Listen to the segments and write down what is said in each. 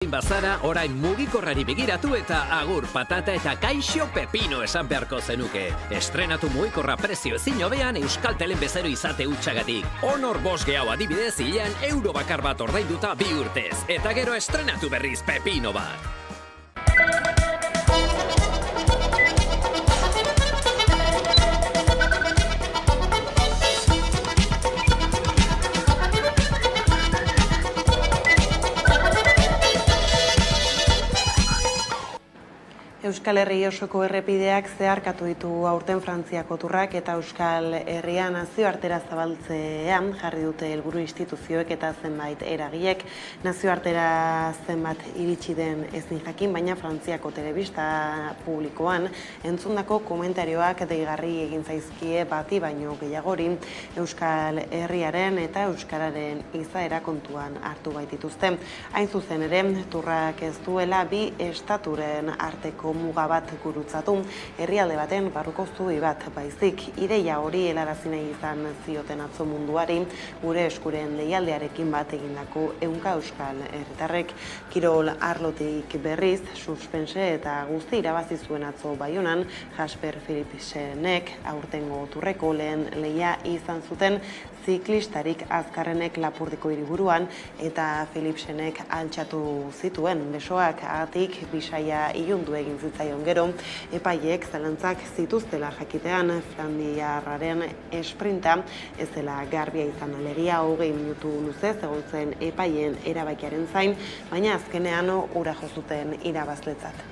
baldin bazara, orain mugikorrari begiratu eta agur patata eta kaixo pepino esan beharko zenuke. Estrenatu mugikorra prezio ezin hobean Euskaltelen bezero izate hutsagatik. Honor 5G hau adibidez hilean euro bakar bat ordainduta 2 urtez. Eta gero estrenatu berriz pepino bat. Euskal Herri osoko errepideak zeharkatu ditu aurten Frantziako turrak eta Euskal Herria nazioartera zabaltzean jarri dute helburu instituzioek eta zenbait eragilek. Nazioartera zenbat iritsi den ezin jakin, baina Frantziako telebista publikoan entzundako komentarioak deigarri egin zaizkie bati baino gehiagori Euskal Herriaren eta Euskararen izaera kontuan hartu baitituzte. Hain zuzen ere, turrak ez duela bi estaturen arteko muga bat gurutzatu, herrialde baten barruko zubi bat baizik. Ideia hori helarazi nahi izan zioten atzo munduari, gure eskuren deialdiarekin bat egindako ehunka euskal herritarrek. Kirol arlotik berriz, suspense eta guzti irabazi zuen atzo Baionan, Jasper Philipsenek aurtengo turreko lehen lehia izan zuten ziklistarik azkarrenek Lapurdiko hiriburuan eta Philipsenek altxatu zituen besoak agatik bisaia ilundu egin zitzaion gero, epaiek zalantzak zituztela jakitean flandiarraren esprinta ez dela garbia izan. Alegia 20 minutu luzez egon zen epaien erabakiaren zain, baina azkenean ura jo zuten irabazletzat.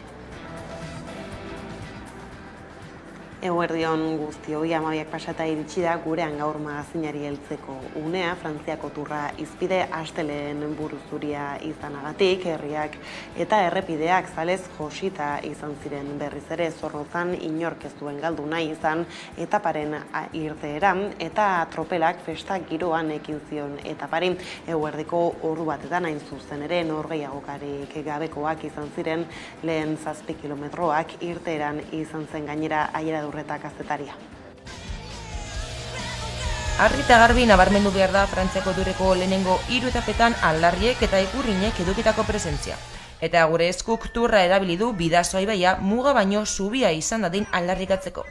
Eguerdion guztioi, 12 pasata iritsi da gurean gaur magazinari heltzeko unea. Frantziako turra izpide asteleen buruzuria izanagatik, herriak eta errepideak zalez josita izan ziren berriz ere. Zornotzan inork ez duen galdu nahi izan etaparen irteeran eta tropelak festa giroan ekin zion etapari. Eguerdiko ordu batetan hain zuzen ere norgehiagokarik gabekoak izan ziren lehen 7 kilometroak irteeran izan zen gainera Aiera Durreta kazetaria. Argi eta garbi nabarmendu behar da Frantziako turreko lehenengo 3 etapetan aldarriek eta ikurrinek edukitako presentzia. Eta gure eskuk turra erabili du Bidasoa ibaia muga baino zubia izan dadin aldarrikatzeko.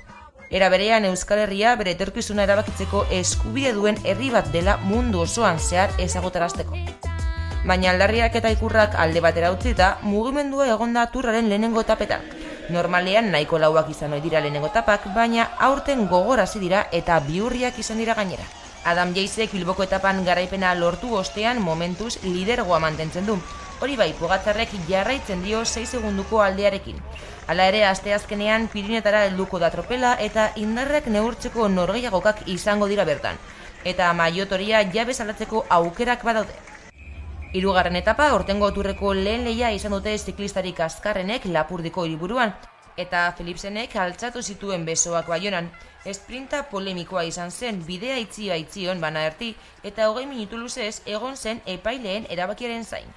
Era berean Euskal Herria bere etorkizuna erabakitzeko eskubide duen herri bat dela mundu osoan zehar ezagutarazteko. Baina aldarriak eta ikurrak alde batera utzita, mugimendua egonda turraren lehenengo etapetan. Normalean nahiko lauak izan ohi dira lehenengo etapak, baina aurten gogorasi dira eta bihurriak izan dira gainera. Adam Jaisek Bilboko etapan garaipena lortu ostean momentuz lidergoa mantentzen du. Hori bai, Pogacarrek jarraitzen dio 6 segunduko aldearekin. Hala ere, asteazkenean Pirinetara helduko da tropela eta indarrak neurtzeko norgehiagokak izango dira bertan. Eta maiotoria jabe salatzeko aukerak badaude. 3. etapa aurtengo turreko lehen lehia izan dute ziklistarik azkarrenek Lapurdiko hiriburuan eta Philipsenek altxatu zituen besoak Baionan. Esprinta polemikoa izan zen, bidea itzion bana erti eta 20 minutu luzez egon zen epaileen erabakiaren zain.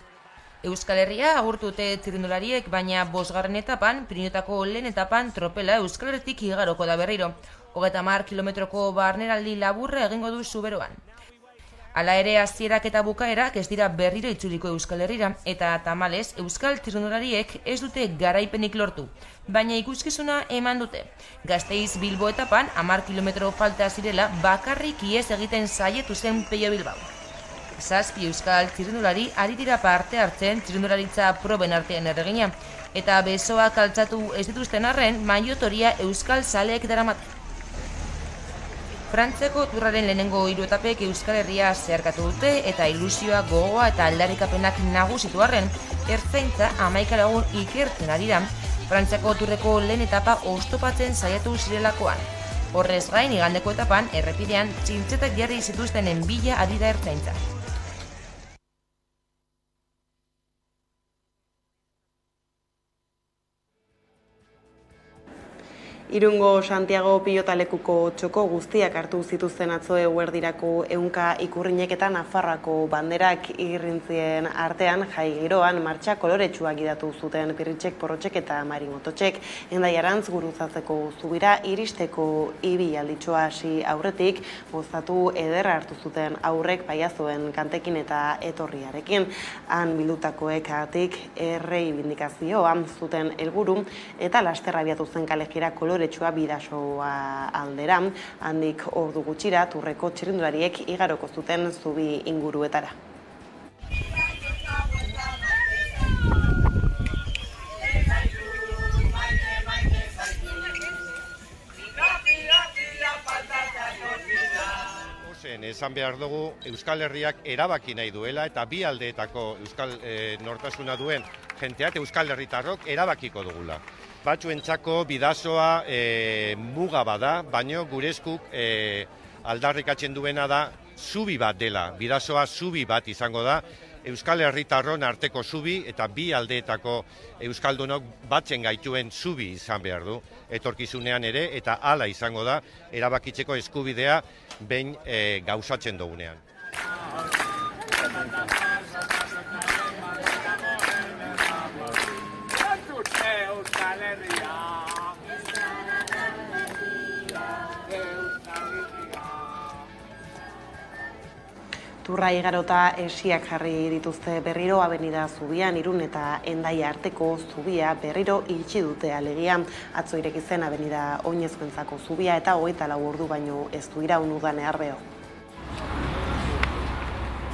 Euskal Herria agurtute txirrindulariek, baina 5. etapan, Pirinotako lehen etapan tropela Euskal Herritik igaroko da berriro. 30 kilometroko barneraldi laburra egingo du Zuberoan. Hala ere, hasierak eta bukaerak ez dira berriro itzuliko Euskal Herrira, eta tamalez, Euskal txirrindulariek ez dute garaipenik lortu, baina ikuskizuna eman dute. Gasteiz Bilbo etapan, 10 kilometro falta zirela, bakarrik ihes egiten saietu zen Peio Bilbao. 7 Euskal txirrindulari ari dira parte hartzen txirrindularitza proben artean erregina, eta besoak altxatu ez dituzten arren, maiotoria Euskal zaleek daramate. Frantziako turraren lehenengo 3 etapek Euskal Herria zeharkatu dute eta ilusioa, gogoa eta aldarrikapenak nagusitu arren, ertzaintza 11 lagun ikertzen ari da, Frantziako turreko lehen etapa oztopatzen saiatu zirelakoan. Horrez gain, igandeko etapan, errepidean, txintxetak jarri zituztenen bila ari da ertzaintza. Irungo Santiago pilotalekuko txoko guztiak hartu zituzten atzo eguerdirako ehunka ikurrinek eta Nafarroako banderak irrintzien artean jai giroan martxa koloretsua gidatu zuten Pirritxek, Porrotxek eta Marimototxek. Hendaiarantz Guruzatzeko zubira iristeko ibialditxoa hasi aurretik gozatu ederra hartu zuten aurrek paiazoen kantekin eta etorriarekin. Han bildutakoek atik erreibindikazioa zuten helburu eta lasterra abiatu zen kalejira koloretsua Bidasoa aldera, handik ordu gutxira Turreko txirrindulariek igaroko zuten zubi inguruetara. Esan behar dugu Euskal Herriak erabaki nahi duela eta bi aldeetako Euskal nortasuna duen jenteak Euskal Herritarrok erabakiko dugula. Batzuentzako Bidasoa muga bada, baino gure eskuk aldarrikatzen duena da zubi bat dela. Bidasoa zubi bat izango da, Euskal Herritarron arteko zubi eta bi aldeetako euskaldunok batzen gaituen zubi izan behar du. Etorkizunean ere eta hala izango da erabakitzeko eskubidea behin gauzatzen dugunean. Turra igarota esiak jarri dituzte berriro Avenida Zubian, Irun eta Hendaia arteko zubia berriro itxi dute alegia. Atzo ireki zen Avenida Oinezkoentzako zubia eta 24 ordu baino ez du iraun udan Earbeo.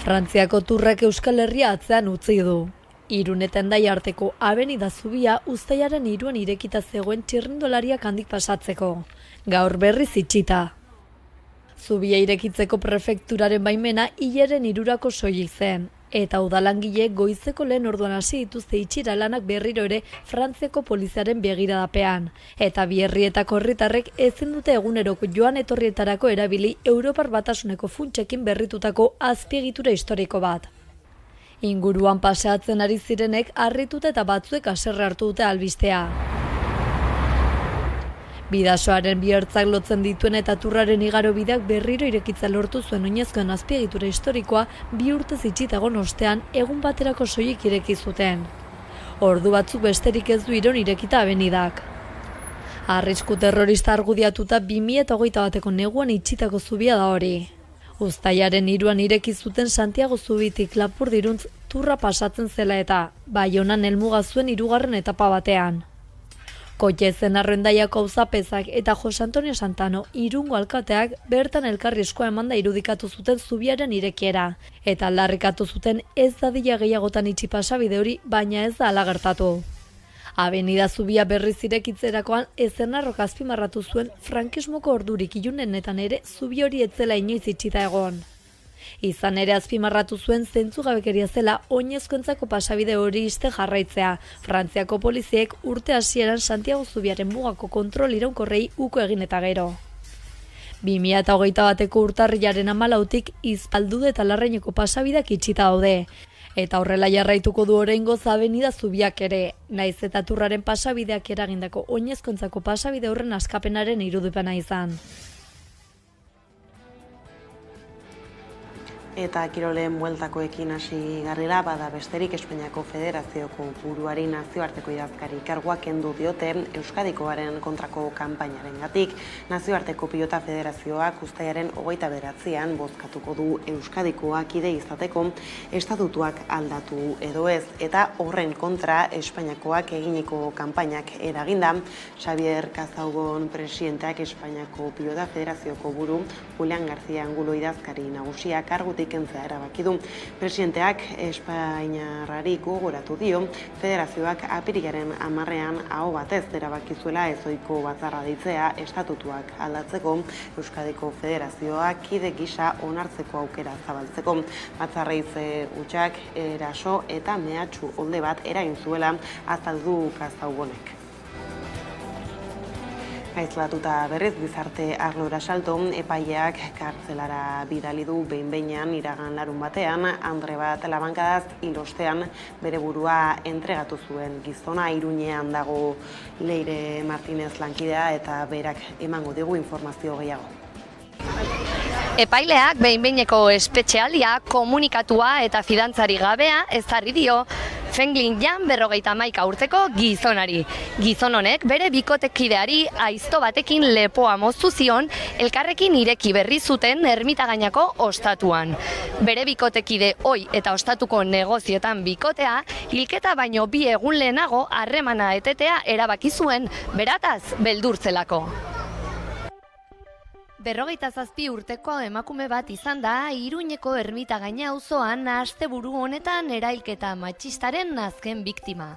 Frantziako turrak Euskal Herria atzean utzi du. Irun eta Hendaia arteko Avenida Zubia uztailaren 3an irekita zegoen txirrindulariak handik pasatzeko. Gaur berriz itxita. Zubia irekitzeko prefekturaren baimena hilaren 3ako soilik zen, eta udalangileek goizeko lehen orduan hasi dituzte itxira lanak berriro ere Frantziako poliziaren begiradapean, eta bi herrietako herritarrek ezin dute eguneroko joan etorrietarako erabili Europar Batasuneko funtsekin berritutako azpiegitura historiko bat. Inguruan paseatzen ari zirenek harrituta eta batzuek haserre hartu dute albistea. Bidasoaren bi ertzak lotzen dituen eta turraren igaro bideak berriro irekitza lortu zuen oinezkoen azpiegitura historikoa 2 urtez itxitagon ostean egun baterako soilik ireki zuten. Ordu batzuk besterik ez du Iron irekita abenidak. Arrisku terrorista argudiatuta 2021ko neguan itxitako zubia da hori. Uztailaren 3an ireki zuten Santiago zubitik Lapurdiruntz turra pasatzen zela eta Baionan helmuga zuen 3. etapa batean. Kotxezen Hendaiako auzapezak eta Jose Antonio Santano Irungo alkateak bertan elkarri eskoa emanda irudikatu zuten zubiaren irekiera, eta aldarrikatu zuten ez dadila gehiagotan itxi pasabide hori, baina ez da hala gertatu. Avenida Zubia berriz irekitzerakoan Ezenarrok azpimarratu zuen frankismoko ordurik ilunenetan ere zubi hori etzela inoiz itxita egon. Izan ere azpimarratu zuen zentzugabekeria zela oinezkoentzako pasabide hori iste jarraitzea. Frantziako poliziek urte hasieran Santiago Zubiaren mugako kontrol iraunkorrei uko egin eta gero. 2021ko urtarrilaren 14tik Izpaldude eta Larraineko pasabideak itxita daude. Eta horrela jarraituko du oraingoz Avenida Zubiak ere, naiz eta turraren pasabideak eragindako oinezkoentzako pasabide horren askapenaren irudipena izan. Eta kirolen bueltakoekin hasi garrela, bada besterik Espainiako Federazioko buruari nazioarteko idazkari kargua kendu diote Euskadikoaren kontrako kanpainarengatik. Nazioarteko Pilota Federazioak uztailaren 29an bozkatuko du Euskadikoa kide izateko estatutuak aldatu edo ez, eta horren kontra Espainiakoak eginiko kanpainak eraginda. Xavier Cazaugon presidenteak Espainiako Pilota Federazioko buru Julián García Angulo idazkari nagusia kargutik kentzea erabaki du. Presidenteak Espainiarrari gogoratu dio federazioak apirilaren 10ean aho batez erabaki zuela ezohiko batzarra deitzea estatutuak aldatzeko Euskadiko Federazioak kide gisa onartzeko aukera zabaltzeko. Batzarreitze hutsak eraso eta mehatxu olde bat eragin zuela azaldu Cazaugonek. Gaizlatuta berriz gizarte arlora salto, epaileak kartzelara bidali du behin-behinean iragan larun batean, andre bat labankadaz hilostean bere burua entregatu zuen gizona. Iruñean dago Leire Martinez lankidea eta berak emango digu informazio gehiago. Epaileak behin-behineko espetxealdia komunikatua eta fidantzari gabea ezarri dio Fenglin Jan 51 urteko gizonari. Gizon honek bere bikotekideari aizto batekin lepoa moztu zion elkarrekin ireki berri zuten Ermitagainako ostatuan. Bere bikotekide ohi eta ostatuko negozioetan bikotea, hilketa baino 2 egun lehenago harremana etetea erabaki zuen, berataz beldurtzelako. 57 urteko emakume bat izan da Iruñeko Ermitagaina auzoan asteburu honetan erailketa matxistaren azken biktima.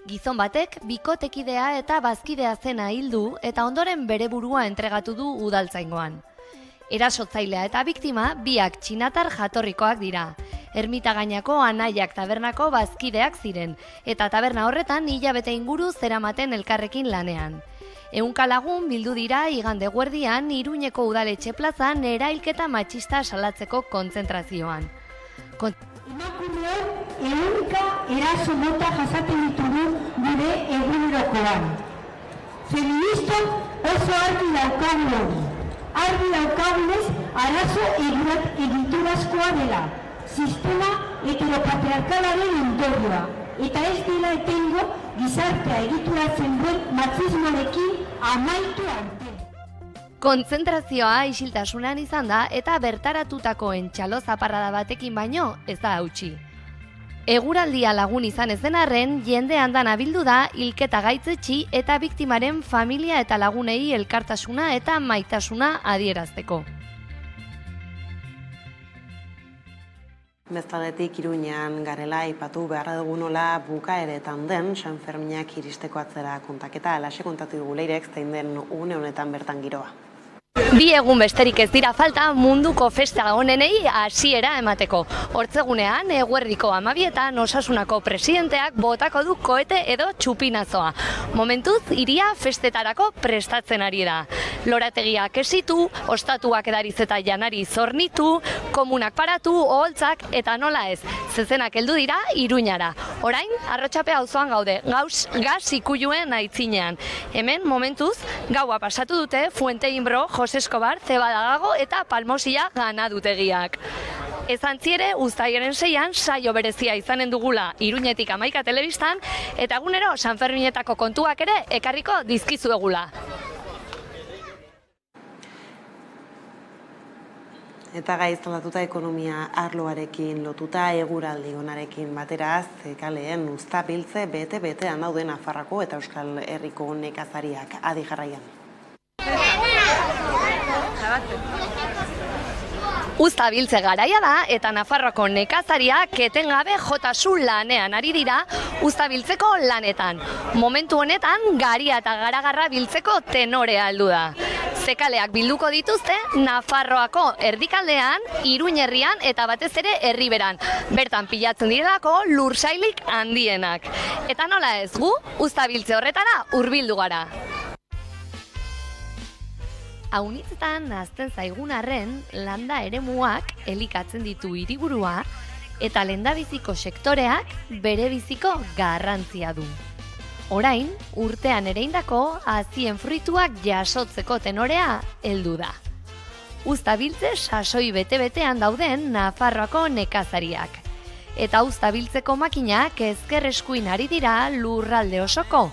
Gizon batek bikotekidea eta bazkidea zena hildu eta ondoren bere burua entregatu du udaltzaingoan. Erasotzailea eta biktima biak txinatar jatorrikoak dira. Ermitagainako Anaiak tabernako bazkideak ziren eta taberna horretan hilabete inguru zeramaten elkarrekin lanean. 100 lagun bildu dira igande eguerdian Iruñeko udaletxe plazan erailketa matxista salatzeko kontzentrazioan. Emakumeok 100 eraso mota jasaten ditugu gure egunerokoan. Feministok oso argi daukagu hori. Argi daukagunez arazo egiturazkoa dela. Sistema heteropatriarkalaren ondorioa. Eta ez dela etengo gizartea egituratzen duen matxismoarekin amaitu arte. Kontzentrazioa isiltasunan izan da eta bertaratutakoen txalo zaparrada batekin baino ez da hautsi. Eguraldia lagun izan ez den arren, jende handan abildu da hilketa gaitzetsi eta biktimaren familia eta lagunei elkartasuna eta maitasuna adierazteko. Bestaldetik Iruñean garela aipatu beharra dugu nola bukaeretan den San Ferminak iristeko atzera kontaketa. Alaxe kontatu dugu Leirek zein den une honetan bertan giroa. 2 egun besterik ez dira falta munduko festa honenei hasiera emateko. Hortzegunean, eguerdiko 12etan Osasunako presidenteak botako du koete edo txupinazoa. Momentuz, hiria festetarako prestatzen ari da. Lorategiak esitu, ostatuak edariz eta janari zornitu, komunak paratu, oholtzak eta nola ez. Zezenak heldu dira Iruñara. Orain, Arrotxape auzoan gaude, gaz ikuiluen aitzinean. Hemen, momentuz, gaua pasatu dute Fuente Imbro, Jose Escobar, Zebadagago eta Palmosia ganadutegiak. Ezantziere, uztailaren 6an saio berezia izanen dugula Iruñetik 11 telebistan eta egunero San Ferminetako kontuak ere ekarriko dizkizuegula. Eta gaiztolatuta ekonomia arloarekin lotuta eguraldi onarekin batera kaleen uztabiltze bete-betean dauden Nafarroako eta Euskal Herriko nekazariak. Adi jarraian. Uztabiltze garaia da eta Nafarroako nekazariak etengabe jotasu lanean ari dira uztabiltzeko lanetan. Momentu honetan garia eta garagarra biltzeko tenorea heldu da. Zekaleak bilduko dituzte Nafarroako erdikaldean, Iruñerrian eta batez ere Erriberan. Bertan pilatzen direlako lursailik handienak. Eta nola ez gu, uztabiltze horretara hurbildu gara. Haunitzetan nazten zaigun arren, landa eremuak elikatzen ditu hiriburua eta lehendabiziko sektoreak bere biziko garrantzia du. Orain, urtean ereindako hazien fruituak jasotzeko tenorea heldu da. Uztabiltze sasoi bete-betean dauden Nafarroako nekazariak. Eta uztabiltzeko makinak ezker eskuin ari dira lurralde osoko,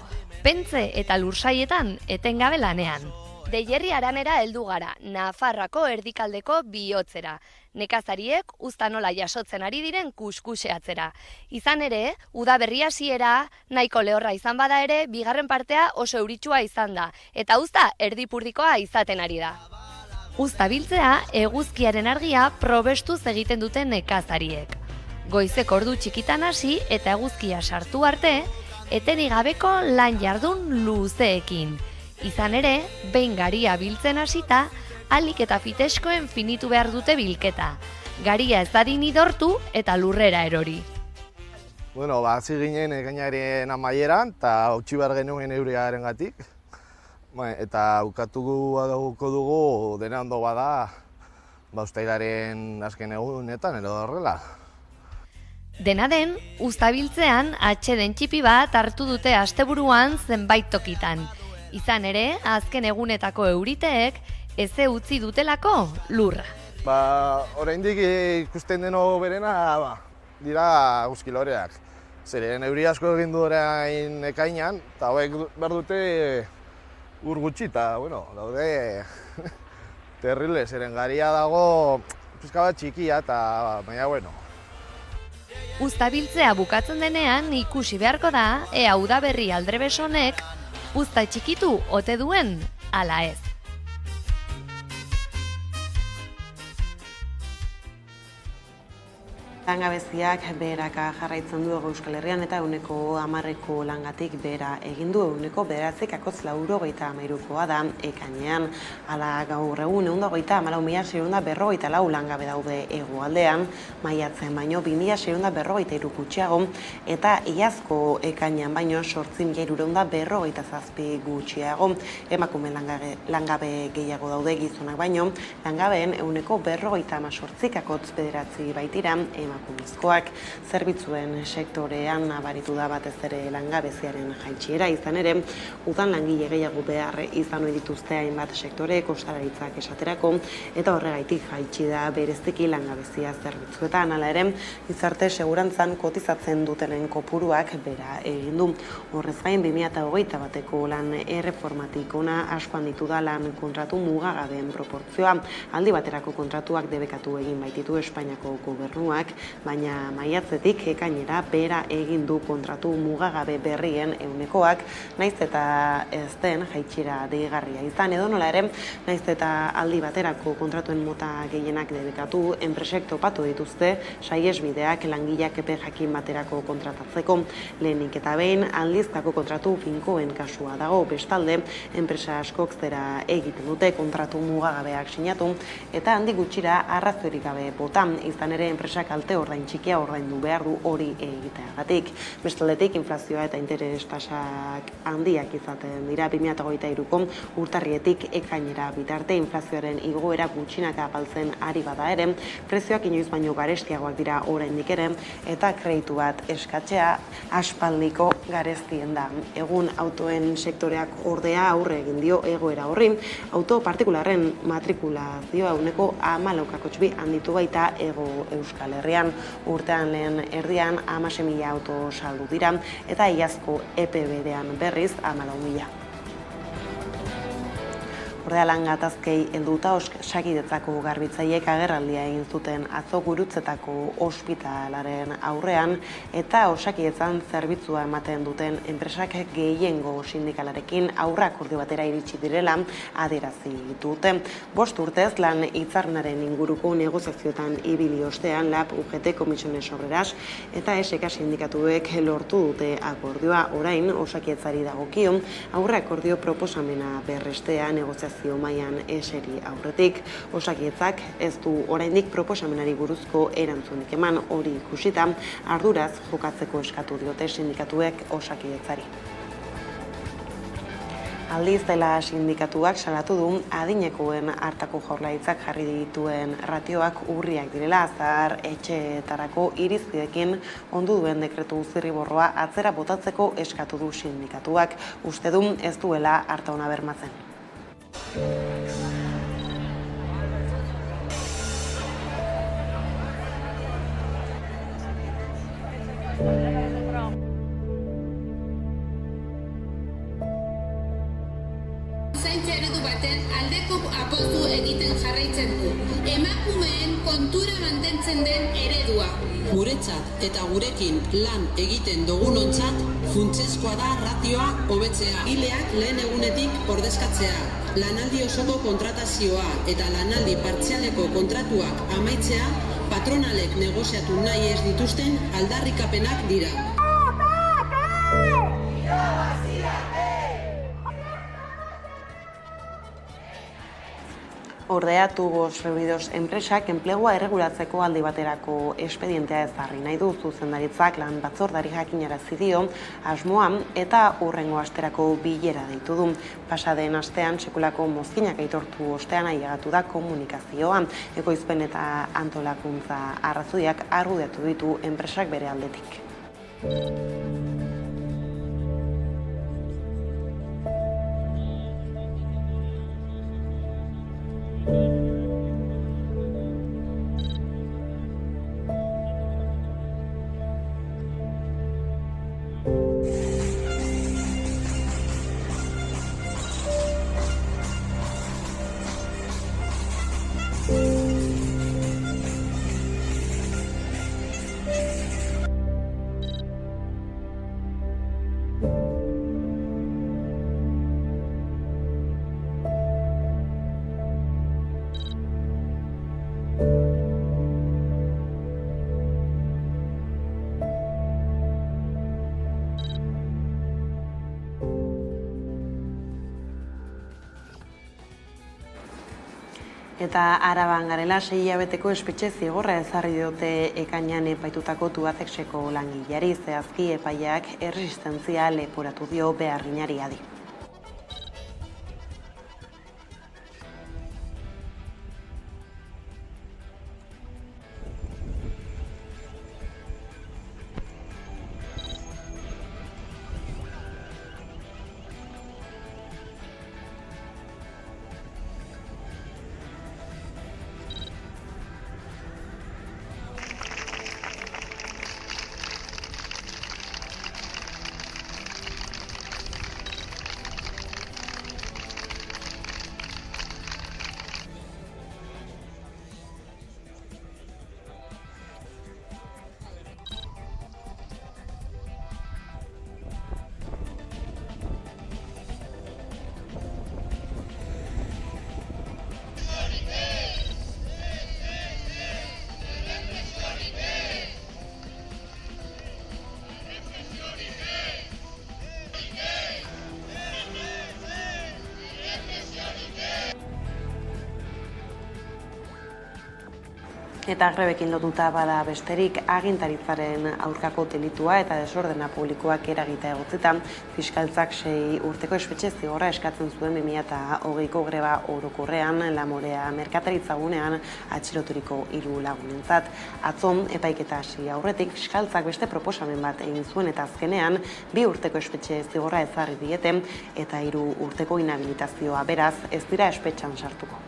pentze eta lursaietan etengabe lanean. Deierri Aranera heldu gara, Nafarroako erdikaldeko bihotzera. Nekazariek uzta nola jasotzen ari diren kuskuseatzera. Izan ere, udaberri hasiera nahiko lehorra izan bada ere, bigarren partea oso euritsua izan da, eta uzta erdipurdikoa izaten ari da. Uztabiltzea eguzkiaren argia probestuz egiten duten nekazariek. Goizeko ordu txikitan hasi eta eguzkia sartu arte, etenik gabeko lan jardun luzeekin. Izan ere, behin garia biltzen hasita, alik eta fiteskoen finitu behar dute bilketa. Garia ez dadin idortu eta lurrera erori. Hasi ginen ekainaren amaieran eta hautsi behar genuen euriaren gatik. Eta bukatuko dugu dena ondo bada, uztailaren azken egunetan, edo horrela. Dena den, uztabiltzean atseden txipi bat hartu dute asteburuan zenbait tokitan. Izan ere, azken egunetako euriteek eze utzi dutelako lurra. Oraindik ikusten deno berena dira guzkiloreak. Zeren euri asko egin du orain ekainan, eta hauek behar dute ur gutxi, eta daude terrible, zeren garia dago pizka bat txikia, eta baina Uztabiltzea bukatzen denean ikusi beharko da ea udaberri aldrebes honek uzta txikitu ote duen ala ez. Langabeziak beheraka jarraitzen du Euskal Herrian eta 10% langatik behera egin du 9,93 da ekainean. Hala gaur egun 134.644 langabe daude hegoaldean, maiatzean baino 2.643 gutxiago eta iazko ekainean baino 8.647 gutxiago. Emakume langabe gehiago daude gizonak baino, langabeen 58,9 baitira emakumezkoak. Zerbitzuen sektorean nabaritu da batez ere langabeziaren jaitsiera, izan ere, udan langile gehiago behar izan ohi dituzte hainbat sektore, ostalaritzak esaterako, eta horregaitik jaitsi da bereziki langabezia zerbitzuetan. Hala ere, gizarte segurantzan kotizatzen dutenen kopuruak bera egin du. Horrez gain, 2021ko lan erreformatik ona asko handitu da lan kontratu mugagabeen proportzioa. Aldi baterako kontratuak debekatu egin baititu Espainiako gobernuak, baina maiatzetik ekainera bera egin du kontratu mugagabe berrien 100%, naiz eta ez den jaitsiera deigarria izan, edo nola ere, naiz eta aldi baterako kontratuen mota gehienak debekatu, enpresek topatu dituzte saihesbideak langileak epe jakin baterako kontratatzeko. Lehenik eta behin aldizkako kontratu finkoen kasua dago, bestalde, enpresa askok zera egiten dute kontratu mugagabeak sinatu, eta handik gutxira arrazoirik gabe botan, izan ere enpresak alte ordain txikia ordaindu behar du hori egiteagatik. Bestaldetik, inflazioa eta interes tasak handiak izaten dira 2023ko urtarrietik ekainera bitarte inflazioaren igoera gutxinaka apaltzen ari bada ere, prezioak inoiz baino garestiagoak dira oraindik ere, eta kreditu bat eskatzea aspaldiko garestien da. Egun autoen sektoreak ordea aurre egin dio egoera horri, auto partikularren matrikulazioa 14,2 handitu baita Hego Euskal Herrian. Urtean lehen erdian 16.000 auto saldu dira eta iazko epe berean berriz 14.000. Ordea lan gatazkei helduta Osakidetzako garbitzaileek agerraldia egin zuten atzo Gurutzetako ospitalaren aurrean eta Osakidetzan zerbitzua ematen duten enpresak gehiengo sindikalarekin aurreakordio batera iritsi direla adierazi dute. 5 urtez lan hitzarmenaren inguruko negoziazioetan ibili ostean LAB, UGT, Comisiones Obreras eta SK sindikatuek lortu dute akordioa. Orain Osakidetzari dagokio aurreakordio proposamena berrestea negoziazio mailan eseri aurretik. Osakidetzak ez du oraindik proposamenari buruzko erantzunik eman, hori ikusita arduraz jokatzeko eskatu diote sindikatuek Osakidetzari. Aldiz dela sindikatuak salatu du adinekoen hartako jaurlaritzak jarri dituen ratioak urriak direla, zahar etxeetarako irizpideekin ondu duen dekretu zirriborroa atzera botatzeko eskatu du sindikatuak. Uste du ez duela harta ona bermatzen. Zaintza eredu baten aldeko apostu egiten jarraitzen du. Emakumeen kontura mantentzen den eredua. Guretzat eta gurekin lan egiten dugunontzat funtsezkoa da ratioa hobetzea. Ileak lehen egunetik ordezkatzea. Lanaldi osoko kontratazioa eta lanaldi partzialeko kontratuak amaitzea patronalek negoziatu nahi ez dituzten aldarrikapenak dira. Ordea, Tubos Reunidos enpresak enplegua erregulatzeko aldi baterako espedientea ezarri nahi du zuzendaritzak lan batzordari jakinarazi dio asmoan eta hurrengo asterako bilera deitu du. Pasaden astean sekulako mozkinak aitortu ostean ailegatu da komunikazioa. Ekoizpen eta antolakuntza arrazoiak argudiatu ditu enpresak bere aldetik. Eta Araban garela 6 hilabeteko espetxe zigorra ezarri diote ekainean epaitutako Tubacexeko langileari, zehazki epaileak erresistentzia leporatu dio beharginari adi. Eta grebekin lotuta bada besterik, agintaritzaren aurkako delitua eta desordena publikoak eragita egotzita, fiskaltzak 6 urteko espetxe zigorra eskatzen zuen 2020ko greba orokorrean Lamorea merkataritzagunean atxiloturiko 3 lagunentzat. Atzon, epaiketa hasi aurretik, fiskaltzak beste proposamen bat egin zuen eta azkenean 2 urteko espetxe zigorra ezarri diete eta 3 urteko inhabilitazioa, beraz, ez dira espetxan sartuko.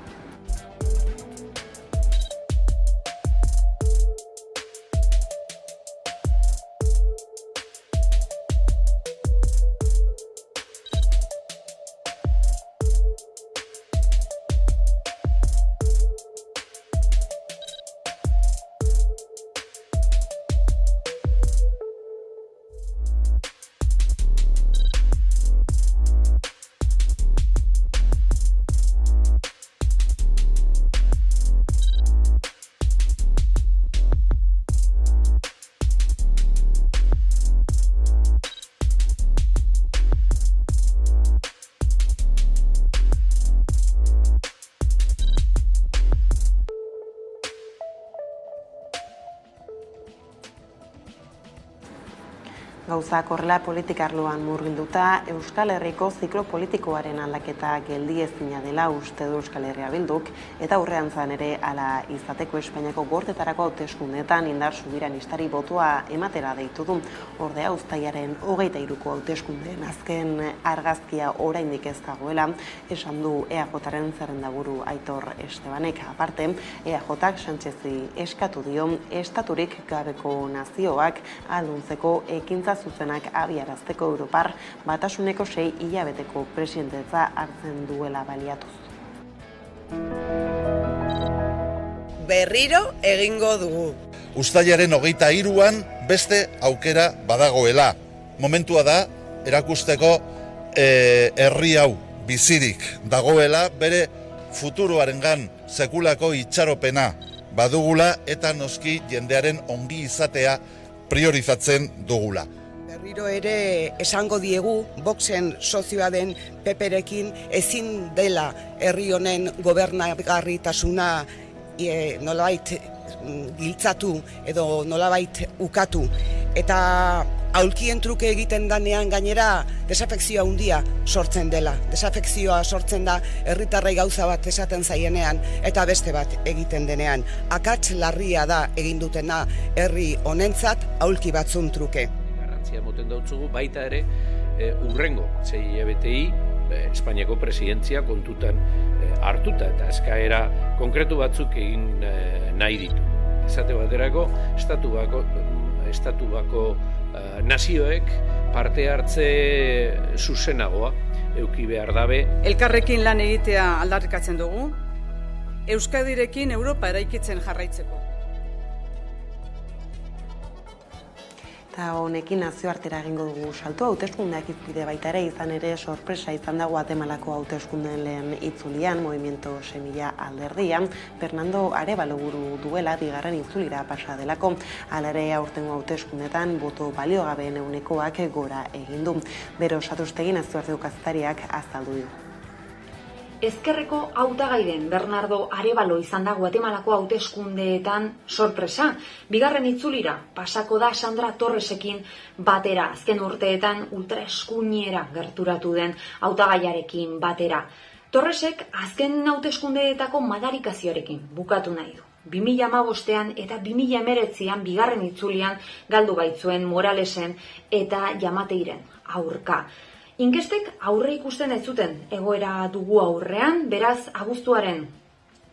Gauzak horrela politikarloan murgilduta, Euskal Herriko ziklo politikoaren aldaketa geldiezina dela uste du Euskal Herria Bilduk, eta aurreantzan ere hala izateko Espainiako gortetarako hauteskundeetan indar sobiranistari botoa ematera deitu du. Ordea, uztailaren 23ko hauteskundeen azken argazkia oraindik ez dagoela, esan du EAJaren zerrendaburu Aitor Estebanek. Aparte, EAJak Sánchezi eskatu dio estaturik gabeko nazioak ahalduntzeko ekintza zuzenak abiarazteko Europar Batasuneko 6 hilabeteko presidentetza hartzen duela baliatuz. Berriro egingo dugu. Uztailaren 23an beste aukera badagoela. Momentua da erakusteko herri hau bizirik dagoela, bere futuroarengan sekulako itxaropena badugula eta noski jendearen ongi izatea priorizatzen dugula. Berriro ere esango diegu Voxen sozioa den PPrekin ezin dela herri honen gobernagarritasuna nolabait giltzatu edo nolabait ukatu. Eta aulkien truke egiten danean gainera desafekzioa handia sortzen dela. Desafekzioa sortzen da herritarrei gauza bat esaten zaienean eta beste bat egiten denean. Akats larria da egin dutena herri honentzat aulki batzun truke. Garrantzia moten dautzugu baita ere urrengo 6 hilabetei Espainiako presidentzia kontutan hartuta eta eskaera konkretu batzuk egin nahi ditu. Esate baterako estatu bako nazioek parte hartze zuzenagoa eduki behar dabe. Elkarrekin lan egitea aldarrikatzen dugu, Euskadirekin Europa eraikitzen jarraitzeko. Eta honekin nazioartera egingo dugu salto, hauteskundeak izpide baita ere, izan ere sorpresa izan da Guatemalako hauteskundeen lehen itzulian, Movimiento Semilla alderdian, Fernando Arévalo buru duela bigarren itzulira pasa delako. Hala ere aurtengo hauteskundetan boto baliogabeen ehunekoak gora egin du. Bero Satustegi nazioarteko kazetariak azaldu du. Ezkerreko hautagai den Bernardo Arévalo izan da Guatemalako hauteskundeetan sorpresa. Bigarren itzulira pasako da Sandra Torresekin batera, azken urteetan ultraeskuinera gerturatu den hautagaiarekin batera. Torresek azken hauteskundeetako madarikazioarekin bukatu nahi du. 2015ean eta 2019ean bigarren itzulian galdu baitzuen Moralesen eta Jamateiren aurka. Inkestek aurre ikusten ez zuten egoera dugu aurrean, beraz abuztuaren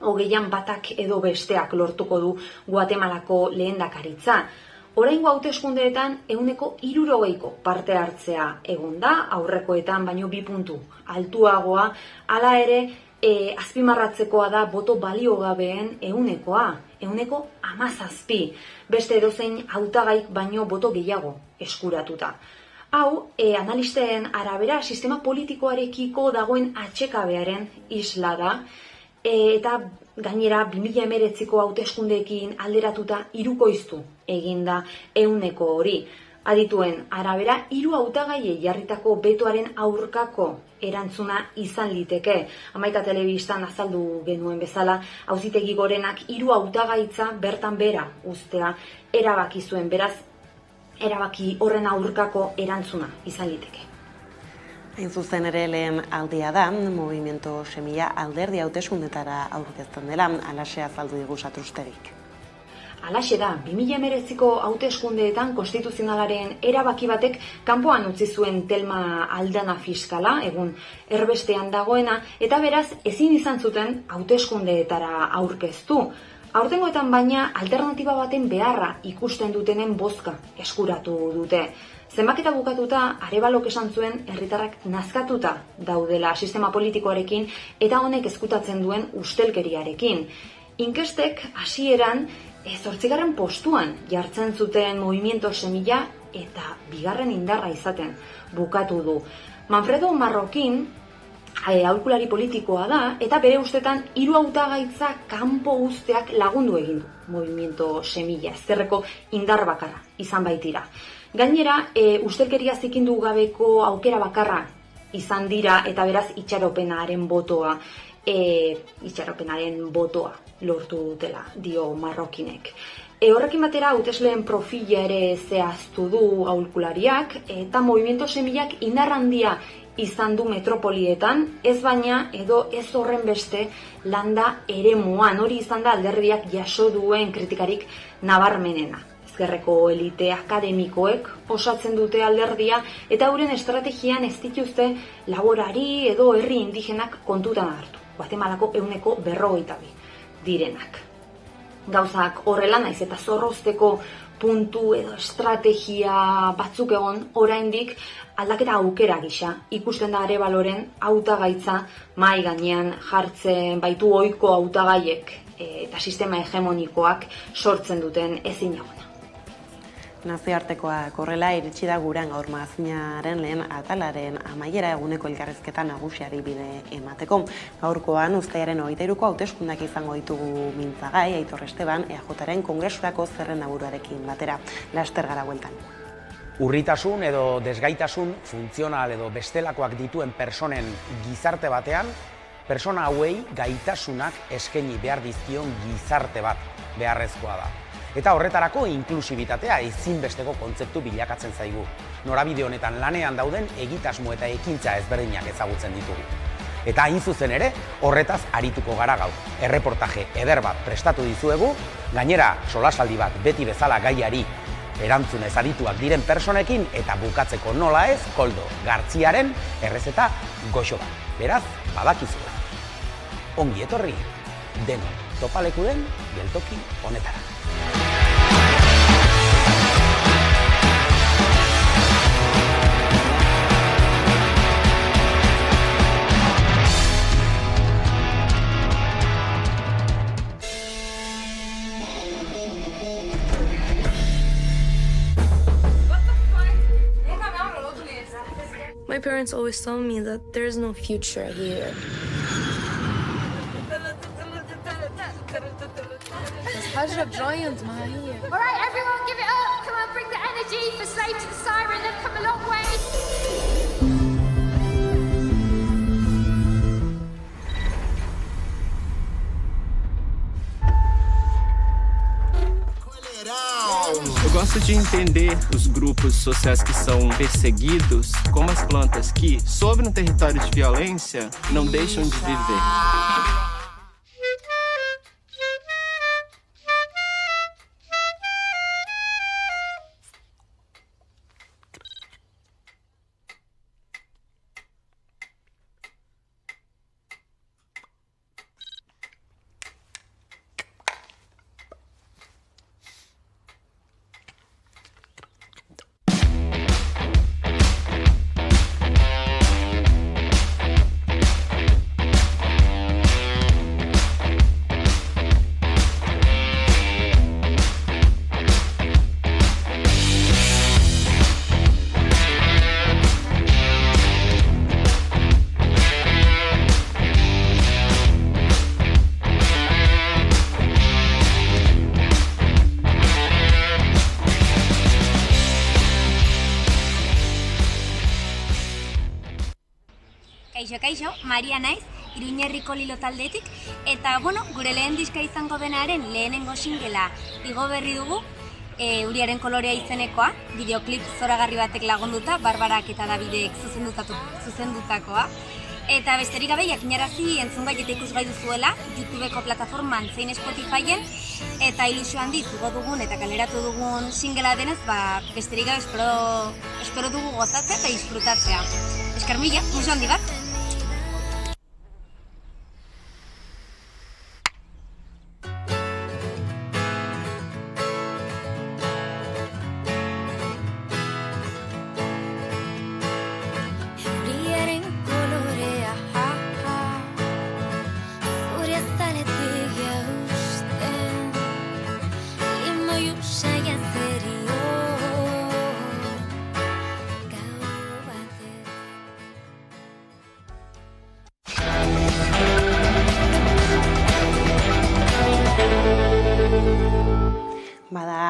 20an batak edo besteak lortuko du Guatemalako lehendakaritza. Oraingo hauteskundeetan 60%ko parte hartzea egon da, aurrekoetan baino 2 puntu altuagoa, hala ere azpimarratzekoa da boto baliogabeen 17%, beste edozein hautagaik baino boto gehiago eskuratuta. Hau, analisten arabera, sistema politikoarekiko dagoen atsekabearen isla da, eta gainera 2019ko hauteskundeekin alderatuta hirukoiztu eginda 100 hori. Adituen arabera, 3 hautagaiei jarritako betoaren aurkako erantzuna izan liteke. Hamaika telebistan azaldu genuen bezala, Auzitegi Gorenak 3 hautagaitza bertan bera uztea erabaki zuen, beraz, erabaki horren aurkako erantzuna izan liteke. Hain zuzen ere lehen aldia da, Movimiento Semilla alderdi hauteskundetara aurkezten dela, alaxe azaldu digu Satrustegik. Halaxe da, 2019ko hauteskundeetan konstituzionalaren erabaki batek kanpoan utzi zuen Telma Aldana fiskala, egun erbestean dagoena, eta beraz ezin izan zuten hauteskundeetara aurkeztu. Aurtengoetan baina alternatiba baten beharra ikusten dutenen bozka eskuratu dute. Zenbaketa bukatuta, Arévalok esan zuen herritarrak nazkatuta daudela sistema politikoarekin eta honek ezkutatzen duen ustelkeriarekin. Inkestek hasieran 8. postuan jartzen zuten Movimiento Semilla eta bigarren indarra izaten bukatu du. Manfredo Marrokin aholkulari politikoa da eta bere ustetan 3 hautagaitza kanpo uzteak lagundu egin du Movimiento Semilla, ezkerreko indar bakarra izan baitira. Gainera, ustelkeria zikindu gabeko aukera bakarra izan dira eta beraz itxaropenaren botoa lortu dutela, dio Marrokinek. Horrekin batera, hautesleen profila ere zehaztu du aholkulariak eta Movimiento Semillak indar handia izan du metropolietan, ez baina edo ez horren beste landa eremuan, hori izan da alderdiak jaso duen kritikarik nabarmenena. Ezkerreko elite akademikoek osatzen dute alderdia eta euren estrategian ez dituzte laborari edo herri indigenak kontutan hartu. Guatemalako 142 direnak. Gauzak horrela naiz eta zorrozteko puntu edo estrategia batzuk egon, oraindik aldaketa aukera gisa ikusten da Arévaloren hautagaitza mahai gainean jartzen baitu ohiko hautagaiek eta sistema hegemonikoak sortzen duten ezinegona. Nazioartekoa korrela iritsi da guran gaur magazinaren lehen atalaren amaiera eguneko elkarrizketa nagusiari bide emateko. Gaurkoan uztailaren 23ko hauteskundeak izango ditugu mintzagai, Aitor Esteban, EAJaren Kongresurako zerrendaburuarekin batera. Laster gara bueltan. urritasun edo desgaitasun funtzional edo bestelakoak dituen personen gizarte batean, persona hauei gaitasunak eskaini behar dizkion gizarte bat beharrezkoa da. Eta horretarako inklusibitatea ezinbesteko kontzeptu bilakatzen zaigu. Norabide honetan lanean dauden egitasmo eta ekintza ezberdinak ezagutzen ditugu. Eta hain zuzen ere, horretaz arituko gara gaur. Erreportaje eder bat prestatu dizuegu, gainera solasaldi bat beti bezala gaiari erantzunez arituak diren personekin eta bukatzeko nola ez, Koldo Gartziaren errezeta goxo bat. Beraz, badakizue. Ongi etorri, denon topaleku den geltoki honetara. My parents always tell me that there is no future here. All right, everyone, give it up. Come on, bring the energy for Slave to the Siren. They've come a long way. Eu gosto de entender os grupos sociais que são perseguidos, como as plantas que, sobre um território de violência, não deixam de viver. Kaixo, Maria naiz, Iruñerriko Lilo taldetik, eta, gure lehen diska izango denaren lehenengo singela igo berri dugu, Uriaren kolorea izenekoa, bideoklip zoragarri batek lagunduta, Barbarak eta Davidek zuzendutakoa. Eta besterik gabe, jakinarazi entzungai eta ikusgai duzuela, YouTubeko plataforman zein Spotifyen, eta ilusio handiz dugu dugun eta kaleratu dugun singela denez, besterik gabe espero dugu gozatzea eta disfrutatzea. Esker mila, musu handi bat!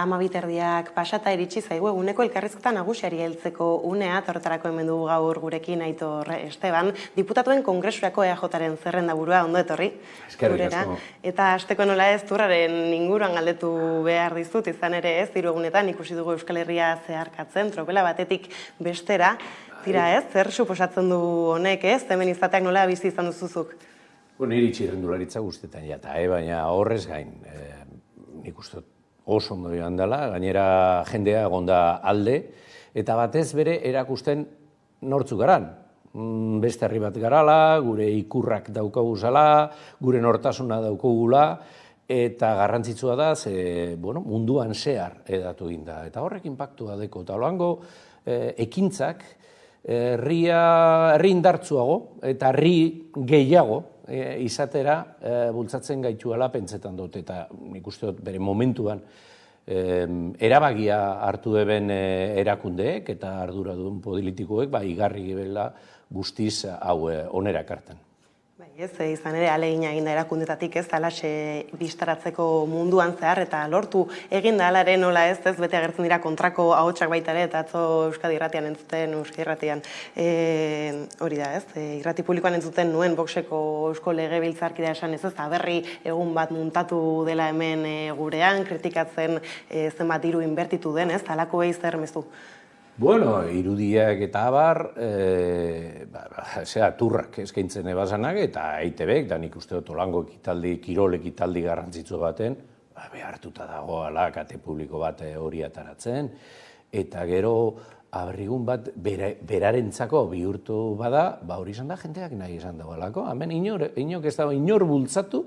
Amabiterdiak pasata iritsi zaigu eguneko elkarrizketa nagusiari heltzeko unea, horretarako hemen dugu gaur gurekin Aitor Esteban, diputatuen kongresurako EAJaren zerrendaburua, ondo etorri. Eskerrik asko. Eta hasteko nola ez turraren inguruan galdetu behar dizut, izan ere ez, 3 egunetan ikusi dugu Euskal Herria zeharkatzen, tropela batetik bestera, tira ez, zer suposatzen du honek ez, hemen izateak nola bizi izan duzuzuk? Iritsi irrendularitza guztetan jata, baina horrez gain, nik uste oso ondo joan dela, gainera jendea egonda alde, eta batez bere erakusten nortzuk garan. Beste herri bat garala, gure ikurrak daukaguzala, gure nortasuna daukagula, eta garrantzitsua da, munduan zehar edatu ginda. Eta horrek inpaktua deko, eta holango ekintzak herri indartzuago eta herri gehiago izatera bultzatzen gaituela pentsetan dut, eta nik uste dut bere momentuan erabagia hartu eben erakundeek eta arduradun politikoek igarri gebela guztiz hau onera ekarten. Ez, izan ere, alegina egin da erakundetatik ez, alaxe bistaratzeko munduan zehar, eta lortu egin da alare nola ez, bete agertzen dira kontrako ahotsak baita ere, eta atzo Euskadi Irratian entzuten, Euskadi Irratian hori da ez, irrati publikoan entzuten nuen Voxeko Eusko Legebiltzarkidea esan ez, aberri egun bat muntatu dela hemen gurean, kritikatzen zenbat diru inbertitu den ez, talako zer mezu? Bueno, irudiak eta abar, turrak eskaintzen ebazanak, eta EITB-ek, da nik uste dut olango ekitaldi, kirol ekitaldi garrantzitsu baten, behartuta dagoela kate publiko bat hori ataratzen, eta gero aberrigun bat berarentzako bihurtu bada, hori izan da jendeak nahi izan dagoelako, hemen inok ez dago inor bultzatu,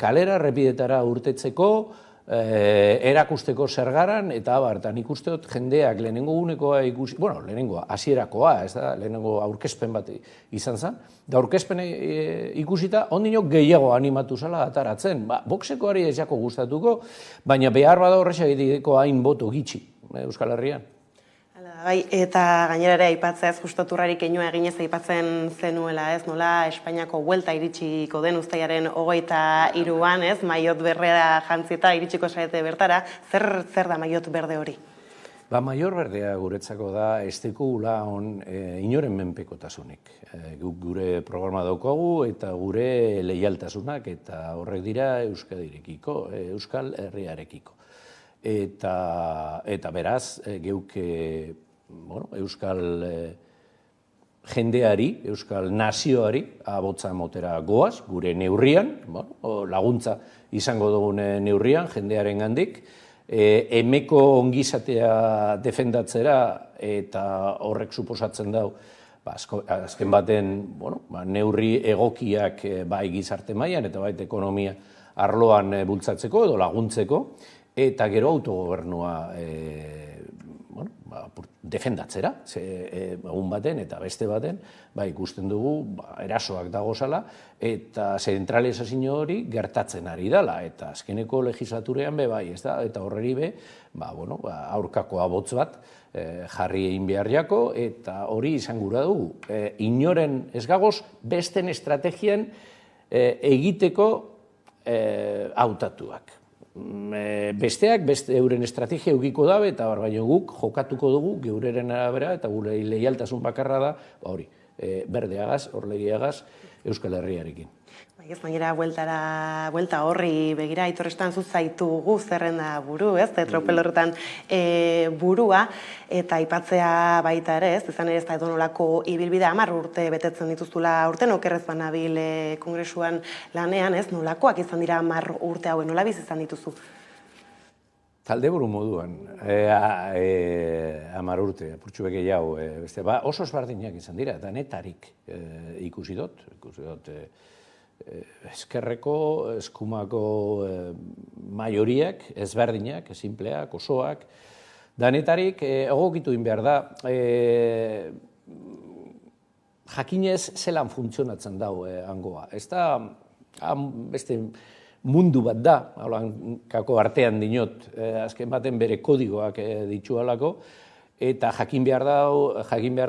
kalera errepidetara urtetzeko, erakusteko zergaran, eta abar, eta nik uste dut jendeak lehenengo unekoa ikusi, bueno, lehenengoa, hasierakoa, ez da, lehenengo aurkezpen bat izan zen, da aurkezpen ikusita, ondinok gehiago animatu zela ataratzen, Voxekoari ez jako gustatuko, baina behar bada horrexak egiteko hain boto gitxi, Euskal Herrian. Bai, eta gainera ere aipatzea ez justo turrari keinua eginez aipatzen zenuela ez, nola Espainiako buelta iritsiko den uztailaren 23an ez, maiot berrea jantzita iritsiko zarete bertara, zer da maiot berde hori? Maior berdea guretzako da ez dekugula inoren menpekotasunik. Gure programa daukagu eta gure leialtasunak eta horrek dira Euskadirekiko, Euskal Herriarekiko. Eta beraz, geuk Euskal jendeari, Euskal nazioari abotza motera goaz, gure neurrian, laguntza izango dugun neurrian, jendearen gandik, emeko ongizatea defendatzera eta horrek suposatzen dau, azken baten neurri egokiak bai gizarte mailan eta bai ekonomia arloan bultzatzeko edo laguntzeko, eta gero autogobernua defendatzera, egun baten eta beste baten, ikusten dugu erasoak dagozala, eta zentralizazio hori gertatzen ari dela, eta azkeneko legislaturean bai, ez da, eta horreri aurkako abotz bat jarri egin behar jako, eta hori izan gura dugu. Inoren ez gagoz, besten estrategian egiteko hautatuak. Besteak, euren estrategia eukiko dabe, eta baina guk jokatuko dugu geureren arabera, eta gure leialtasun bakarra da, hori, berdeagaz, orlegiagaz, Euskal Herriarekin. Ez gainera, buelta horri begira, Aitorrestan zuzaitugu zerrenda buru, ez, tropel horretan burua, eta aipatzea baita ere, ez, izan ere ez da edonolako ibilbidea 10 urte betetzen dituztula urten, okerrez banabil kongresuan lanean, ez, nolakoak izan dira 10 urte hauen, nola biz izan dituzu? Talde buru moduan, 10 urte, apurtxu beke jau, oso esbardinak izan dira, danetarik ikusi dut, eskerreko, eskumako maioriak, ezberdinak, simpleak, osoak, danetarik egokitu behar da, jakinez zelan funtzionatzen dau hangoa. Ez da, beste mundu bat da, kako artean dinot, azken baten bere kodigoak ditualako, eta jakin behar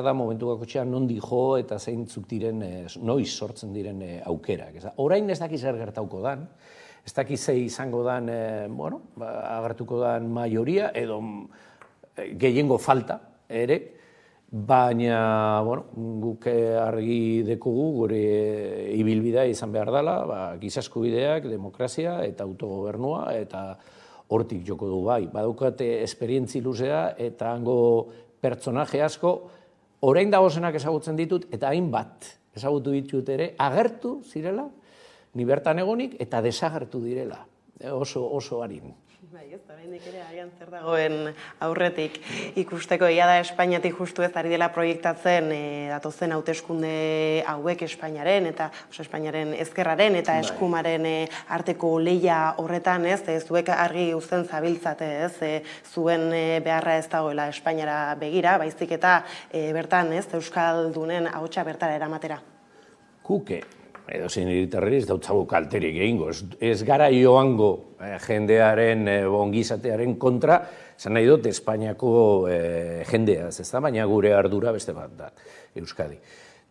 da momentu bakotxean nondi jo eta zeintzuk diren, noiz sortzen diren aukerak. Orain ez daki zer gertauko dan, ez daki ze izango dan, agertuko dan maioria edo gehiengo falta ere, baina guk argi dekogu gure ibilbidea izan behar dela, giza eskubideak, demokrazia eta autogobernua eta hortik joko du bai. Badukate esperientzi luzea eta hango pertsonaje asko, orain dagozenak ezagutzen ditut eta hainbat ezagutu ditut ere, agertu zirela, ni bertan egonik eta desagertu direla, oso harin. Bai, ez, oraindik ere agian zer dagoen aurretik ikusteko egia da Espainiatik justu ez ari dela proiektatzen datozen hauteskunde hauek Espainiaren eta Espainiaren ezkerraren eta eskumaren arteko lehia horretan, ez, zuek argi uzten zabiltzate, ez, zuen beharra ez dagoela Espainiara begira, baizik eta bertan, ez, Euskaldunen ahotsa bertara eramatera. Kuke. Edo zein hiritarreri ez dautzagu kalterik egingo. Ez gara joango jendearen ongizatearen kontra, zan nahi dut Espainiako jendeaz, ez da, baina gure ardura beste bat da, Euskadi.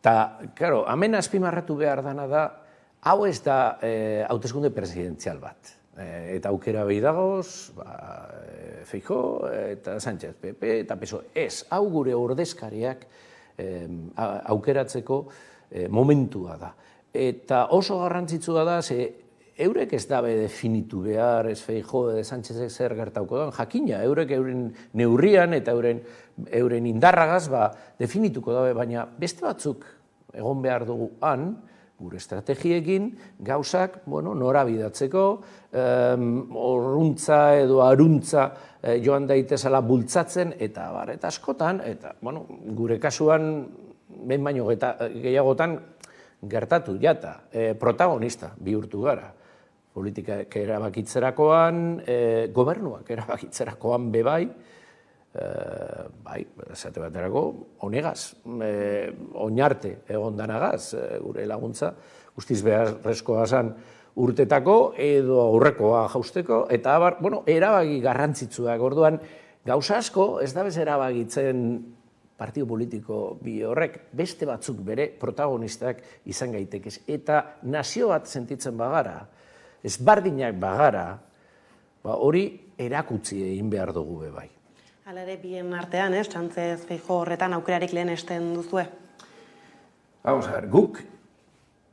Ta, claro, hemen azpimarratu behar dana da, hau ez da hauteskunde presidenzial bat. Eta aukera behi dagoz, Feijóo eta Sánchez, PP eta PSOE. Ez, hau gure ordezkariak aukeratzeko momentua da. Eta oso garrantzitsua da, ze eurek ez dabe definitu behar, ez Feijóo edo Sánchezek zer gertauko da, jakina, eurek euren neurrian eta euren indarragaz definituko dabe, baina beste batzuk egon behar dugu han, gure estrategiekin, gauzak norabidatzeko, orruntza edo aruntza joan daitezala bultzatzen, eta askotan, eta gure kasuan, behin baino gehiagotan, gertatu jata, protagonista bihurtu gara. Politikak erabakitzerakoan, gobernuak erabakitzerakoan bebai, esate baterako, honegaz, oinarte egon danagaz, gure laguntza, guztiz beharrezkoa zan urtetako edo aurrekoa jausteko, eta erabaki garrantzitsuak, orduan, gauza asko ez da bez erabakitzen partido politiko bi horrek, beste batzuk bere protagonistak izan gaitekez, eta nazio bat sentitzen bagara, ezbardinak bagara, hori erakutsi egin behar dugu bebai. Hala ere, bien artean, Sánchez Feijóo horretan aukerarik lehen esten duzue? Vamos a ver, guk,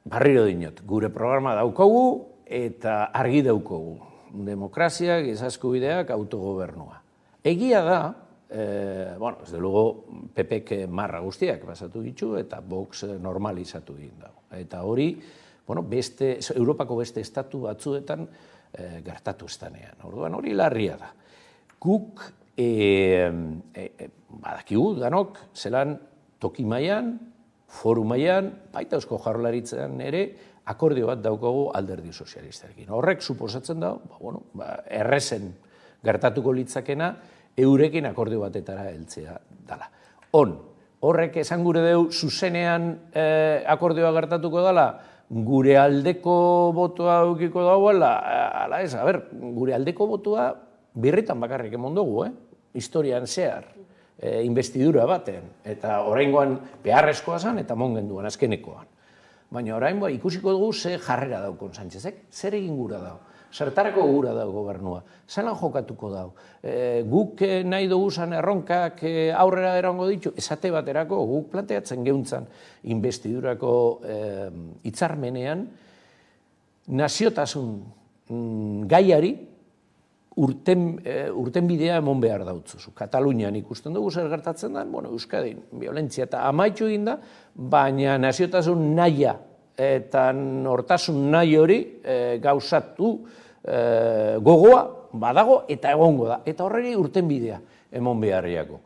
barriro dinot, gure programa daukogu eta argi daukogu. Demokrazia, giza eskubideak, autogobernua. Egia da, ez de luego, PPk marra guztiak pasatu ditu eta Vox normalizatu egin dago. Eta hori, Europako beste estatu batzuetan gertatu estanean. Orduan hori larria da. Guk, badakigu danok, zelan toki mailan, foru mailan, baita Eusko Jaurlaritzan ere, akordio bat daukagu Alderdi Sozialistarekin. Horrek suposatzen da, errezen gertatuko litzakena, eurekin akordio batetara heltzea dela. Horrek esan gure deu, zuzenean akordioa gertatuko dela, gure aldeko botoa eukiko dauela, ala ez, gure aldeko botoa birritan bakarrik emon dugu, historian zehar, investidura baten, eta oraingoan beharrezkoa zen eta mongen duen azkenekoan. Baina orain ikusiko dugu ze jarrera daukon Sánchezek, zer egin gura dau, zertarako gura dau gobernua, zelan jokatuko dau, guk nahi dugu zan erronkak aurrera erango ditu, esate baterako guk planteatzen geuntzan investidurako hitzarmenean naziotasun gaiari urten bidea emon behar dautzuzu. Katalunian ikusten dugu zer gertatzen da, Euskadin violentzia eta amaitu egin da, baina naziotasun nahia eta nortasun nahi hori gauzatu gogoa badago eta egongo da. Eta horreri urten bidea emon beharriako.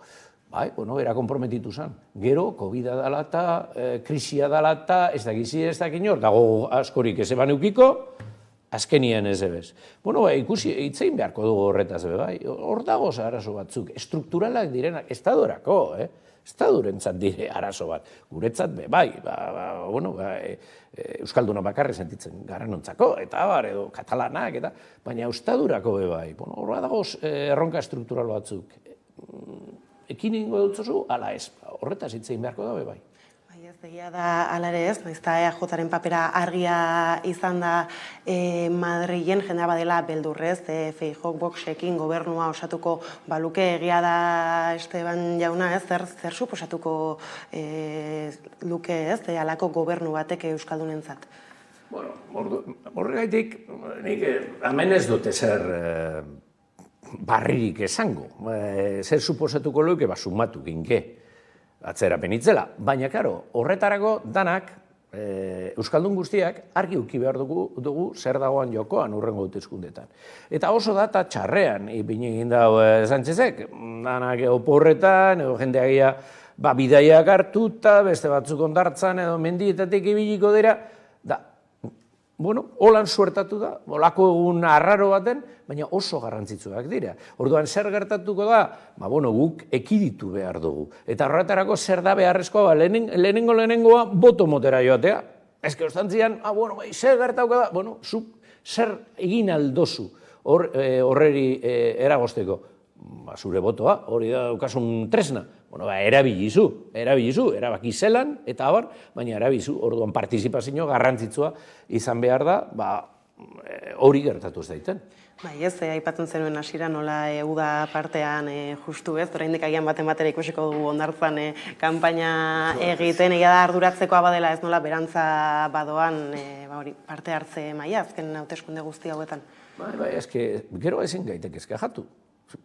Era konprometitu zen. Gero, COVID-a dala eta krisia dala eta ez dakizi ez dakin hor, dago askorik ez eban eukiko, azkenien ez ebez. Ikusi, hitzein beharko dugu horretaz bai. Hor dago arazo batzuk, estrukturalak direnak, estadurako, estadurentzat dire arazo bat. Guretzat bai, Euskalduna bakarri sentitzen garanontzako, eta edo katalanak, baina estadurako bai. Hor dago erronka estruktural batzuk. Ekin ingo dutzozu, ala ez, horretaz hitzein beharko da bai. Egia da, ala ere ez, naizta EAJaren papera argia izan da Madrilen, jendea badela beldurrez, Feijóo Voxekin gobernua osatuko baluke, egia da Esteban jauna ez, zer suposatuko luke ez, halako gobernu batek euskaldunentzat? Horregaitik, nik hemen ez dute zer barririk esango, zer suposatuko luke, sumatu ginke. Atzerapen itzela. Baina, karo, horretarako danak, Euskaldun guztiak, argi uki behar dugu zer dagoan jokoan urrengo hauteskundetan. Eta oso data txarrean, ipin egin dago Sánchezek, danak oporretan, edo jendeagia bidaiak hartuta, beste batzuk ondartzan, edo mendietatik ibiliko dira, holan suertatu da, olako egun arraro baten, baina oso garrantzitsuak dira. Orduan, zer gertatuko da? Guk ekiditu behar dugu. Eta horretarako zer da beharrezkoa, lehenengoa boto motera joatea. Ez que ostantzian, zer gertatuko da? Zuk zer egin aldozu horreri eragosteko? Zure botoa, hori da daukasun tresna. erabilizu, erabaki zelan, eta abar, baina erabizu, orduan partizipazio garrantzitsua izan behar da, hori gertatu ez daiten. Bai, ez, aipatzen zenuen hasira nola uda partean justu ez, oraindik agian baten batera ikusiko dugu Hondartzan kanpaina egiten, egia da arduratzeko badela ez nola berantza badoan parte hartze maila azken hauteskunde guzti hauetan. Bai, gero ezin gaitek ezkajatu.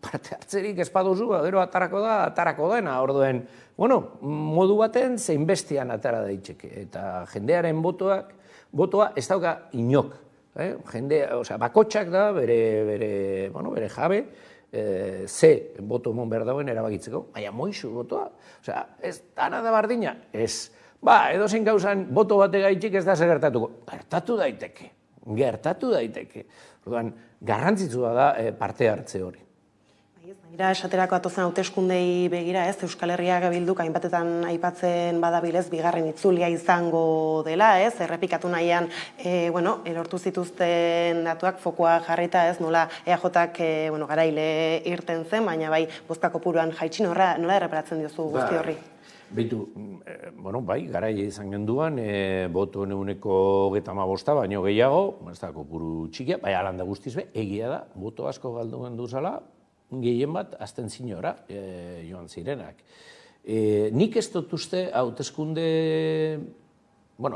Parte hartzerik ez baduzu, gero atarako dena, orduen, modu baten zein bestean atara daiteke, eta jendearen botoa ez dauka inok. Bakotxak da, bere jabe, ze boto emon behar dauen erabakitzeko, baina moizu botoa. Ez dana da bardina, ez. Edozein gauzan boto bate gaitxik ez da zer gertatuko. Gertatu daiteke. Orduan, garrantzitsua da parte hartze hori. Ira esaterako atozen hauteskundei begira ez, Euskal Herria Bilduk hainbatetan aipatzen badabilez bigarren itzulia izango dela ez, errepikatu nahian, lortu zituzten datuak fokoa jarrita ez, nola EAJak garaile irten zen, baina bai, bozka kopuruan jaitsi nola erreparatzen diozu guzti horri? Beitu, bai, garaile izan genduan, boto euneko 35 baino gehiago, ez da kopuru txikia, bai alanda guztiz be, egia da, boto asko galdu gendu zala, gehien bat, azten zinora joan zirenak. Nik ez dut uste hauteskunde,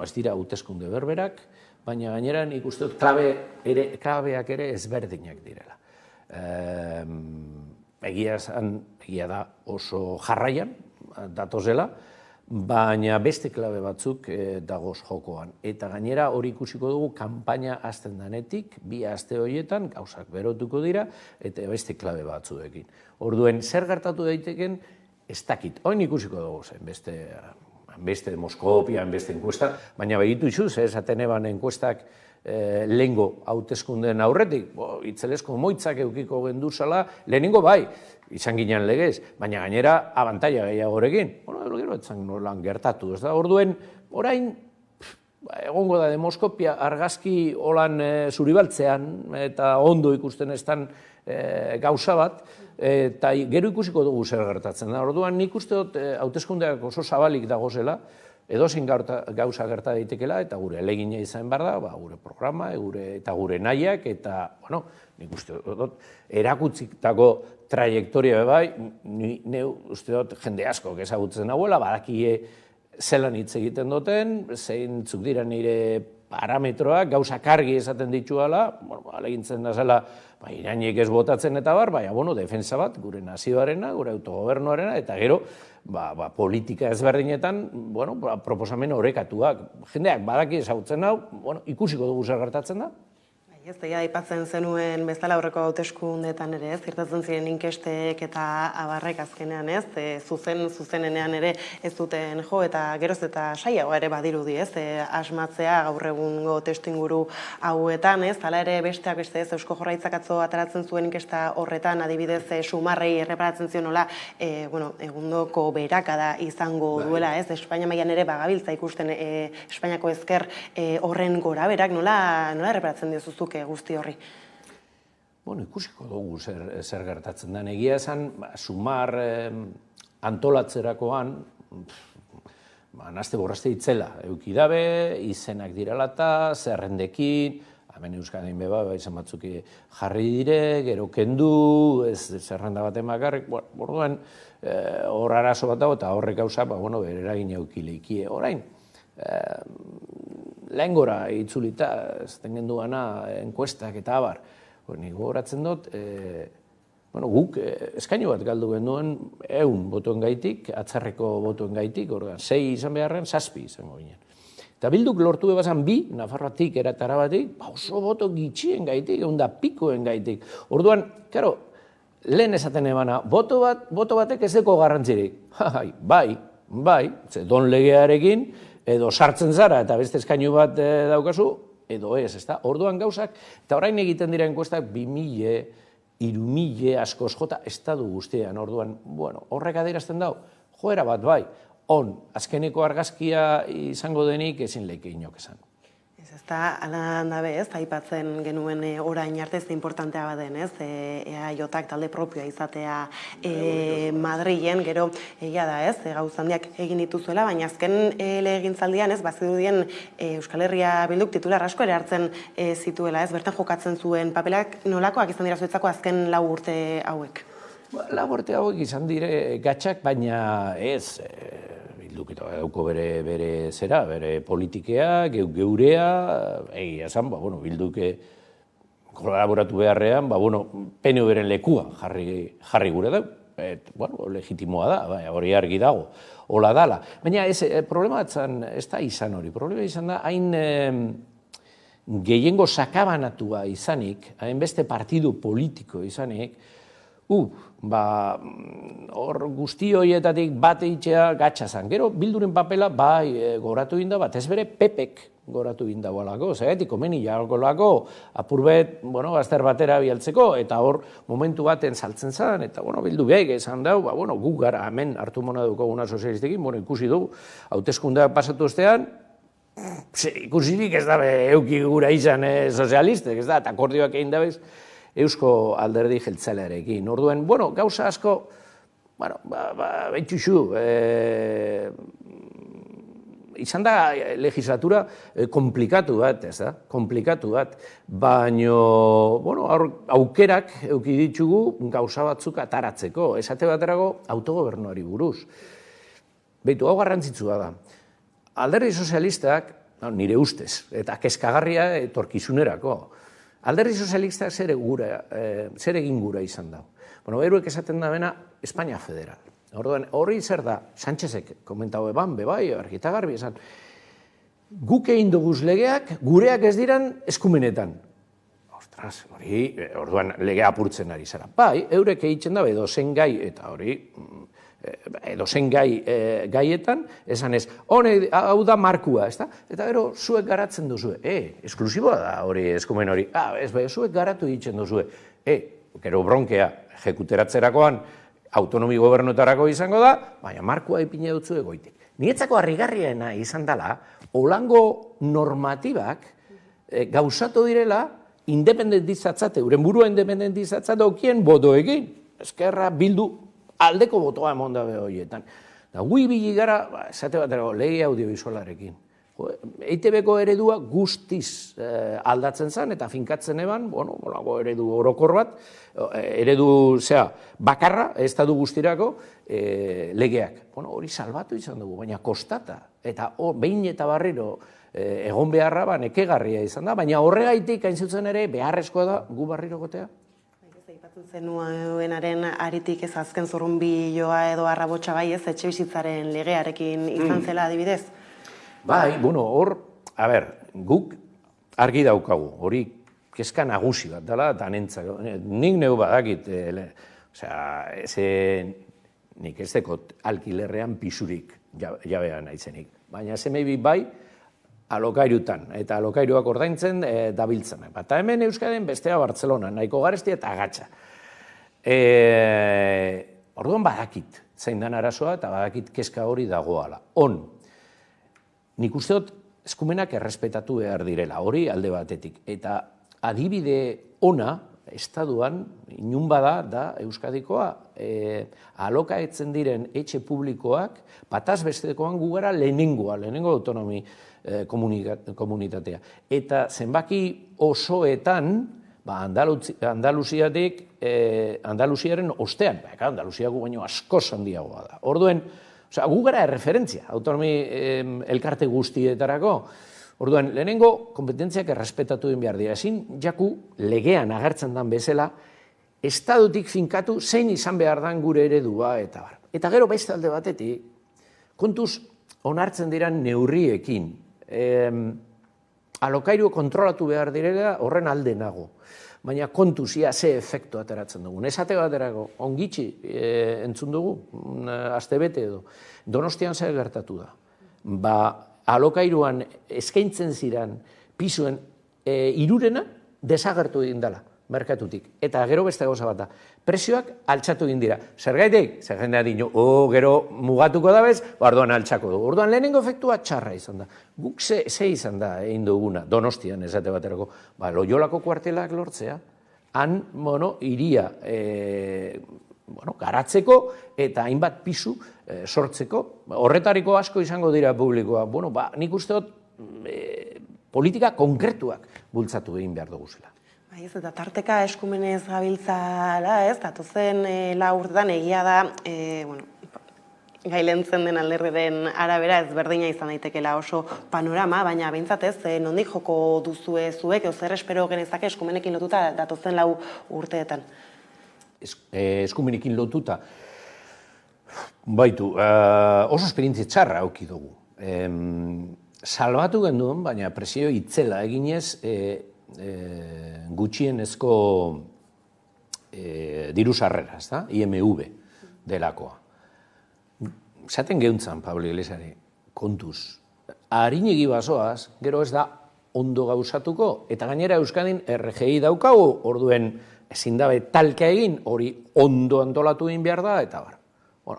ez dira hauteskunde berberak, baina gainera nik uste dut klabeak ere ezberdinak direla. Egia da oso jarraian, datozela, baina beste klabe batzuk dagoz jokoan. Eta gainera hori ikusiko dugu kanpaina hasten danetik, 2 aste horietan gauzak berotuko dira, eta beste klabe batzuekin. Orduen, zer gertatu daiteken, ez dakit. Oin ikusiko dugu zen, beste Moskopian, beste enkuesta, baina begitu izuz, esaten eban enkuestak lehengo hauteskundeen aurretik, itzelesko moitzak eukiko genduzala, lehenengo bai, izan ginen legez, baina gainera abantaila gehiagorekin. Gero etzan nolan gertatu, ez da? Orduen, orain, egongo da Demoskopia argazki holan zuribaltzean, eta ondo ikusten eztan gauza bat, eta gero ikusiko dugu zer gertatzen da. Orduan, nik uste dut hauteskundeak oso zabalik dagozela, edozein gauza gerta daitekela, eta gure elegina izan behar da, gure programa, eta gure nahiak, eta, nik uste dut, erakutzitako trajektoria bai, uste dut jende asko ezagutzen nahuela, badakie zelan hitz egiten duten, zeintzuk dira nire parametroak, gauzak argi esaten dituala, alegintzen da zela, irainek ez botatzen eta bar, defensa bat, gure nazioarena, gure autogobernuarena, eta gero, politika ezberdinetan, proposamen orekatuak. Jendeak badaki ezagutzen hau, ikusiko dugu zer gertatzen da. Ez da, aipatzen zenuen bezala aurreko hauteskundeetan ere, zirtatzen ziren inkestek eta abarrek azkenean ez, zuzenenean ere ez duten jo, eta geroz eta saiago ere badirudi ez, asmatzea gaur egungo testuinguru hauetan ez, hala ere besteak beste ez, Eusko Jaurlaritzak atzo ateratzen zuen inkesta horretan, adibidez Sumarrei erreparatzen zionola, egundoko beherakada izango duela ez, Espainia mailan ere bagabiltza ikusten Espainiako ezker horren goraberak, nola erreparatzen diozuzuk guzti horri? Ikusiko dugu zer gertatzen den. Egia esan, Sumar antolatzerakoan, nazte borrazte itzela, eukidabe, izenak diralata, zerrendekin, hemen Euskadin beba, izan batzuk jarri dire, gero kendu, ez zerrenda baten bakarrik, borduan, hor arazo bat dago, eta horrek gauza, bere eragin eukileikie. Orain, lehen gora itzulita, ez tengen duana enkuestak eta abar. Nik gogoratzen dut, guk eskaino bat galdu genuen 100 botoen gaitik, atzarreko botoen gaitik, 6 izan beharren, 7 izango ginen. Eta Bilduk lortu ebazan 2, Nafarroatik eratarabatik, oso boto gitxien gaitik, 100 pikoen gaitik. Orduan, karo, lehen esaten ebana, boto batek ez deko garrantzirik. Bai, ze don legearekin, edo sartzen zara eta beste eskainu bat daukazu, edo ez, ezta? Orduan gauzak, eta orain egiten dira enkuestak 2000, 3000 askoz jota, estadu guztian, orduan, horrek adierazten dau, joera bat bai, azkeneko argazkia izango denik ezin leike inok esan. Ez da, ala dabe ez, aipatzen genuen orain arte ez importantea baden ez, EAJak talde propioa izatea Madrilen, gero egia da ez, gauza handiak egin dituzuela, baina azken legegintzaldian ez, bazirudien Euskal Herria Bilduk titular asko ere hartzen zituela ez, bertan jokatzen zuen papelak nolakoak izan dira zuetzako azken 4 urte hauek? 4 urte hauek izan dire gatxak, baina ez, Bilduk eta dauko bere zera, bere politikea, geurea, egia esan, Bilduk kolaboratu beharrean, PNV-ren lekua jarri gure dau. Legitimoa da, hori argi dago, hola dala. Baina problema ez da izan hori, problema izan da, hain gehiengo sakabanatua izanik, hain beste partidu politiko izanik, hor guzti horietatik bat eitzea gatxazan. Gero, Bilduren papela goratu inda bat, ez bere Pepek goratu inda balako, zaitik, komeni jarkolako, apurbet, bazter batera bialtzeko, eta hor momentu baten saltzen zen, eta Bildu behek esan dau, gu gara hemen hartu mona dukoguna sozialistekin, ikusi du, hauteskundea pasatu ostean, ikusirik ez da euki gura izan sozialistek, ez da, eta akordioak egin dabez, Eusko Alderdi Jeltzalearekin. Orduen, gauza asko, betxuxu, izan da legislatura komplikatu bat, ez da, komplikatu bat, baina, aukerak euki ditugu gauza batzuk ataratzeko, esate baterago autogobernuari buruz. Beitu, hau garrantzitsua da. Alderdi sozialistak, nire ustez, eta kezkagarria etorkizunerako, Alderdi sozialistak zer egin gura izan da. Eruek esaten da bena Espainia Federal. Horri zer da, Sánchezek komentau eban, bebai, argitagarbi esan, guk egin duguz legeak, gureak ez diran eskumenetan. Ostras, hori, orduan legea apurtzen ari zara. Bai, eurek egiten da, edozen gai, eta hori, edozen gaietan, esan ez, hau da markua, ez da? Eta gero, zuek garatzen duzue. Esklusiboa da hori eskumen hori. Ez bai, zuek garatu egiten duzue. Gero bronkea, ejekuteratzerakoan, autonomi gobernutarako izango da, baina markua ipine dutzu egoitik. Nietzako harrigarriena izan dela, holango normatibak gauzatu direla, independentizatzate, euren burua independentizatzate okien botoekin. Ezkerra Bildu aldeko botoa emon dabe horietan. Gu ibili gara, esate batera, lege audiovisualarekin. EITB-ko eredua guztiz aldatzen zen eta finkatzen eban, eredu orokor bat, eredu bakarra, estatu guztirako legeak. Hori salbatu izan dugu, baina kostata. Eta behin eta barriro egon beharra nekegarria izan da, baina horregaitik hain zuzen ere beharrezkoa da gu barriro gotea. Zenuenaren aritik ez azken zurrunbiloa edo arrabotsa bai ez, etxe bizitzaren legearekin izan zela adibidez? Bai, hor, guk argi daukagu, hori kezka nagusi bat dela, eta nentzako, nik neu badakit, nik ez dekot alkilerrean pisurik jabean naizenik, baina zemei bai, alokairutan, eta alokairuak ordaintzen dabiltzen. Eta hemen Euskadin bestea Bartzelona, nahiko garesti eta agatsa. Orduan badakit, zein dan arazoa, eta badakit kezka hori dagoala. Nik uste dut eskumenak errespetatu behar direla, hori alde batetik. Eta adibide ona, estaduan, inun bada, da Euskadikoa, alokaetzen diren etxe publikoak, bataz bestekoan gugara lehenengo autonomi komunitatea. Eta zenbaki osoetan, Andaluziaren ostean, Andaluziago baino asko handiagoa da. Orduen, gu gara erreferentzia, autonomi elkarte guztietarako. Orduan, lehenengo kompetentziak errespetatu den behar dira. Ezin jaku legean agertzen dan bezala, estadutik finkatu zein izan behar dan gure eredua eta bar. Eta gero beste alde batetik, kontuz onartzen dira neurriekin, alokairu kontrolatu behar direla horren alde nago. Baina kontuz ia ze efektu ateratzen dugun. Esate baterako, ongitxi entzun dugu, astebete edo, Donostian zer gertatu da. Alokairuan eskaintzen ziren pisuen irurena desagertu egin dela. merkatutik. Eta gero beste gauza bat da. Prezioak altxatu egin dira. Zergaitik? Zer jendea dino, gero mugatuko da bez, orduan altxako du. Orduan lehenengo efektua txarra izan da. Guk ze izan da egin duguna, Donostian esate baterako, Loiolako kuartelak lortzea, han, iria garatzeko eta hainbat pisu sortzeko. Horretariko asko izango dira publikoa. Nik uste dut politika konkretuak bultzatu egin behar dugu zela. Eta tarteka eskumenez gabiltzala, datozen lau urtetan egia da, gailentzen den alderdiren arabera ezberdina izan daitekela oso panorama, baina behintzat nondik joko duzue zuek, zer espero genezake eskumenekin lotuta datozen lau urteetan? Eskumenekin lotuta, baitu, oso esperientzia txarra auki dugu. Salbatu genduen, baina presio itzela eginez, gutxienezko diru sarreraz, IMV delakoa. Zaten geuntzan, Pablo Iglesiari, kontuz. Harinegi basoaz, gero ez da ondo gauzatuko, eta gainera Euskadin RGI daukagu, orduen ezin dabe talka egin, hori ondo antolatu egin behar da, eta bar.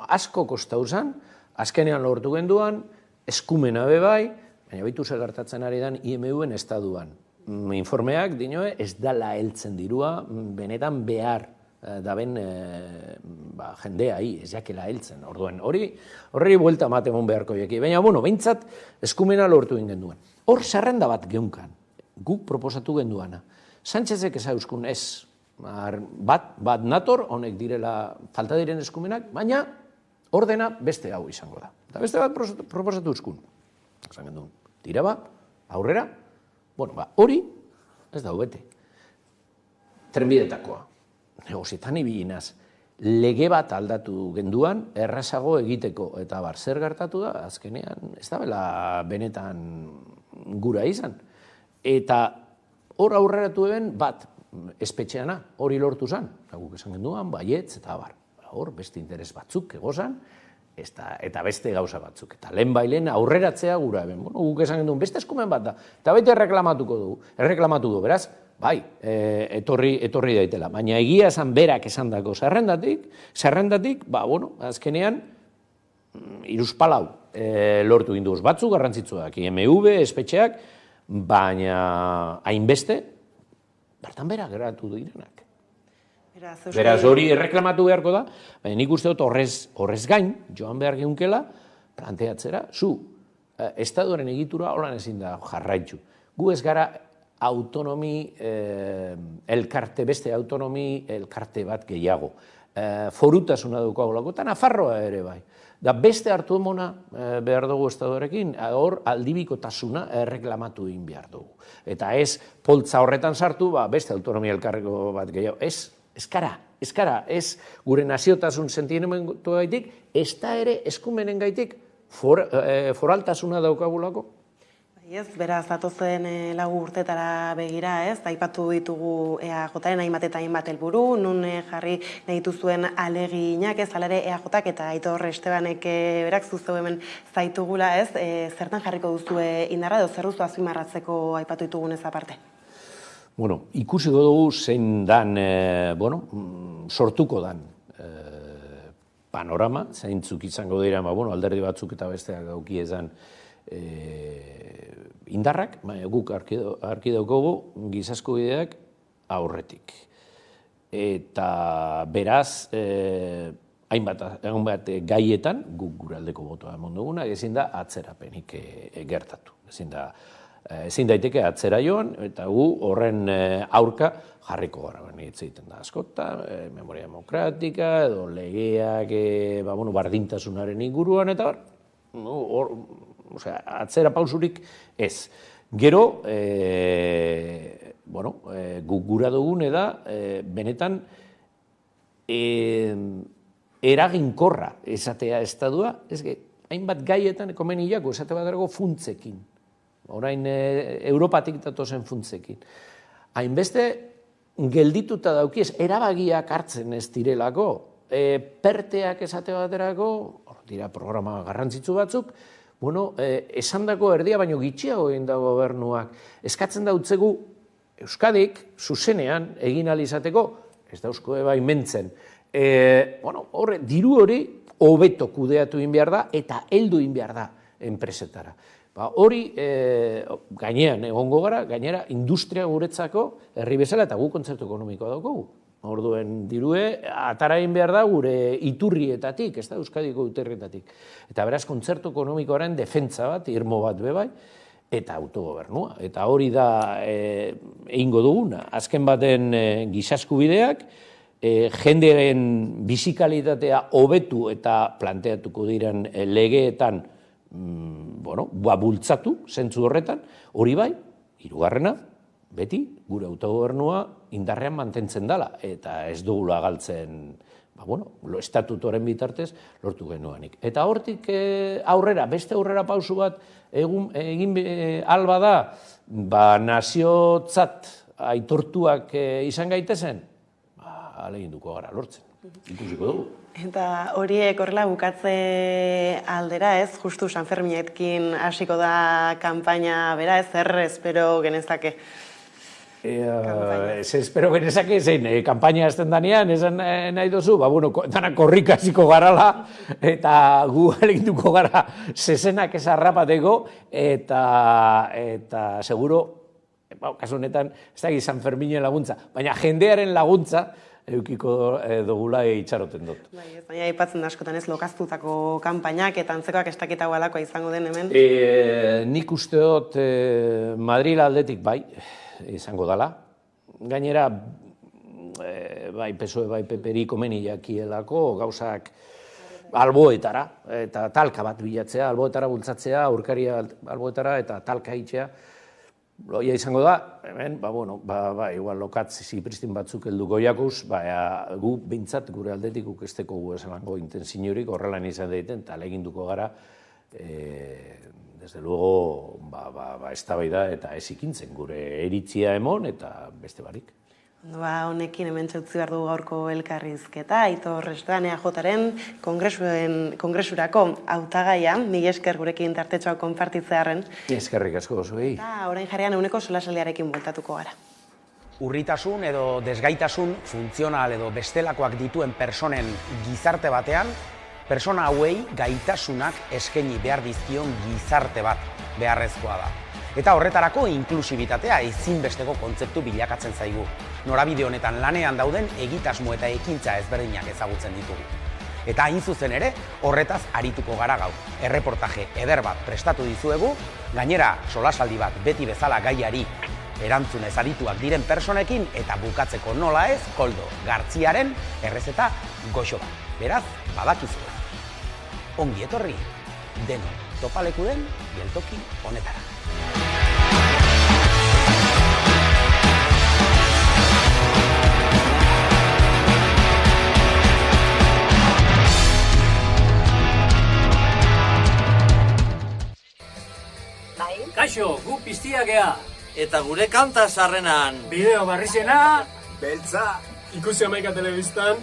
Asko kostau zen, azkenean lortu genduan, eskumena bebai, baina baitu zer gertatzen ari dan IMV-en estaduan. Informeak, dinoe, ez dala heltzen dirua, benetan behar daben jendea, ez jakela heltzen. Orduan, horri buelta matemon beharko jaki. Baina, behintzat, eskumena lortu egin genduen. Hor zerrenda bat geunkan, guk proposatu genduana. Sánchezek ez euskun ez, bat nator, honek direla falta diren eskumenak, baina ordena beste hau izango da. Eta beste bat proposatu euskun. Esan genduen, tira ba, aurrera, hori ez da bete. Trenbidetakoa. Negozietan ibilinaz. Lege bat aldatu genduan, errazago egiteko. Eta zer gertatu da, azkenean, ez da bela benetan gura izan. Eta hor aurreratu eben bat espetxeana, hori lortu zan. Guk esan genduan, baietz, eta bar. Hor, beste interes batzuk egozan, eta beste gauza batzuk. Eta lehen aurreratzea gura eben. Guk esan genduen, beste eskumen bat da. Eta baita erreklamatu du, beraz, bai, etorri daitela. Baina egia esan berak esan dako zerrendatik, azkenean, iruzpalau lortu ginduz batzuk garrantzitsuak, IMV, espetxeak, baina hainbeste, bertan bera geratu direnak. Beraz, hori erreklamatu beharko da, baina nik uste dut horrez gain, joan behar geunkela, planteatzera, estaduaren egitura holan ezin da jarraitzu. Gu ez gara autonomi elkarte, beste autonomi elkarte bat gehiago. Forutasuna dukago lako, eta Nafarroa ere bai. Da beste hartu emona behar dugu estaduarekin, hor aldibikotasuna erreklamatu egin behar dugu. Eta ez poltza horretan sartu, beste autonomi elkarreko bat gehiago. Ez kara, ez gure naziotasun sentimendu gaitik, ez da ere eskumenen gaitik foraltasuna daukagulako. Beraz, datozen lau urtetara begira, aipatu ditugu EAJaren hainbat eta hainbat helburu, nun jarri nahi dituzuen aleginak, alare EAJak eta Aitor Estebanek berak zuzeu hemen zaitugula, zertan jarriko duzue indarra, edo zer duzu azpimarratzeko aipatu ditugunez aparte? Ikusiko dugu zein dan, sortuko dan panorama, zeintzuk izango dira, alderdi batzuk eta besteak gauki ezan indarrak, guk arki daukogu gizasko bideak aurretik. Eta beraz, hainbat gaietan, guk gure aldeko botoa emon duguna, ezin da atzerapenik gertatu. Ezin daiteke atzera joan, eta gu horren aurka jarriko gara. Hitz egiten da askota, memoria demokratika, edo legeak bardintasunaren inguruan, eta atzera pausurik ez. Gero, guk gura dugune da, benetan, eraginkorra esatea estadua, hainbat gaietan, komeniako esate baterako funtzekin. Orain Europatik datozen funtzekin. Hainbeste geldituta daukiez, erabagiak hartzen ez direlako, perteak esate baterako, dira programa garrantzitsu batzuk, esandako erdia baino gitxiago egin da gobernuak. Eskatzen da utzegu Euskadik zuzenean egin ahal izateko, ez dauzko baimentzen. Horre, diru hori hobeto kudeatu egin behar da eta heldu egin behar da enpresetara. Hori gainean egongo gara, gainera industria guretzako herri bezala eta gu kontzertu ekonomikoa daukagu. Orduen dirue, atara egin behar da gure iturrietatik, ez da Euskadiko iturrietatik. Eta beraz, kontzertu ekonomikoaren defentsa bat, irmo bat bebai, eta autogobernua. Eta hori da egingo duguna. Azken baten gizaskubideak, jendearen bizikalitatea hobetu eta planteatuko diren legeetan bultzatu, zentzu horretan, hori bai, hirugarrena, beti, gure autogobernua indarrean mantentzen dela, eta ez dugula galtzen, estatutoren bitartez, lortu genuanik. Eta hortik aurrera, beste aurrera pausu bat egin alba da, naziotzat aitortuak izan gaitezen, ahaleginduko gara lortzen, ikusiko dugu. Eta horiek horrela bukatze aldera ez, justu San Ferminetkin hasiko da kanpaina bera, ez espero genezake? Espero genezake zein, kanpaina ezten danean, esan nahi dozu, dana korrika hasiko garala, eta gu ahaleginduko gara zezenak ez harrapateko, eta seguro, kasu honetan, ez da San Ferminen laguntza, baina jendearen laguntza, eukiko dugula itxaroten dut. Baina aipatzen askotan ez lokaztutako kanpainak eta antzekoak ez dakit hau alakoa izango den hemen? Nik uste dut Madril aldetik bai, izango dala. Gainera, bai PSOE, bai PP-ri komeni jakielako gauzak alboetara, eta talka bat bilatzea, alboetara bultzatzea, aurkaria alboetara eta talka itxea. Loia izango da, hemen, igual lokatz zipristin batzuk helduko jakuz, gu bintzat gure aldetik ukesteko gu esango intentzinorik horrelan izan daiten, eta leginduko gara, desde luego, eztabaida eta ez ikintzen gure eritzia emon eta beste barik. Honekin hemen txautzi behar dugu gaurko elkarrizketa, Aitor Restoan EAJaren kongresurako hautagaia, mila esker gurekin tartetxoa konpartitzearen. Eskerrik asko zuei. Eta orain jarrian eguneko solasaldiarekin bueltatuko gara. Urritasun edo desgaitasun funtzional edo bestelakoak dituen personen gizarte batean, persona hauei gaitasunak eskaini behar dizkion gizarte bat beharrezkoa da. Eta horretarako inklusibitatea ezinbesteko kontzeptu bilakatzen zaigu. Norabide honetan lanean dauden egitasmo eta ekintza ezberdinak ezagutzen ditugu. Eta hain zuzen ere, horretaz arituko gara gaur. Erreportaje eder bat prestatu dizuegu, gainera solasaldi bat beti bezala gaiari erantzunez arituak diren personekin eta bukatzeko nola ez, Koldo Gartziaren errezeta goxo bat. Beraz, badakizue. Ongi etorri, deno topaleku den geltoki honetara. Kaixo, gu piztia gea. Eta gure kanta sarrenan. Bideo barrizena. Beltza. Ikusi Amaika telebistan.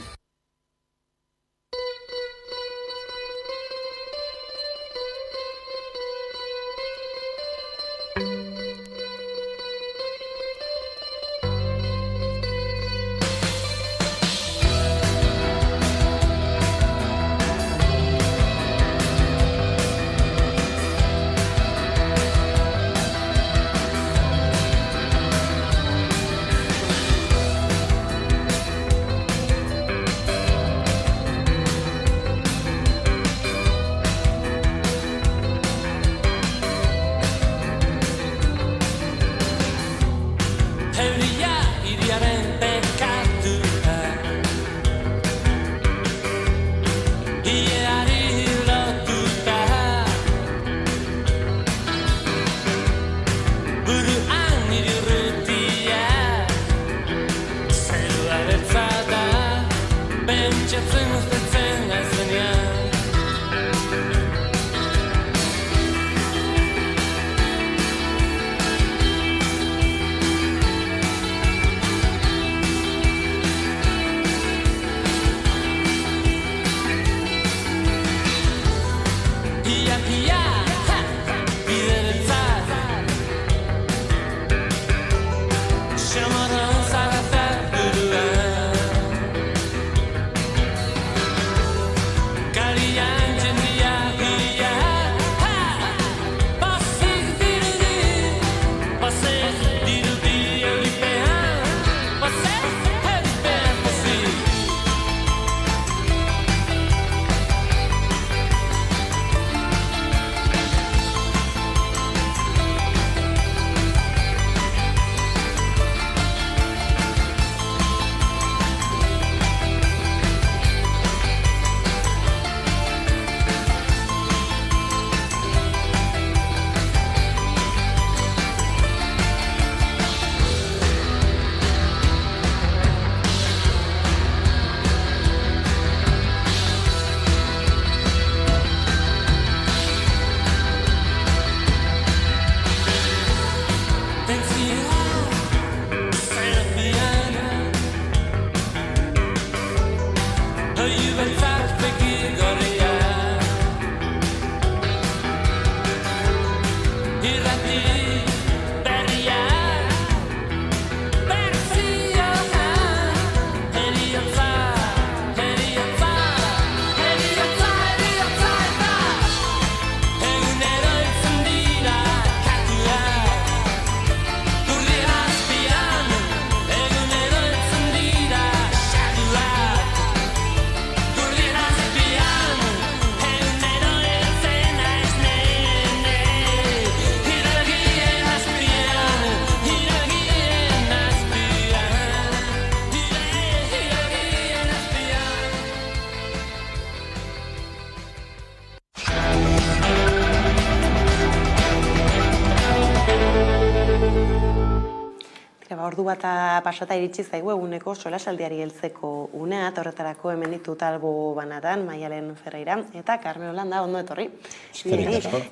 Ordu bata pasata iritsi zaigu eguneko solasaldiari heltzeko unea, eta horretarako hemen ditut Albo Banatan, Maialen Ferreira, eta Carmen Holanda, ondo etorri.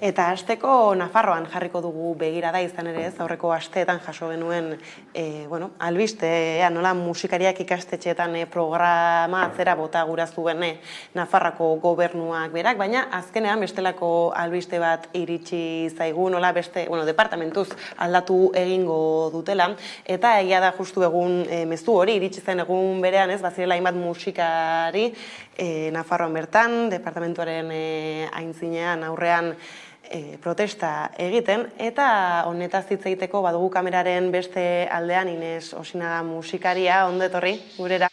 Eta hasteko Nafarroan jarriko dugu begirada, izan ere ez, aurreko asteetan jaso genuen albistea, nola musikariak ikastetxeetan programa atzera bota gura zuen Nafarroako gobernuak berak, baina azkenean bestelako albiste bat iritsi zaigu, nola beste, departamentuz aldatu egingo dutela, eta egia da justu egun mezu hori, iritsi zen egun berean ez, bazirela hainbat musikari Nafarroan bertan, departamentuaren aintzinean aurrean protesta egiten, eta honetaz hitz egiteko badugu kameraren beste aldean Ines Osinaga musikaria, ondo etorri, gurera.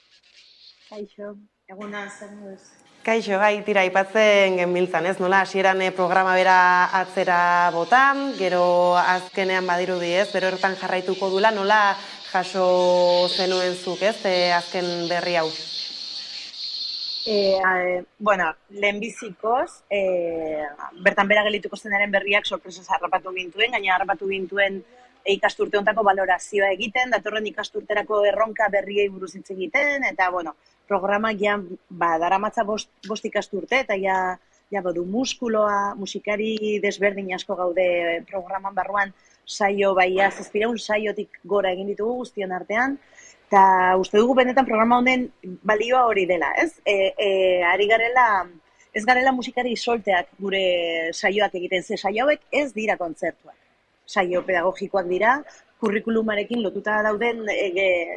Kaixo, eguna zen duz. Kaixo, tira, aipatzen genbiltzan, ez, nola, hasieran programa bera atzera botan, gero azkenean badirudi ez, bero hortan jarraituko dula, nola jaso zenuen zuk, ez, azken berri hau? Lehenbizikoz, bertan bera gelituko zenaren berriak sorpresaz harrapatu gintuen, gaina harrapatu gintuen ikasturte hontako balorazioa egiten, datorren ikasturterako erronka berriei buruz hitz egiten, eta, programak ja daramatza bost ikasturte, eta ja badu muskuloa, musikari desberdin asko gaude programan barruan saio, zazpireun saiotik gora egin ditugu guztion artean, eta uste dugu benetan programa honen balioa hori dela, ez? Ari garela, ez garela musikari solteak gure saioak egiten, ze saio hauek ez dira kontzertuak. Saio pedagogikoak dira, kurrikulumarekin lotuta dauden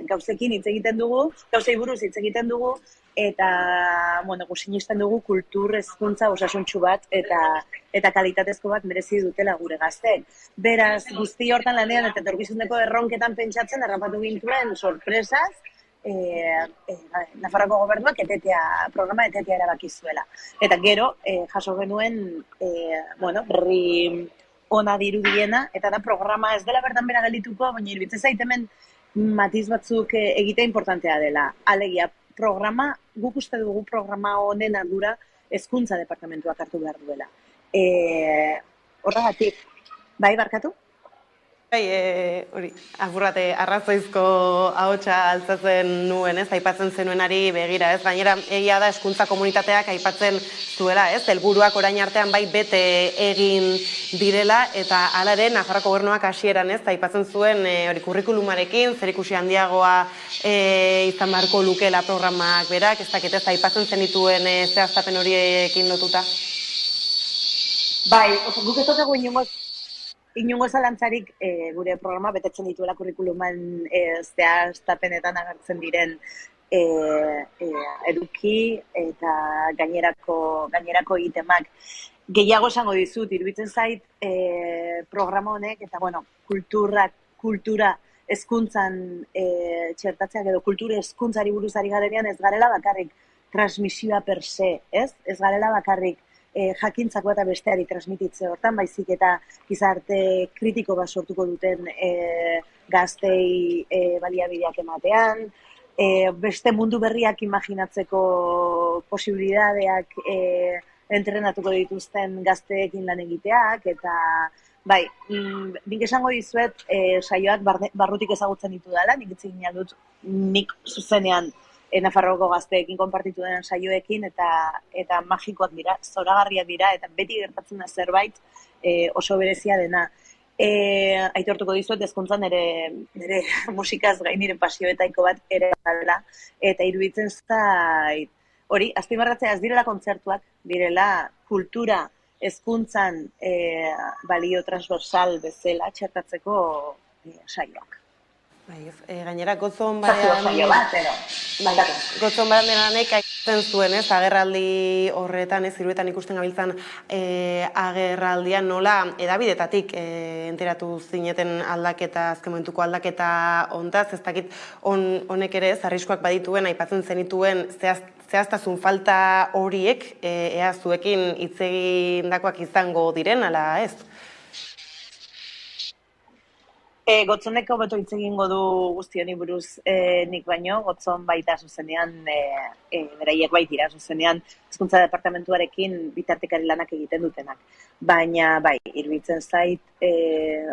gauzekin hitz egiten dugu, gauzei buruz hitz egiten dugu, eta, sinisten dugu kultur hezkuntza osasuntsu bat eta kalitatezko bat merezi dutela gure gazteek. Beraz, guzti hortan lanean eta etorkizuneko erronketan pentsatzen harrapatu gintuen sorpresaz, Nafarroako gobernuak programa etetea erabaki zuela. Eta gero, jaso genuen, berri ona dirudiena, eta da programa ez dela bertan bera geldituko, baina iruditzen zait hemen matiz batzuk egitea importantea dela. Alegia, guk uste dugu programa honen ardura hezkuntza departamentuak hartu behar duela. Horregatik, bai barkatu? Hori, apurrate arrazoizko ahotsa altzatzen nuen, ez, aipatzen zenuenari begira, ez, gainera egia da hezkuntza komunitateak aipatzen zuela, ez, helburuak orain artean bai bete egin direla, eta hala ere Nafarroako gobernuak hasieran, ez, aipatzen zuen hori kurrikulumarekin, zerikusi handiagoa izan beharko lukeela programak berak, ez dakit ez, aipatzen zenituen zehaztapen horiekin lotuta? Bai, guk ez dut inongo zalantzarik gure programa betetzen dituela kurrikuluman zehaztapenetan agertzen diren eduki eta gainerako egitemak. Gehiago esango dizut, iruditzen zait programa honek, eta kultura hezkuntzan txertatzeak edo kultura hezkuntzari buruz ari garenean ez garela bakarrik transmisioa per se, ez? Ez garela bakarrik jakintzako eta besteari transmititze hortan, baizik eta gizarte kritiko bat sortuko duten gaztei baliabideak ematean, beste mundu berriak imaginatzeko posibilidadeak entrenatuko dituzten gazteekin lan egiteak, eta bai, nik esango dizuet saioak barrutik ezagutzen ditu dela, nik itzegin dut nik zuzenean Nafarroako gazteekin konpartitu den saioekin, eta magikoak dira, zoragarriak dira, eta beti gertatzen da zerbait oso berezia dena. Aitortuko dizuet, hezkuntzan nire musikaz gain nire pasioetaiko bat ere dela, eta iruditzen zait, hori, azpimarratzea ez direla kontzertuak, direla kultura hezkuntzan balio transversal bezala txertatzeko saioak. Gainera, gotzon Gotzon barandean ikasten zuen, agerraldi horretan, iruetan ikusten gabiltzan agerraldian nola edabidetatik enteratu zineten aldaketa, azken momentuko aldaketa ontaz, ez dakit honek ere arriskuak badituen, aipatzen zenituen zehaztasun falta horiek, ea zuekin hitz egindakoak izango diren, ala ez? Gotzoneko beto hitz egingo du guzti honi buruz nik baino, Gotzon baita zuzenean, beraiek baitira zuzenean, hezkuntza departamentuarekin bitartekari lanak egiten dutenak. Baina, bai, iruditzen zait,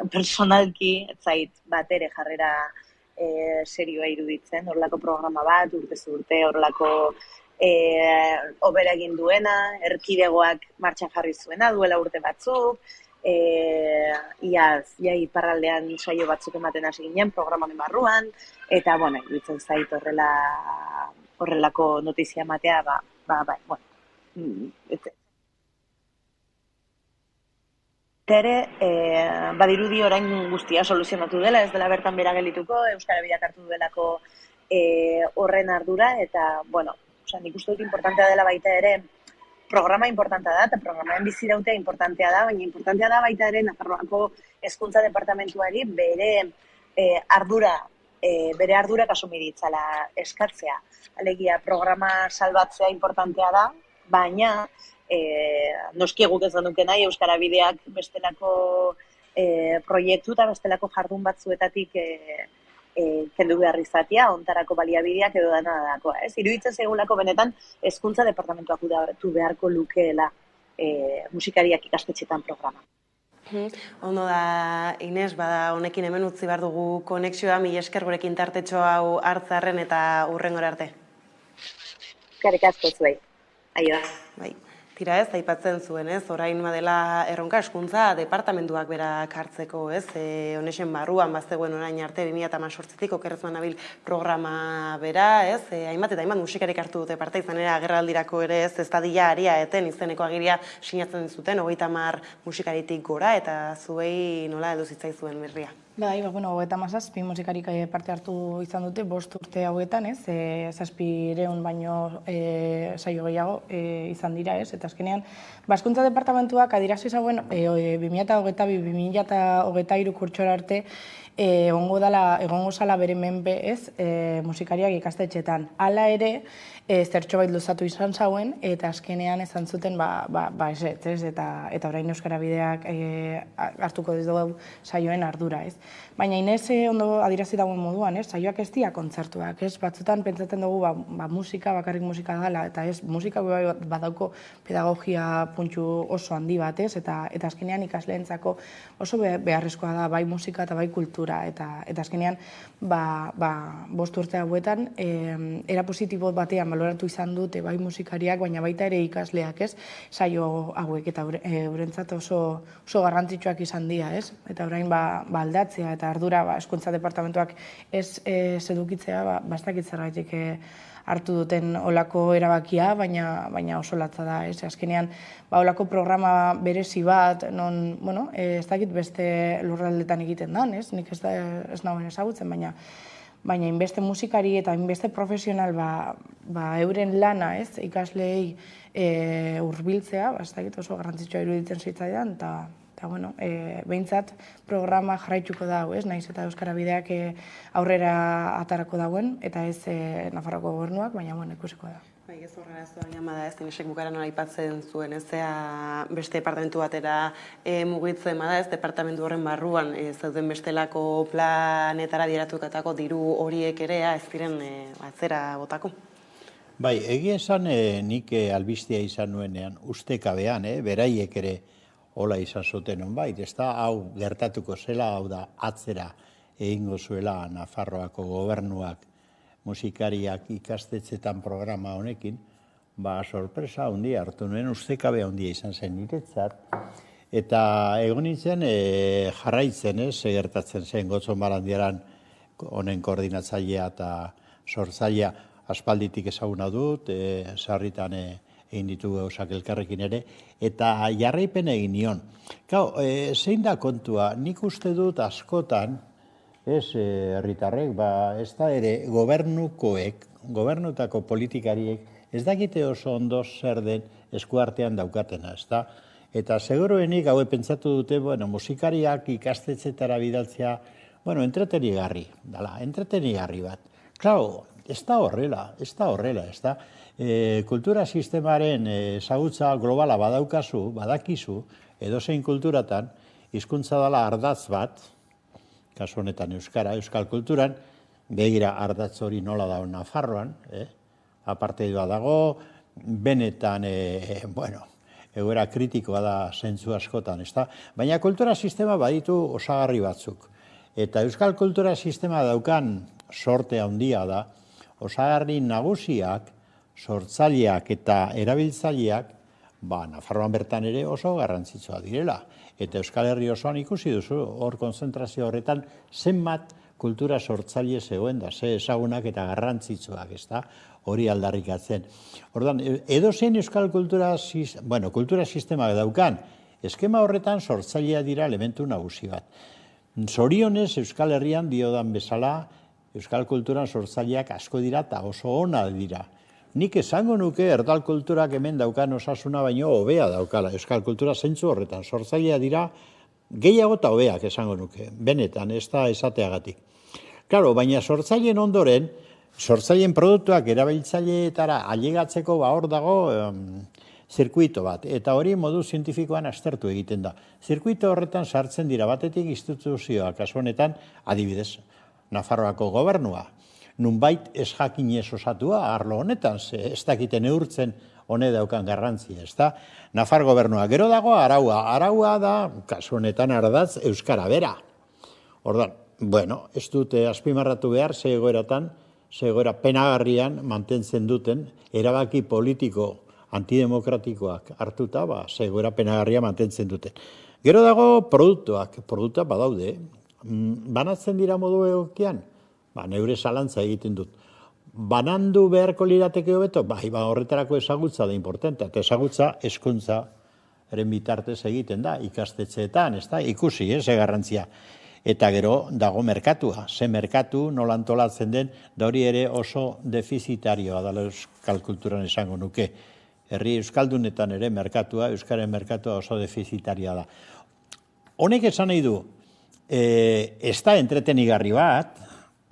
personalki, zait bat ere jarrera serioa iruditzen, horrelako programa bat, urtez urte, horrelako obera egin duena, erkidegoak martxan jarri zuena, duela urte batzuk, iaz, iparraldean saio batzuk ematen hasi ginen, programanen barruan, eta, bueno, iruditzen zait horrelako notizia ematea, badirudi orain guztia soluzionatu dela, ez dela bertan bera gelituko, Euskara Bideak hartu duelako horren ardura, eta, bueno, nik uste dut importantea dela baita ere, programa importantea da, eta programaen bizirautea importantea da, baina importantea da baita ere Nafarroako hezkuntza departamentuari bere ardurak asumi ditzala eskatzea. Alegia, programa salbatzea importantea da, baina noski guk ez genuke nahi Euskara Bideak bestelako proiektu eta bestelako jardun batzuetatik kendu behar izatea, ontarako baliabideak edo dana dakoa, ez? Iruditzen zegulako benetan hezkuntza departamentuak udatu beharko lukeela musikariak ikastetxetan programa. Ondo da, Ines, bada honekin hemen utzi behar dugu konexioa, mila esker gurekin tartetxo hau hartzarren eta hurrengora arte. Eskerrik asko zuei. Aio. Bai. Tira ez, aipatzen zuen, ez, orain badela erronka hezkuntza departamentuak berak hartzeko, ez, honexen barruan baztegoen orain arte 2018tik okerrezuan nabil programa bera, ez, hainbat eta hainbat musikarik hartu dute parte izan ere agerraldirako ere ez dadila aria eten izeneko agiria sinatzen zuten 30 musikaritik gora eta zuei nola edo zitzaizuen berria. Bai, 37 musikarik parte hartu izan dute 5 urte hauetan, ez? 700 baino saio gehiago izan dira, ez? Eta azkenean, hezkuntza departamentuak adierazi zauen 2022-2023 kurtsora arte egongo zala bere menpe, ez? Musikariak ikastetxetan. Hala ere, zertxo bait luzatu izan zauen, eta azkenean ezan zuten, ez, eta orain Euskara Bideak hartuko ez dugu saioen ardura, ez? Baina Inez ondo adierazi dagoen moduan, ez? Saioak ez dira kontzertuak, ez? Batzutan pentsatzen dugu musika, bakarrik musika dela, eta ez, musika badauko pedagogia puntxu oso handi bat, ez? Eta azkenean ikasleentzako oso beharrezkoa da, bai musika eta bai kultura, eta azkenean 5 urte hauetan era positibo batean baloratu izan dute bai musikariak, baina baita ere ikasleak, ez? Saio hauek eta eurentzat oso garrantzitsuak izan dira, ez? Eta orain aldatzea eta ardura hezkuntza departamentuak ez edukitzea, ez dakit zergatik hartu duten olako erabakia, baina oso latza da, ez? Azkenean, olako programa berezi bat, non, ez dakit beste lurraldetan egiten dan, ez? Nik ez nagoen ezagutzen, baina inbeste musikari eta inbeste profesional euren lana, ez? Ikasleei hurbiltzea, ez dakit oso garrantzitsua iruditzen zitzaidan, eta behintzat programa jarraituko dago, ez? Naiz eta Euskara Bideak aurrera atarako dauen, eta ez Nafarroako gobernuak, baina ikusiko da. Bai, ez horrela ez doa da, ez Inesek bukaran hori aipatzen zuen, ez beste departamentu batera mugitzen bada, ez departamentu horren barruan zeuden bestelako planetara dieratukatako diru horiek ere ez diren atzera botako. Bai, egia esan nik albistea izan nuenean, ustekabean, beraiek ere hola izan zuten honbait, ez da, hau gertatuko zela, hau da, atzera egingo zuela Nafarroako gobernuak musikariak ikastetxetan programa honekin, sorpresa handia hartu nuen, ustekabe handia izan zen niretzat, eta egon nintzen jarraitzen, gertatzen zen Gotzon Barandiaran honen koordinatzailea eta sortzailea aspalditik ezaguna dut, sarritan egin ditugu gauzak elkarrekin ere, eta jarraipen egin nion. Gau, zein da kontua, nik uste dut askotan, herritarrek, ez da ere gobernutako politikariek, ez dakite oso ondo zer den eskuartean daukatena, ez da? Eta seguruenik haue pentsatu dute, musikariak ikastetxetara bidaltzea, entretenigarri bat. Klau, ez da horrela, ez da. Kultura sistemaren ezagutza globala badakizu, edozein kulturatan, hizkuntza dela ardatz bat, kasu honetan euskal kulturan, begira ardatz hori nola dago Nafarroan, aparteidua dago, benetan, egoera kritikoa da zentzu askotan, ez da? Baina kultura sistema baditu osagarri batzuk. Eta euskal kultura sistema daukan sorte handia da, osagarri nagusiak, sortzaileak eta erabiltzaileak, Nafarroan bertan ere oso garrantzitsua direla. Eta Euskal Herri osoan ikusi duzu, hor konzentrazio horretan, zenbat kultura sortzaile zegoen da, ze ezagunak eta garrantzitsuak, ez da, hori aldarrikatzen. Ordan, edozein euskal kultura sistema daukan, eskema horretan sortzailea dira elementu nagusi bat. Zorionez Euskal Herrian diodan bezala, euskal kulturan sortzaileak asko dira eta oso ona dira. Nik esango nuke erdal kulturak hemen daukan osasuna baino hobea daukala. Euskal kultura zentzu horretan sortzailea dira gehiago eta hobeak esango nuke. Benetan, ez da esateagatik. Claro, baina sortzaileen ondoren, sortzaileen produktuak erabiltzaileetara ailegatzeko hor dago zirkuito bat. Eta hori modu zientifikoan aztertu egiten da. Zirkuito horretan sartzen dira batetik instituzioak, kasu honetan, adibidez, Nafarroako gobernua. Nunbait ez jakinez osatua, arlo honetan, ez dakite neurtzen hone daukan garrantzia, ez da? Nafar gobernua. Gero dago araua. Araua da, kasu honetan ardatz, euskara bera. Ordan, ez dute azpimarratu behar, ze egoera penagarrian mantentzen duten, erabaki politiko antidemokratikoak hartuta, ze egoera penagarria mantentzen duten. Gero dago produktuak badaude, banatzen dira modu egokian, neure zalantza egiten dut. Banandu beharko lirateke hobeto, horretarako ezagutza da importantea, eta ezagutza hezkuntzaren bitartez egiten da, ikastetxeetan, ez da, ikusi, ze garrantzia. Eta gero dago merkatua, ze merkatu nola antolatzen den, da hori ere oso defizitarioa da euskal kulturan esango nuke. Herri euskaldunetan ere merkatua, euskaren merkatua oso defizitarioa da. Honek esan nahi du, ez da entretenigarri bat,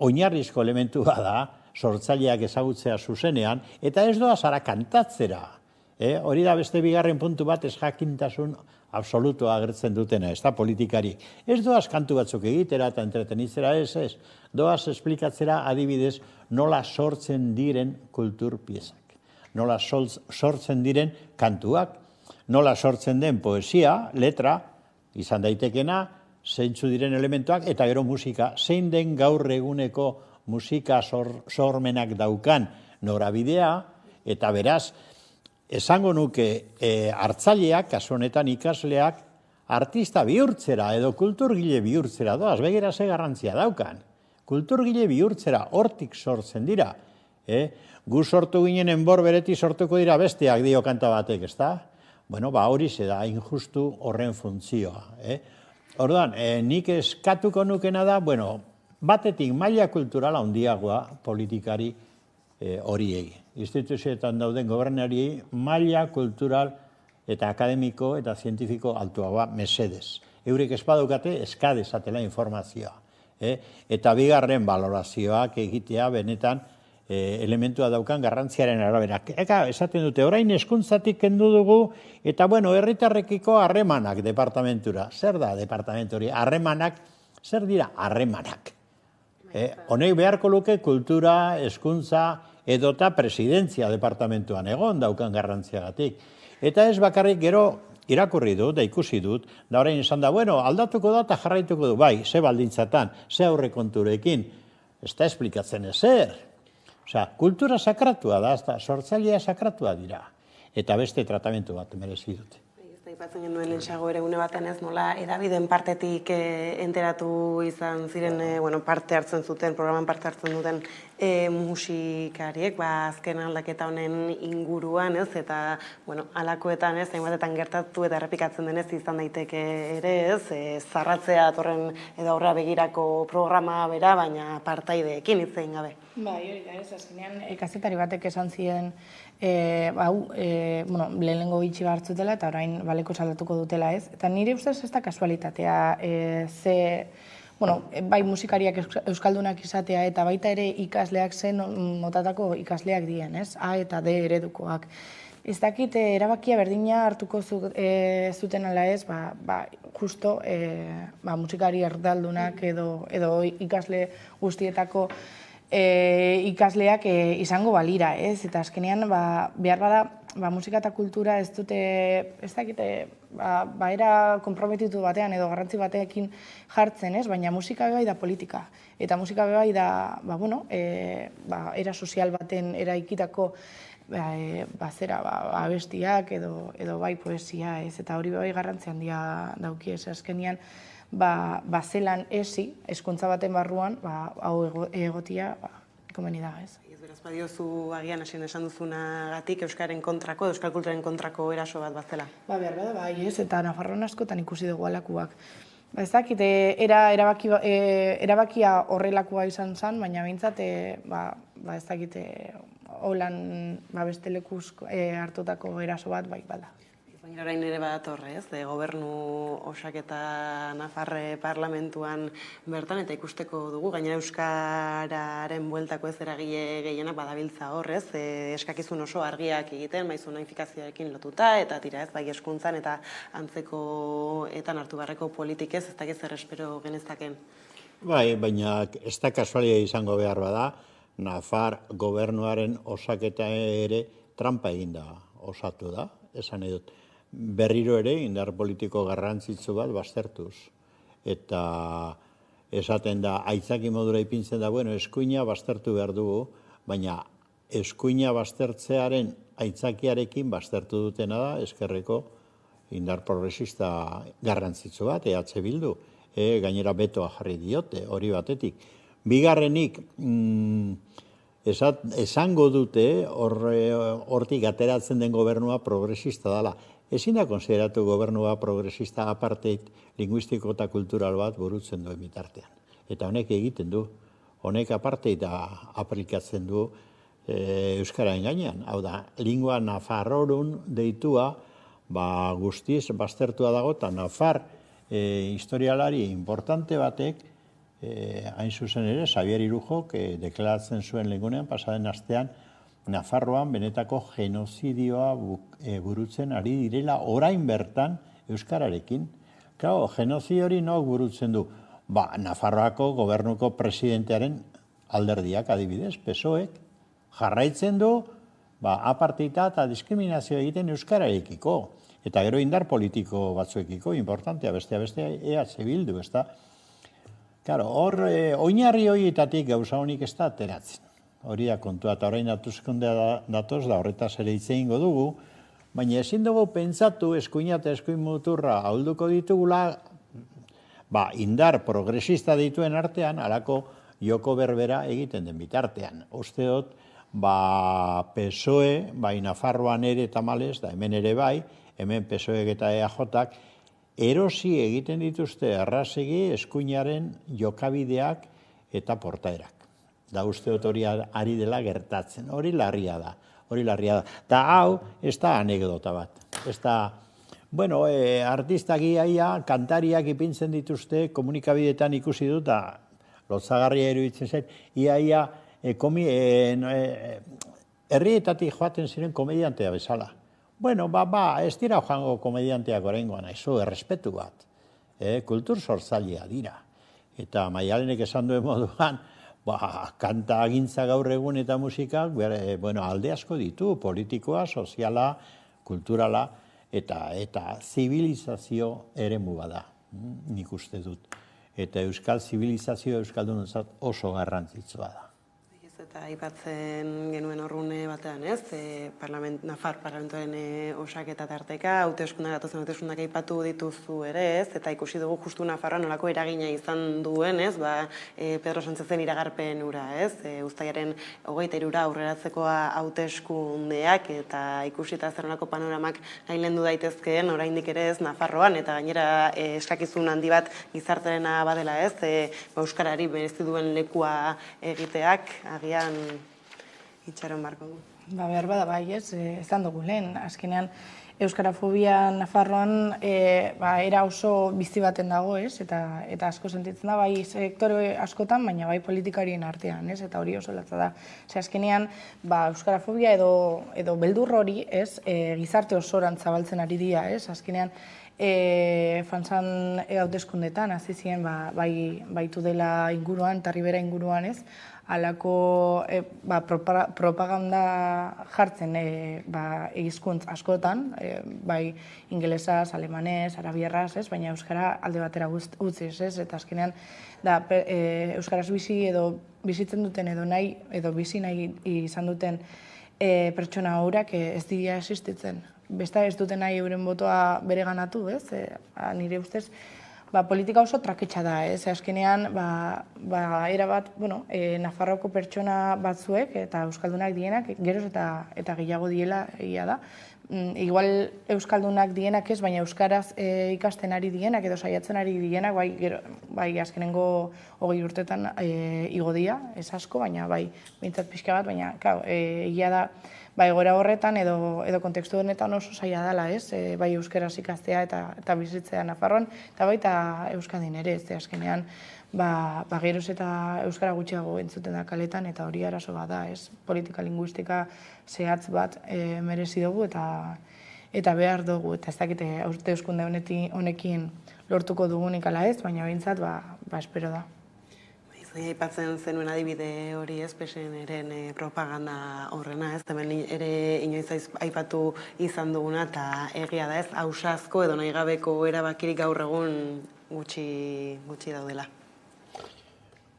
oinarrizko elementua da, sortzaileak ezagutzea zuzenean, eta ez doa zara kantatzera. Hori da beste bigarren puntu bat ez jakintasun absolutoa agertzen dutena, ez da politikari. Ez doaz kantu batzuk egitera eta entretenitzera ez. Doaz esplikatzera adibidez nola sortzen diren kultur piezak. Nola sortzen diren kantuak, nola sortzen den poesia, letra, izan daitekena, zeintzu diren elementuak, eta gero musika, zein den gaur eguneko musika sormenak daukan norabidea, eta beraz, esango nuke hartzaileak, kasu honetan ikasleak, artista bihurtzera edo kulturgile bihurtzera doaz, begira ze garrantzia daukan. Kulturgile bihurtzera hortik sortzen dira. Gu sortu ginen enbor bereti sortuko dira besteak dio kanta batek, ez da? Hori ze da, injustu horren funtzioa. Orduan, nik eskatuko nukena da, batetik maila kulturala handiagoa politikari horiei. Instituzioetan dauden gobernariei maila kultural eta akademiko eta zientifiko altuagoa mesedez. Eurek espadukate eskadezatela informazioa. Eta bigarren balorazioak egitea benetan elementua daukan garrantziaren arabera. Esaten dute, orain hezkuntzatik kendu dugu, eta herritarrekiko harremanak departamentura. Zer da departamentu hori? Harremanak, zer dira harremanak? Honek beharko luke kultura, hezkuntza, edota presidentzia departamentuan egon daukan garrantziagatik. Eta ez bakarrik gero irakurri dut, da ikusi dut, da orain esan da, aldatuko da eta jarraituko du, ze baldintzatan, ze aurrekonturekin, ez da esplikatzen ezer. Kultura sakratua da, sortzailea sakratua dira. Eta beste tratamentu bat merezi dute. Aipatzen genuen lehenxago ere une baten ez, nola edabideen partetik enteratu izan ziren, parte hartzen zuten, programan parte hartzen duten musikariek, azken aldaketa honen inguruan, ez, eta, alakoetan ez, hainbatetan gertatu eta errepikatzen denez izan daiteke ere, ez, zarratzea atorren edo aurra begirako programa bera, baina partaideekin hitz egin gabe. Bai, hori da ez, azkenean kazetari batek esan ziren lehenengo bitxi hartzutela eta orain baleko saldatuko dutela ez. Eta nire ustez ez da kasualitatea bai musikariak euskaldunak izatea eta baita ere ikasleak zen motatako ikasleak dien, ez? A eta D eredukoak. Ez dakit erabakia berdina hartuko zuten ala ez, justo musikari erdaldunak edo ikasle guztietako ikasleak izango balira, ez? Eta azkenean, behar bada, musika eta kultura ez dute, ez dakite, era konprometitu batean edo garrantzi batekin jartzen, ez? Baina musika bai da politika. Eta musika bai da, era sozial baten eraikitako abestiak edo bai poesia, ez? Eta hori bai garrantzi handia dauki, ez? Azkenean, zelan esi, hezkuntza baten barruan, hau egotia, komeni da, ez. Beraz, badiozu agian hasien esan duzunagatik euskaren kontrako, euskal kulturaren kontrako eraso bat bazela. Behar bada, bai, ez, eta Nafarroan askotan ikusi dugu alakuak. Ez dakit, erabakia horrelakoa izan zen, baina behintzat, ez dakit, holan beste lekuz hartutako eraso bat, bai, bada. Baina orain ere badatorre, ez? Gobernu osaketa Nafarre parlamentuan bertan eta ikusteko dugu, gainera euskararen bueltako ez eragile gehienak badabiltza horrez, eskakizun oso argiak egiten, maizu notifikazioekin lotuta, eta tira ez, bai eskuntzan eta antzekoetan hartu barreko politik ez dakiz zer espero genezaken. Bai, baina ez da kasualia izango behar bada, Nafar gobernuaren osaketa ere trampa eginda osatu da, esan edut. Berriro ere indar politiko garrantzitsu bat baztertuz. Eta esaten da, aitzaki modura ipintzen da, eskuina baztertu behar dugu, baina eskuina baztertzearen aitzakiarekin baztertu dutena da, eskerreko indar progresista garrantzitsu bat, EH Bildu, gainera betoa jarri diote, hori batetik. Bigarrenik, esango dute, hortik ateratzen den gobernua progresista dela. Ezin da konsideratu gobernua progresista apartheid linguistiko eta kultural bat burutzen duen bitartean. Eta honek egiten du. Honek apartheida aplikatzen du Euskararen gainean. Hau da, lingua nafarrorun deitua guztiz baztertua dago eta Nafar historialari importante batek hain zuzen ere, Xabier Irujok deklaratzen zuen lehegunean, pasaden astean, Nafarroan benetako genozidioa burutzen ari direla orain bertan Euskararekin. Claro, genozidio hori nok burutzen du? Nafarroako gobernuko presidentearen alderdiak adibidez, PSOEk, jarraitzen du aparteita eta diskriminazio egiten Euskararekiko. Eta gero indar politiko batzuekiko, importantea, bestea EH Bildu, ez da? Claro, hor, oinarri horietatik gauza honik ez da ateratzen. Hori da kontua, eta orain atuzkondea datoz da horretaz ere hitz egingo dugu, baina ezin dugu pentsatu eskuina eta eskuin muturra ahulduko ditugula, indar progresista dituen artean, halako joko berbera egiten den bitartean. Uste dut, PSOE, Nafarroan ere tamalez, da hemen ere bai, hemen PSOEk eta EAJak, erosi egiten dituzte errazegi eskuinaren jokabideak eta portaerak. Da uste dut hori ari dela gertatzen. Hori larria da. Eta hau, ez da anekdota bat. Ez da, artistak iaia, kantariak ipintzen dituzte, komunikabideetan ikusi dut, eta lotzagarria eruditzen zait, iaia, herrietatik joaten ziren komediantea bezala. Ez dira joango komedianteak oraingoan, aizu, errespetu bat. Kultur sortzailea dira. Eta Maialenek esan duen moduan, kanta agintza gaur egun eta musikak, alde asko ditu, politikoa, soziala, kulturala, eta zibilizazio eremu bada, nik uste dut. Eta euskal zibilizazio euskaldunontzat oso garrantzitsua da. Eta eta aipatzen genuen horrune batean, ez? Nafar parlamentuaren osaketa tarteka, hauteskundak aipatu dituzu ere, ez? Eta ikusi dugu justu Nafarroa nolako eragina izan duen, ez? Pedro Sánchezen iragarpen ura, ez? Uztailaren 23 aurreratzekoa hauteskundeak eta ikusita zer nolako panoramak gainlendu daitezkeen oraindik ere ez Nafarroan, eta gainera eskakizun handi bat gizartearena badela, ez? Euskarari berezi duen lekua egiteak, agian itxaron barko du. Behar bada bai, ez, ezan dugu lehen. Azkenean, euskarafobia Nafarroan era oso bizi baten dago, ez, eta asko sentitzen da, bai sektore askotan, baina bai politikarien artean, ez, eta hori oso latza da. Azkenean, euskarafobia edo beldur hori, ez, gizarte osoran zabaltzen ari dira, ez, azkenean, Frantzian hauteskundetan hasi ziren baitu dela inguruan, eta Ribera inguruan, ez, halako propaganda jartzen hizkuntz askotan, bai ingelesaz, alemanez, arabierraz, ez, baina euskara alde batera utziz, ez, eta azkenean euskaraz bizi edo bizitzen duten edo nahi, edo bizi nahi izan duten pertsona haurak ez dira existitzen. Besta ez duten nahi euren botoa bere ganatu, ez? Nire ustez, politika oso traketxa da, ez? Azkenean, erabat, Nafarroko pertsona batzuek eta euskaldunak dienak, geroz eta gehiago diela egia da. Igual euskaldunak dienak ez, baina euskaraz ikasten ari dienak edo saiatzen ari dienak, bai azkenengo 20 urtetan igo dira, ez asko, baina bai, bintzat pixka bat, baina egia da, egoera horretan edo kontekstu honetan oso zaila dela, ez? Bai euskaraz ikastea eta bizitzea Nafarroan, eta baita Euskadin ere, ez azkenean, geroz eta euskara gutxiago entzuten da kaletan, eta hori arazo bat da, ez? Politika linguistika zehatz bat merezi dugu eta behar dugu, eta ez dakite hauteskunde honekin lortuko dugunik ala ez, baina behintzat, espero da. Aipatzen zenuen adibide hori ez, PSN-eren propaganda horrena, ez, hemen ere inoiz aipatu izan duguna, eta egia da ez, ausazko edo nahi gabeko erabakirik gaur egun gutxi daudela.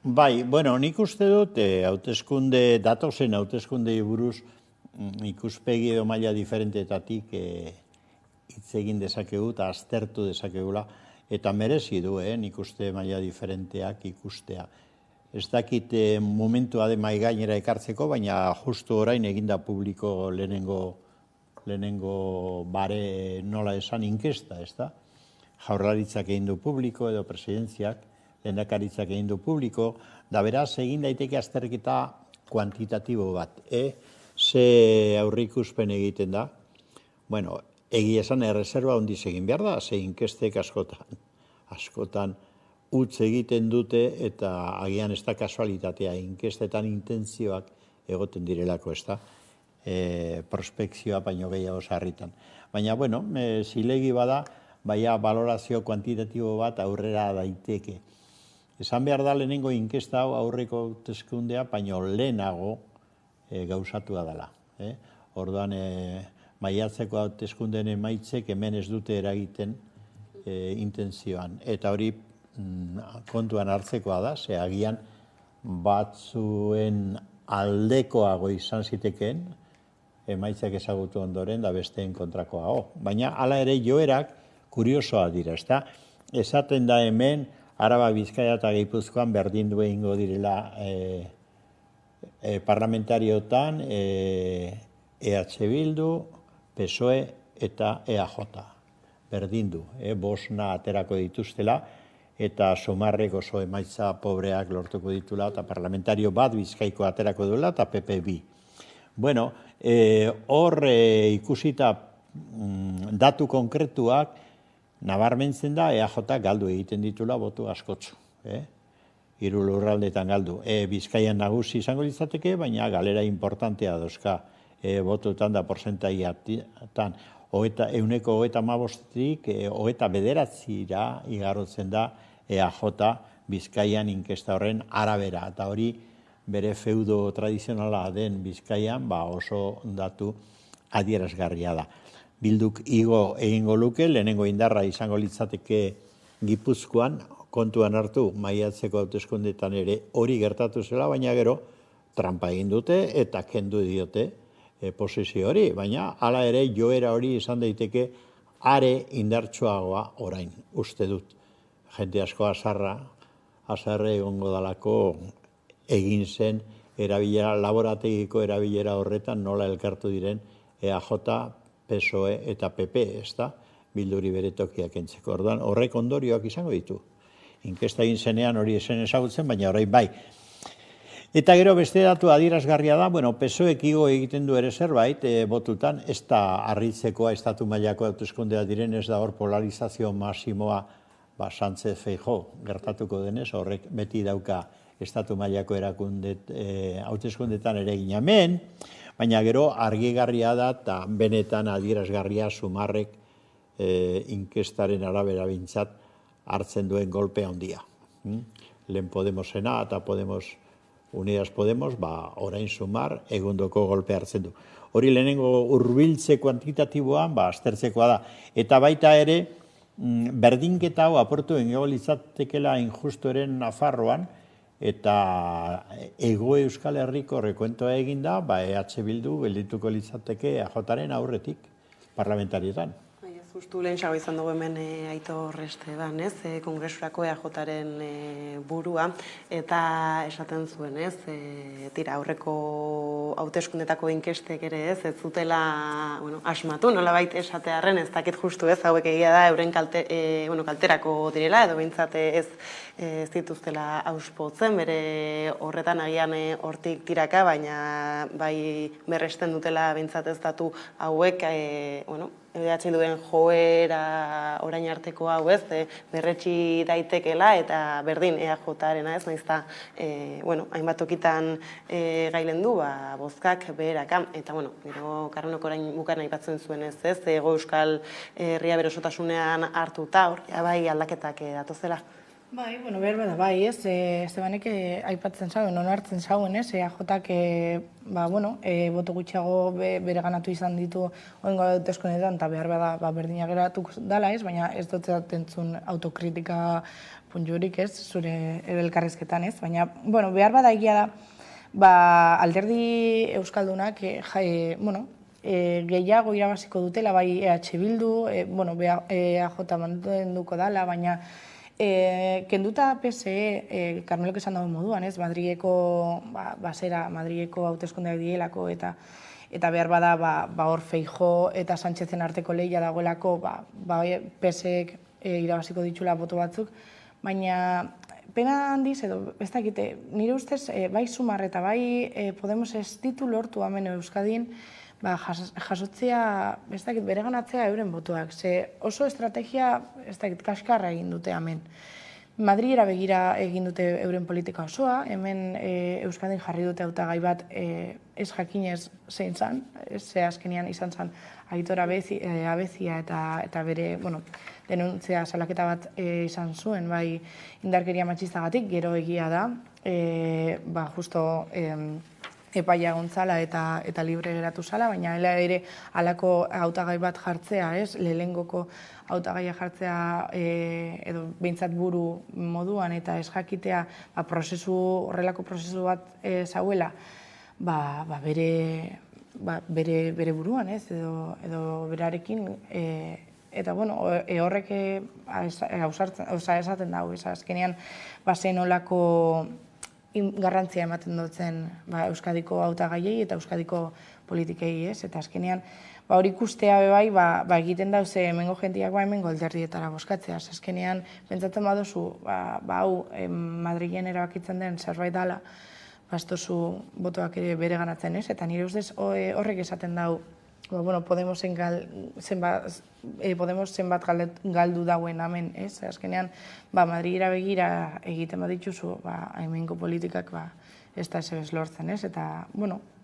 Bai, nik uste dut, datozen hauteskunde buruz ikuspegi edo maila diferentetatik hitz egin dezakegu eta aztertu dezakegula, eta merezi du, nik uste maila diferenteak ikustea. Ez dakit momentua de mai gainera ekartzeko, baina justu orain eginda publiko lehenengo bare nola esan inkesta, ez da? Jaurlaritzak egin du publiko edo presidentziak, lehendakaritzak egin du publiko, da beraz egin daiteke azterketa kuantitatibo bat. Ze aurrikuspen egiten da? Bueno, egia esan erreserba hondiz egin behar da, ze inkestek askotan utz egiten dute eta agian ez da kasualitatea, inkestetan intentzioak egoten direlako, ez da, prospekzioa baino gehiago sarritan. Baina, zilegi bada, balorazio kuantitatibo bat aurrera daiteke. Esan behar da lehenengo inkesta hau aurreko hauteskundea, baino lehenago gauzatua dela. Orduan, maiatzeko hauteskundeen emaitzek hemen ez dute eragiten intentzioan. Eta hori kontuan hartzekoa da, ze agian batzuen aldekoago izan zitekeen, emaitzak ezagutu ondoren da besteen kontrakoago. Baina hala ere joerak kuriosoa dira, ezta? Esaten da hemen, Araba, Bizkaia eta Gipuzkoan berdindu egingo direla parlamentariotan EH Bildu, PSOE eta EAJ. Berdindu, bosna aterako dituztela, eta Somarrek oso emaitza pobreak lortuko ditula, eta parlamentario bat Bizkaiko aterako duela, eta PP bi. Hor ikusita datu konkretuak, nabarmentzen da EAJ galdu egiten ditula botu askotzu. Hiru lurraldetan galdu. Bizkaian nagusi izango litzateke, baina galera importantea dozka botuetan da porcentaiatan. 1,35-tik 29-ra igarotzen da EAJ Bizkaian inkesta horren arabera. Eta hori bere feudo tradizionala den Bizkaian oso datu adierazgarria da. Bilduk igo egingo luke, lehenengo indarra izango litzateke Gipuzkoan, kontuan hartu maiatzeko hauteskundeetan ere hori gertatu zela, baina gero trampa egin dute eta kendu diote posizio hori, baina hala ere joera hori izan daiteke are indartsuagoa orain, uste dut. Jende asko azarre egongo dalako egin zen erabilera, laborategiko erabilera horretan nola elkartu diren EAJ, PSOE eta PP, ez da, Bilduri bere tokiak entzeko. Orduan, horrek ondorioak izango ditu. Inkesta egin zenean hori esen ezagutzen, baina orain bai. Eta gero beste datu adierazgarria da, PSOEk igo egiten du ere zerbait, botutan, ez da harritzekoa estatu mailako hauteskundea diren, ez da hor polarizazio masimoa Sánchez Feijóo gertatuko denez, horrek beti dauka estatu mailako hauteskundetan ere ginamen, baina gero argigarria da eta benetan adierazgarria Sumarrek inkestaren arabera bintzat hartzen duen golpea handia. Lehen Podemosena eta Unidas Podemos, orain Sumar egundoko golpe hartzen du. Hori lehenengo hurbiltze kuantitatiboan aztertzekoa da. Eta baita ere, berdinketa hau aportu egingo litzatekela injustoren Nafarroan, eta Hego Euskal Herriko rekoentoa eginda, EH Bildu geldituko litzateke EAJaren aurretik parlamentarietan. Justu lehen xago izan dugu hemen Aitor Esteban, Kongresurako EAJaren burua, eta esaten zuen, tira aurreko hauteskundetako inkestek ere ez zutela asmatu, nolabait esatearren ez dakit justu hauek egia da euren kalterako direla, edo behintzat ez dituztela auspotzen, bere horretan agian hortik tiraka, baina bai berresten dutela behintzat ez datu hauek, EH duen joera orain arteko hau ez, berretsi daitekela eta berdin EAJarena ez, naizta, hainbat tokitan gailen du, bozkak beheraka, eta, gero Karnok orain bukan aipatzen zuen ez, Hego Euskal Herria berosotasunean hartuta, hor, bai aldaketak datozela. Bai, behar bada, bai, ez, Estebanek aipatzen zauen, onartzen zauen, ez, EAJak, boto gutxiago bere ganatu izan ditu oingo hauteskundetan, eta behar bada, berdina geratuko dala, ez, baina ez dut zatentzun autokritika punturik, ez, zure elkarrizketan, ez, baina, behar bada egia da, alderdi Euskaldunak, gehiago irabaziko dutela, bai EH Bildu, EAJ mantenduko dala, baina, kenduta PSE, Karmelok esan dago moduan, ez, Madrileko hauteskundeak dielako, eta behar bada, hor Feijóo eta Sánchezen arteko lehia dagoelako, PSEek irabaziko ditula boto batzuk, baina pena handiz, edo, ez dakite, nire ustez, bai Sumar eta bai Podemos ez ditu lortu hemen Euskadin, jasotzea, ez dakit, bere ganatzea euren botuak. Ze oso estrategia, ez dakit, kaskarra egin dute hemen. Madrilera begira egin dute euren politika osoa, hemen Euskadin jarri dute hautagai bat ez jakinez zein zan, ze azkenean izan zan Aitor Abezia eta bere, denuntzia salaketa bat izan zuen, bai indarkeria matxistagatik, gero egia da, justo epaia gontzala eta libre geratu zala, baina ere halako hautagai bat jartzea, ez, lehengoko hautagaia jartzea edo behintzat buru moduan eta ez jakitea horrelako prozesu bat zauela, bere buruan, ez, edo berarekin, eta, horrek esaten dago, azkenean, zen olako garrantzia ematen dutzen Euskadiko hautagaiei eta Euskadiko politikei, ez? Eta azkenean, hori ikustea bai, egiten dauze hemengo jentiak hemengo alderdietara bozkatzea. Azkenean, pentsatzen baduzu, hau Madrilen erabakitzen den zerbait dela, bastozu botoak ere bere ganatzen, ez? Eta nire ustez horrek esaten dau, Podemos zenbat galdu dauen hemen, ez? Azkenean, Madrilera begira egiten badituzu, hemengo politikak ez da ez lortzen, ez? Eta,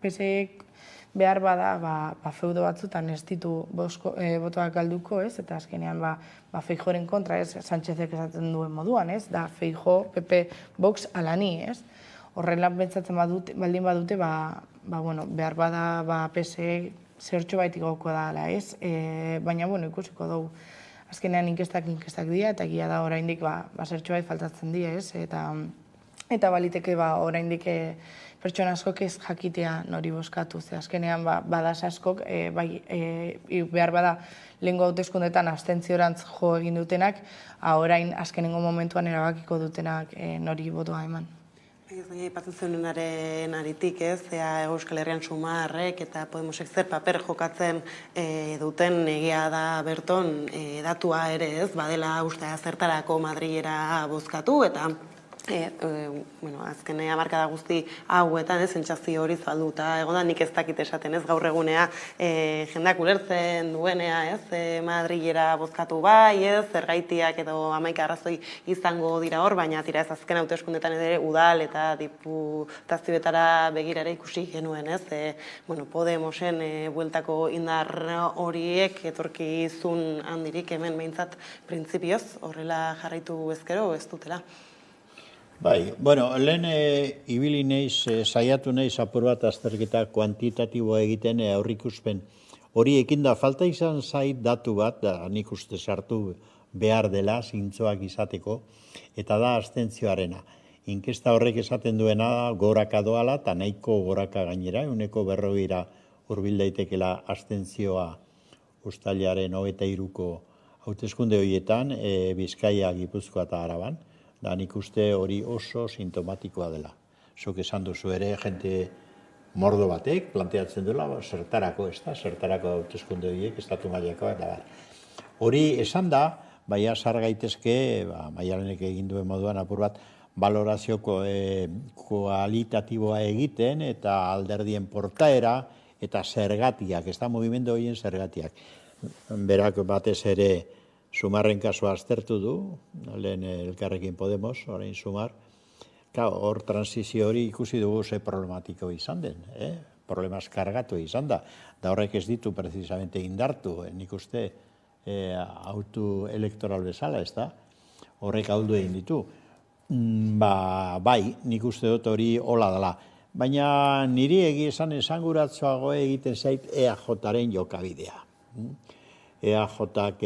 PSEek behar bada, feudo batzutan ez ditu botoak galduko, ez? Eta azkenean, Feijóoren kontra, ez? Sánchezek esaten duen moduan, ez? Da Feijóo, PP, Vox, alani, ez? Horrela pentsatzen baldin badute, behar bada, PSEek zertxo baitik gauko da, ez? Baina, ikusiko dugu. Azkenean inkestak dira, eta egia da oraindik zertxo bait faltatzen dira, ez? Eta eta baliteke oraindik pertsona askok ez jakitea nori bozkatu, ze azkenean badaz askok, behar bada lehengo hauteskundetan abstentziorantz jo egin dutenak, orain azkenengo momentuan erabakiko dutenak nori botoa eman. Baina ipatzen zenunaren aritik, Euskal Herrian Sumarrek eta Podemosek zer paper jokatzen duten egia da berton datua ere badela ustea zertarako Madrilera bozkatu eta azken hamarkada guzti hauetan sentsazio hori zabalduta egon da, nik ez dakit esaten gaur egunea jendeak ulertzen duenea Madrilera bozkatu bai, zergaitiak edo 11 arrazoi izango dira hor, baina tira ez azken hauteskundetan ere udal eta diputazioetara begirara ikusi genuen, Podemosen bueltako indar horiek etorkizun handirik hemen behintzat printzipioz horrela jarraitu ezkero ez dutela. Bai, lehen ibili naiz, saiatu naiz apur bat azterketa kuantitatiboa egiten aurrikuspen. Hori ekinda falta izan zait datu bat, nik uste sartu behar dela, zintzoak izateko, eta da abstentzioarena. Inkesta horrek esaten duena goraka doala, eta nahiko goraka gainera, 40%ra hurbil daitekela abstentzioa uztailaren 23ko hauteskunde horietan, Bizkaia, Gipuzkoa eta Araban. Da nik uste hori oso sintomatikoa dela. Zuk esan duzu ere, jente mordo batek planteatzen duela, zertarako hauteskunde horiek, estatu mailakoa eta bar. Hori esan da, baina sar gaitezke, Maialenek egin duen moduan apur bat, balorazio kualitatiboa egiten eta alderdien portaera eta zergatiak, ez da mugimendu horien zergatiak. Berak batez ere, Sumarren kasua aztertu du, lehen Elkarrekin Podemos, orain Sumar. Hor transizio hori ikusi dugu ze problematiko izan den, problemaz kargatu izan da. Da horrek ez ditu precisamente indartu, nik uste autu elektoral bezala, ez da? Horrek ahuldu egin ditu. Bai, nik uste dut hori hola dela. Baina niri esanguratzoago egiten zait EAJaren jokabidea. EAJak,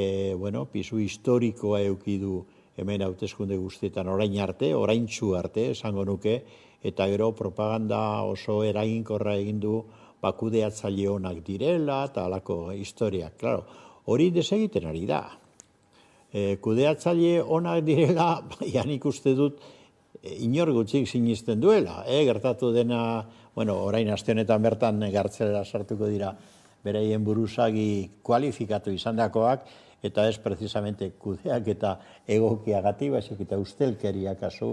pisu historikoa eukidu hemen hauteskunde guztietan orain arte, oraintsu arte, esango nuke, eta gero propaganda oso eraginkorra egin du kudeatzaile onak direla, eta halako historiak. Claro, hori desegiten ari da. Kudeatzaile onak direla, nik uste dut, inor gutxik sinisten duela. Gertatu dena, orain aste honetan bertan gartzelera sartuko dira, beraien buruzagi kualifikatu izandakoak, eta ez precisamente kudeak eta egokiagatik, baizik eta ustelkeria kasu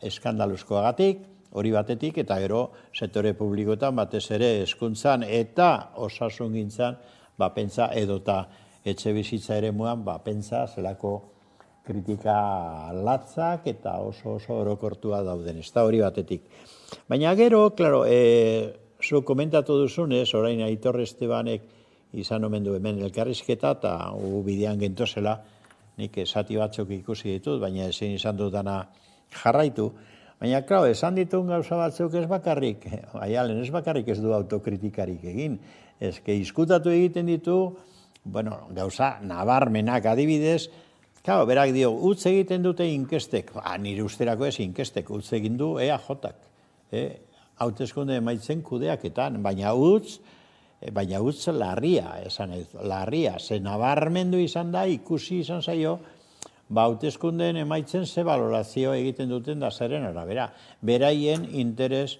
eskandaluzkoagatik, hori batetik, eta gero sektore publikoetan batez ere hezkuntzan eta osasungintzan, pentsa edota etxe bizitza eremuan, pentsa zelako kritika latzak eta oso orokortua dauden, ez da hori batetik. Baina gero, klaro, zu komentatu duzunez, orain Aitor Estebanek izan omen du hemen elkarrizketa, eta bidean gentozela, nik esati batzuk ikusi ditut, baina ezin izan dudana jarraitu. Baina, klaro, esan ditun gauza batzuk ez bakarrik, Maialen ez bakarrik ez du autokritikarik egin. Ezke izkutatu egiten ditu, gauza nabarmenak adibidez, klaro, berak dio, utz egiten dute inkestek, nire usterako ez inkestek, utz egin du EAJak. Hauteskunde emaitzen kudeaketan, baina utz larria, ze nabarmendu izan da, ikusi izan zaio, hauteskundeen emaitzen ze balorazio egiten duten da zeren arabera. Beraien interes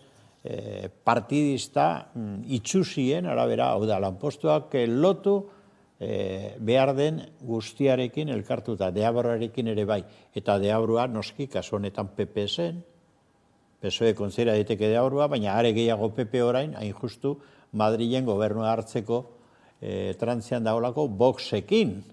partidista itxusien arabera, hau da, lanpostuak lotu behar den guztiarekin elkartuta, deabroarekin ere bai, eta deabrua noski kasu honetan PP zen, PSOE kontzera diteke deabrua, baina are gehiago PP orain, hain justu, Madrilen gobernua hartzeko trantzian daolako Voxekin.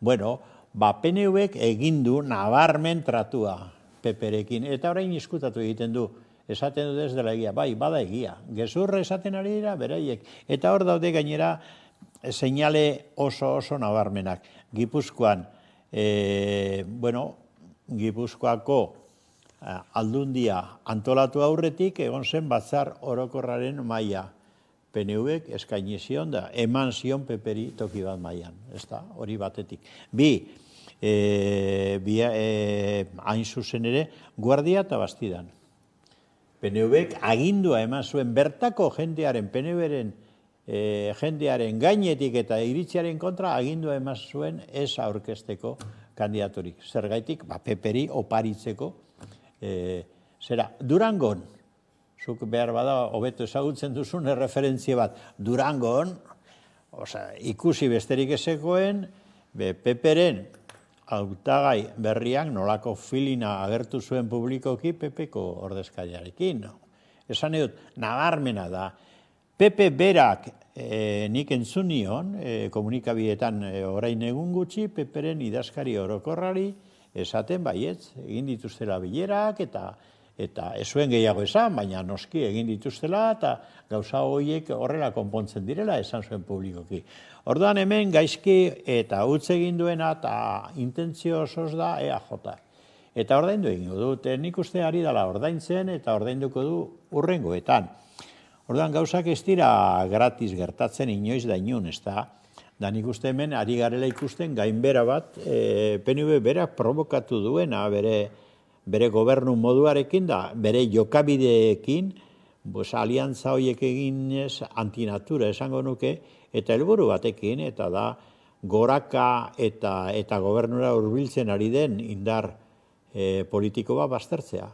PNVek egin du nabarmen tratua PP-rekin, eta orain izkutatu egiten du, esaten du ez dela egia, bai, bada egia, gezurra esaten ari dira, beraiek, eta hor daude gainera seinale oso nabarmenak. Gipuzkoan, Gipuzkoako aldundia antolatu aurretik, egon zen batzar orokorraren maila. PNVek eskaini zion da, eman zion PP-ri toki bat mailan, ez da, hori batetik. Hain zuzen ere, Guardia eta Bastidan. PNV-ek agindua eman zuen bertako jendearen, PNV-ren jendearen gainetik eta iritziaren kontra agindua eman zuen ez aurkezteko kandidaturik. Zergaitik, PP-ri oparitzeko. Durangon, zuk behar bada, hobeto ezagutzen duzun erreferentzia bat, Durangon, ikusi besterik ezekoen, PP-ren hautagai berriak nolako filina agertu zuen publikoki PP-ko ordezkariarekin. Esan edut, nabarmena da, PP berak nik entzun nion, komunikabideetan orain egun gutxi, PP-ren idazkari orokorrari esaten baietz, egin dituztela bilerak eta ez zuen gehiago esan, baina noski egin dituztela eta gauza horiek horrela konpontzen direla esan zuen publikoki. Orduan hemen gaizki eta utz egin duena eta intentzio osoz da EAJ. Eta ordaindu egingo dut, nik uste ari dela ordaintzen eta ordainduko du urrengoetan. Orduan gauzak ez dira gratis gertatzen inoiz da inun, ez da? Da nik uste hemen ari garela ikusten gainbera bat, PNV berak provokatu duena bere gobernu moduarekin da, bere jokabideekin, aliantza horiek eginez antinatura esango nuke, eta helburu batekin, eta da goraka eta gobernura hurbiltzen ari den indar politiko bat baztertzea.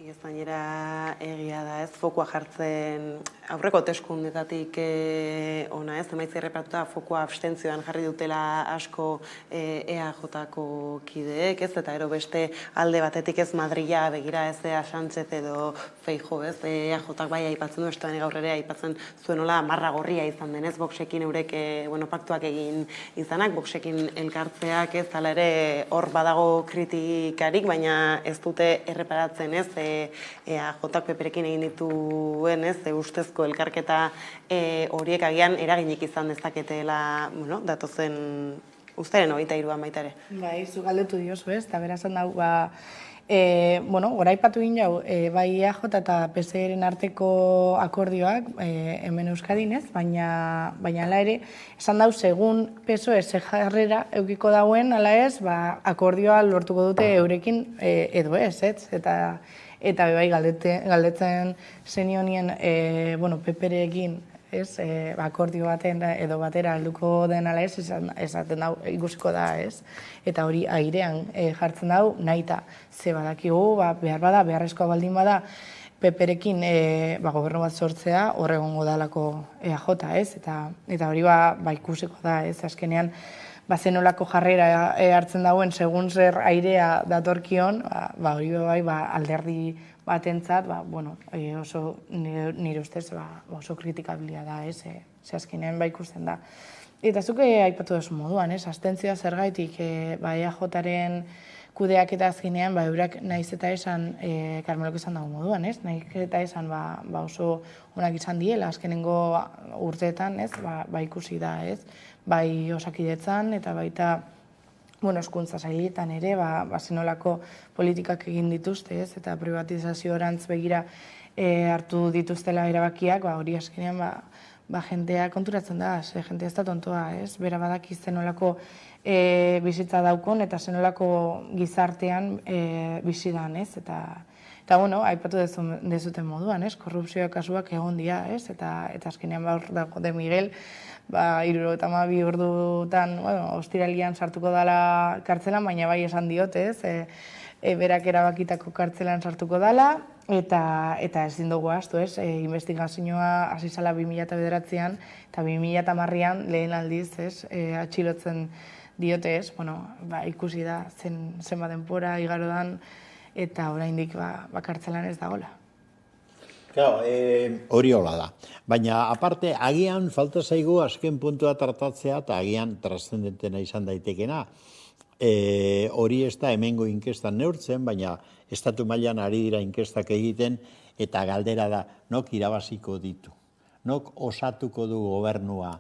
Ez gainera egia da ez, fokua jartzen aurreko hauteskundetatik ona ez, emaitza erreparatuta fokua abstentzioan jarri dutela asko EAJ-ko kideek ez, eta ero beste alde batetik ez Madrila begira ez Sánchez edo Feijóo ez, EAJ-ak bai aipatzen du, estuan gaur ere aipatzen zuenola marra gorria izan denez, Voxekin eurek paktuak egin izanak, Voxekin elkartzeak ez, hala ere hor badago kritikarik, baina ez dute erreparatzen ez, EAJ-ak PPrekin egin dituen ez, ustezko elkarketa horiek agian eraginik izan dezaketela, datozen uztaren 23an baita ere. Bai, zu galdetu diozu ez, eta berazan dau, goraipatu egin jau, bai EAJ eta PSE-ren arteko akordioak hemen Euskadin ez, baina hala ere, esan dau, segun PSOE ze jarrera eukiko dauen, hala ez, akordioa lortuko dute eurekin edo ez, eta bai galdetzen zenionien PPrekin akordio baten edo batera alduko den ala ez, esaten dau ikusiko da ez, eta hori airean jartzen dau nahita ze badakigu, behar bada, beharrezkoa baldin bada, PPrekin gobernu bat sortzea horregongo dalako EAJ ez, eta hori ikusiko da ez, azkenean zenolako jarrera hartzen dauen segun zer airea datorkion, hori bai alderdi batentzat, oso nire ustez oso kritikabilia da, ze azkenean ikusten da. Eta zuke aipatu duzu moduan, abstentzioa zergaitik EAJ-aren kudeak eta azkenean, eurak nahiz eta esan, Karmelok esan dago moduan, nahiz eta esan oso onak izan diela, azkenengo urteetan, ikusi da, bai Osakidetzan, eta baita hezkuntza sailetan ere, zenolako politikak egin dituzte, eta privatizazio-orantz begira hartu dituztela erabakiak, hori azkenean jentea konturatzen da, jentea ez da tontoa, bera badaki zenolako bizitza daukon, eta zenolako gizartean bizidan, eta aipatu dezuten moduan, korrupzioa kasuak egon dira, eta azkenean hor dago de Miguel, 72 ordutan ostiralian sartuko dela kartzelan, baina bai esan diote, berak erabakitako kartzelan sartuko dela, eta ezin dugu ahaztu, investigazioa hasi zela 2009an, eta 2010an lehen aldiz, atxilotzen diote, ikusi da zenba denbora igaro dan, eta oraindik kartzelan ez dagoela. Hori hola da. Baina, aparte, agian falta zaigu azken puntua tratatzea eta agian trascendentena izan daitekena. Hori ez da hemengo inkestan neurtzen, baina estatu mailan ari dira inkestak egiten eta galdera da, nok irabaziko ditu. Nok osatuko du gobernua,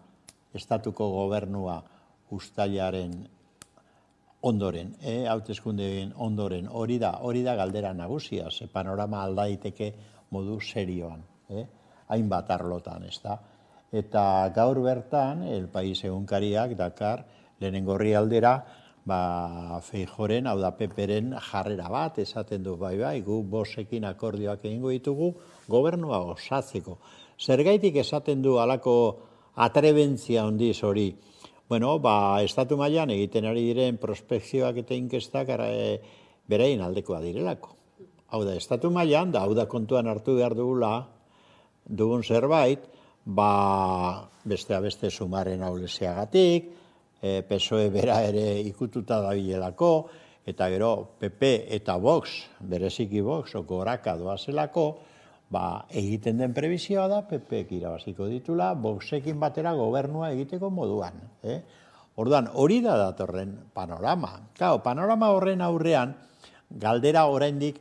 estatuko gobernua uztailaren ondoren, hauteskundeen ondoren. Hori da galdera nagusia, ze panorama alda daiteke modu serioan, hainbat arlotan, ez da. Eta gaur bertan, El País egunkariak dakar, lehenengo herrialdera, Feijóoren, hau da Peperen jarrera bat, esaten du bai, gu bosekin akordioak egingo ditugu gobernua osatzeko. Zergaitik esaten du halako atrebentzia handiz hori? Bueno, estatu mailan egiten ari diren prospekzioak eta inkestak beraien aldekoa direlako. Hau da, estatu mailan, hau da kontuan hartu behar dugun zerbait, beste beste sumaren auleziagatik, PSOE bera ere ikututa dabilelako, eta gero PP eta Vox, bereziki Vox, goraka doazelako, egiten den prebizioa da, PPek irabaziko ditula, Voxekin batera gobernua egiteko moduan. Orduan, hori da datorren panorama. Panorama horren aurrean, galdera oraindik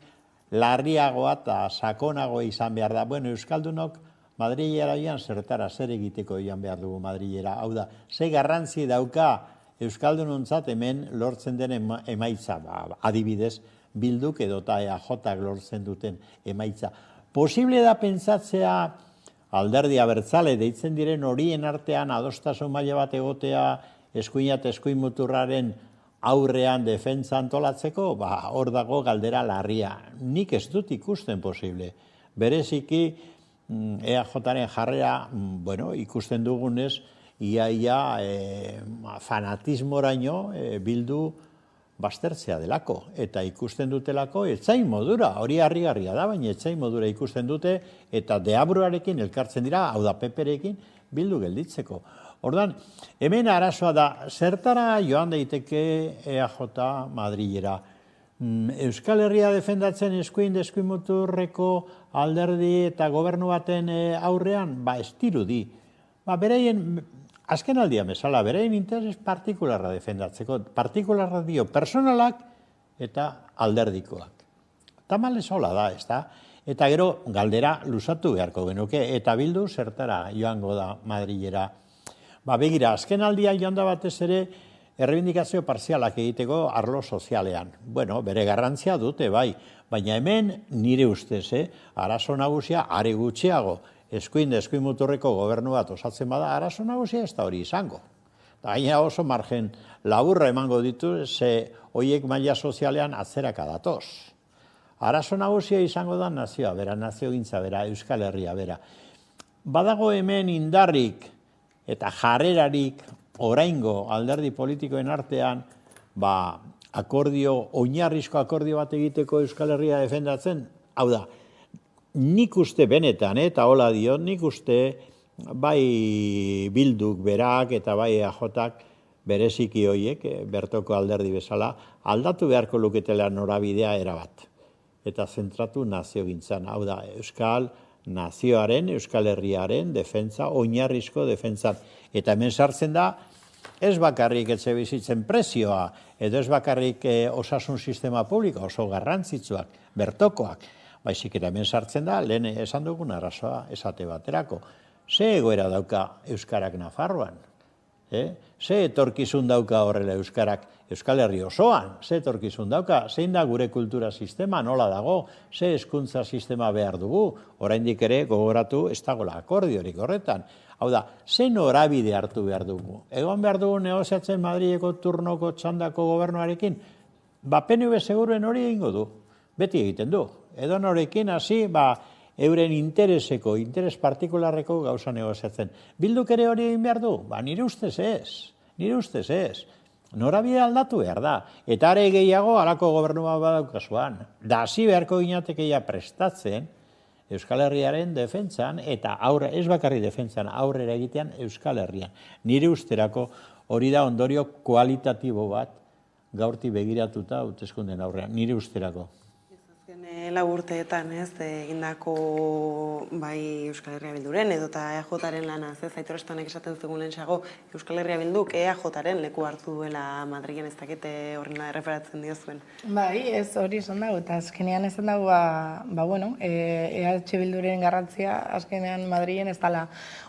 larriagoa eta sakonagoa izan behar da. Bueno, Euskaldunok Madrilera joan zertara, zer egiteko joan behar dugu Madrilera. Hau da, ze garrantzi dauka Euskaldunontzat hemen lortzen den emaitza, adibidez, Bilduk edota EAJak lortzen duten emaitza. Posible da pentsatzea alderdi abertzale deitzen diren horien artean adostasun maila bat egotea eskuin eta eskuin muturraren aurrean defentsa antolatzeko, hor dago galdera larria. Nik ez dut ikusten posible. Bereziki EAJaren jarrera, ikusten dugunez, ia fanatismoraino Bildu baztertzea delako, eta ikusten dutelako etzain modura, hori harrigarria da, baina etzain modura ikusten dute, eta deabruarekin elkartzen dira, hau da Peperekin, Bildu gelditzeko. Ordan, hemen arazoa da, zertara joan daiteke EAJ Madrilera. Euskal Herria defendatzen eskuin muturreko alderdi eta gobernu baten aurrean, ez dirudi. Beraien, azken aldian bezala, beraien interes partikularra defendatzeko. Partikularra dio personalak eta alderdikoak. Tamalez hola da, ez da? Eta gero galdera luzatu beharko genuke, eta Bildu zertara joango da Madrilera. Begira, azken aldia joan da batez ere, errebindikazio parzialak egiteko arlo sozialean. Bere garrantzia dute, baina hemen nire ustez, arazo nagusia are gutxiago, eskuin muturreko gobernu bat osatzen bada, arazo nagusia ez da hori izango. Gaina oso margen laburra emango ditu, ze horiek maila sozialean atzeraka datoz. Arazo nagusia izango da nazioa bera, naziogintza bera, Euskal Herria bera. Badago hemen indarrik eta jarrerarik oraingo alderdi politikoen artean, oinarrizko akordio bat egiteko Euskal Herria defendatzen, hau da, nik uste benetan, eta hola dio, nik uste bai Bilduk berak eta bai EAJak bereziki hoiek, bertoko alderdi bezala, aldatu beharko luketela norabidea erabat. Eta zentratu naziogintzan, hau da, Euskal nazioaren, Euskal Herriaren defentza, oinarrizko defentzan. Eta hemen sartzen da, ez bakarrik etxe bizitzen prezioa, edo ez bakarrik osasun sistema publiko, oso garrantzitsuak, bertokoak. Baizik eta hemen sartzen da, lehen esan dugun arazoa esate baterako. Ze egoera dauka Euskarak Nafarroan? Ze etorkizun dauka horrela Euskarak Euskal Herri osoan? Ze etorkizun dauka? Zein da gure kultura sistema, nola dago? Ze hezkuntza sistema behar dugu? Oraindik ere gogoratu ez dagoela akordiorik horretan. Hau da, ze norabide hartu behar dugu? Egon behar dugu negoziatzen Madrileko turnoko txandako gobernuarekin? PNV seguruen hori egingo du. Beti egiten du. Edo norekin hasi, euren interes partikularreko gauza negoziatzen. Bilduk ere hori egin behar du? Nire ustez ez. Norabide aldatu behar da. Eta are gehiago halako gobernua badaukasuan. Da hasi beharko ginatekeia prestatzen Euskal Herriaren defentsan, eta ez bakarri defentsan, aurrera egitean Euskal Herrian. Nire usterako hori da ondorio kualitatibo bat gaurti begiratuta hauteskunden aurrean. Nire usterako. Lau urteetan egindako bai Euskal Herria Bilduren edota EAJaren lana, Aitor Estanek esaten zugun lehenxago, Euskal Herria Bilduk EAJaren leku hartu duela Madrilen, ez dakite horrela erreferatzen diozuen. Ez hori esan dago, eta azkenean esan dago, EH Bilduren garrantzia azkenean Madrilen ez dala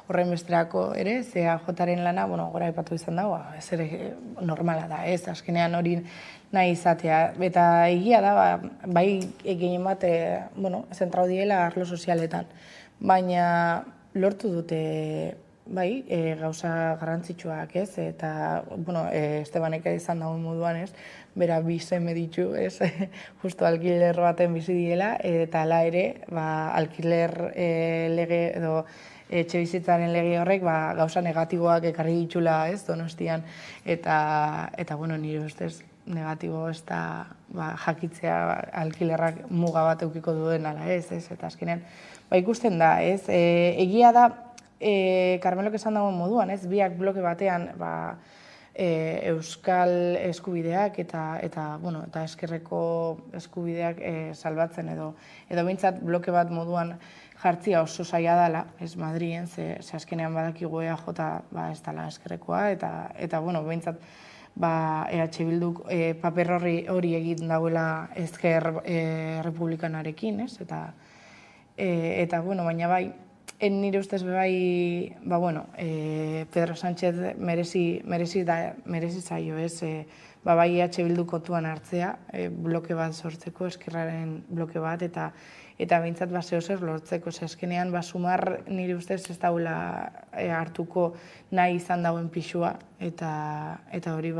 horren besterako ere, EAJaren lana, gora ipatu izan dago, ez ere normala da, ez azkenean hori nahi izatea. Eta egia da, bai egin bat, zentrau diela arlo sozialetan. Baina lortu dute bai, gauza garrantzitsuak, ez? Eta, bueno, Estebanek izan dagoen moduan, ez? Bera bi seme ditu, ez? Justo alkiler baten bizi diela, eta hala ere, alkiler lege edo etxe bizitzaren lege horrek gauza negatiboak ekarri ditula, ez? Donostian, eta bueno, nire ustez negatibo ez da jakitzea alkilerrak muga bat eukiko duen ala ez? Eta azkenean, ikusten da, ez? Egia da, Carmelok esan dagoen moduan, ez, biak bloke batean euskal eskubideak eta eskerreko eskubideak salbatzen edo behintzat bloke bat moduan jartzia oso zaila dela, ez Madrien, ze azkenean badakigu EAJ ez dela eskerrekoa eta behintzat EH Bilduk paper hori egin dauela ezker republikanarekin, ez, eta baina bai, nire ustez bai, Pedro Sánchez merezi zaio, ez, bai EH Bildu kontuan hartzea, bloke bat sortzeko, eskerraren bloke bat, eta behintzat zeozer lortzeko, azkenean sumar nire ustez ez daula hartuko nahi izan dauen pixua, eta hori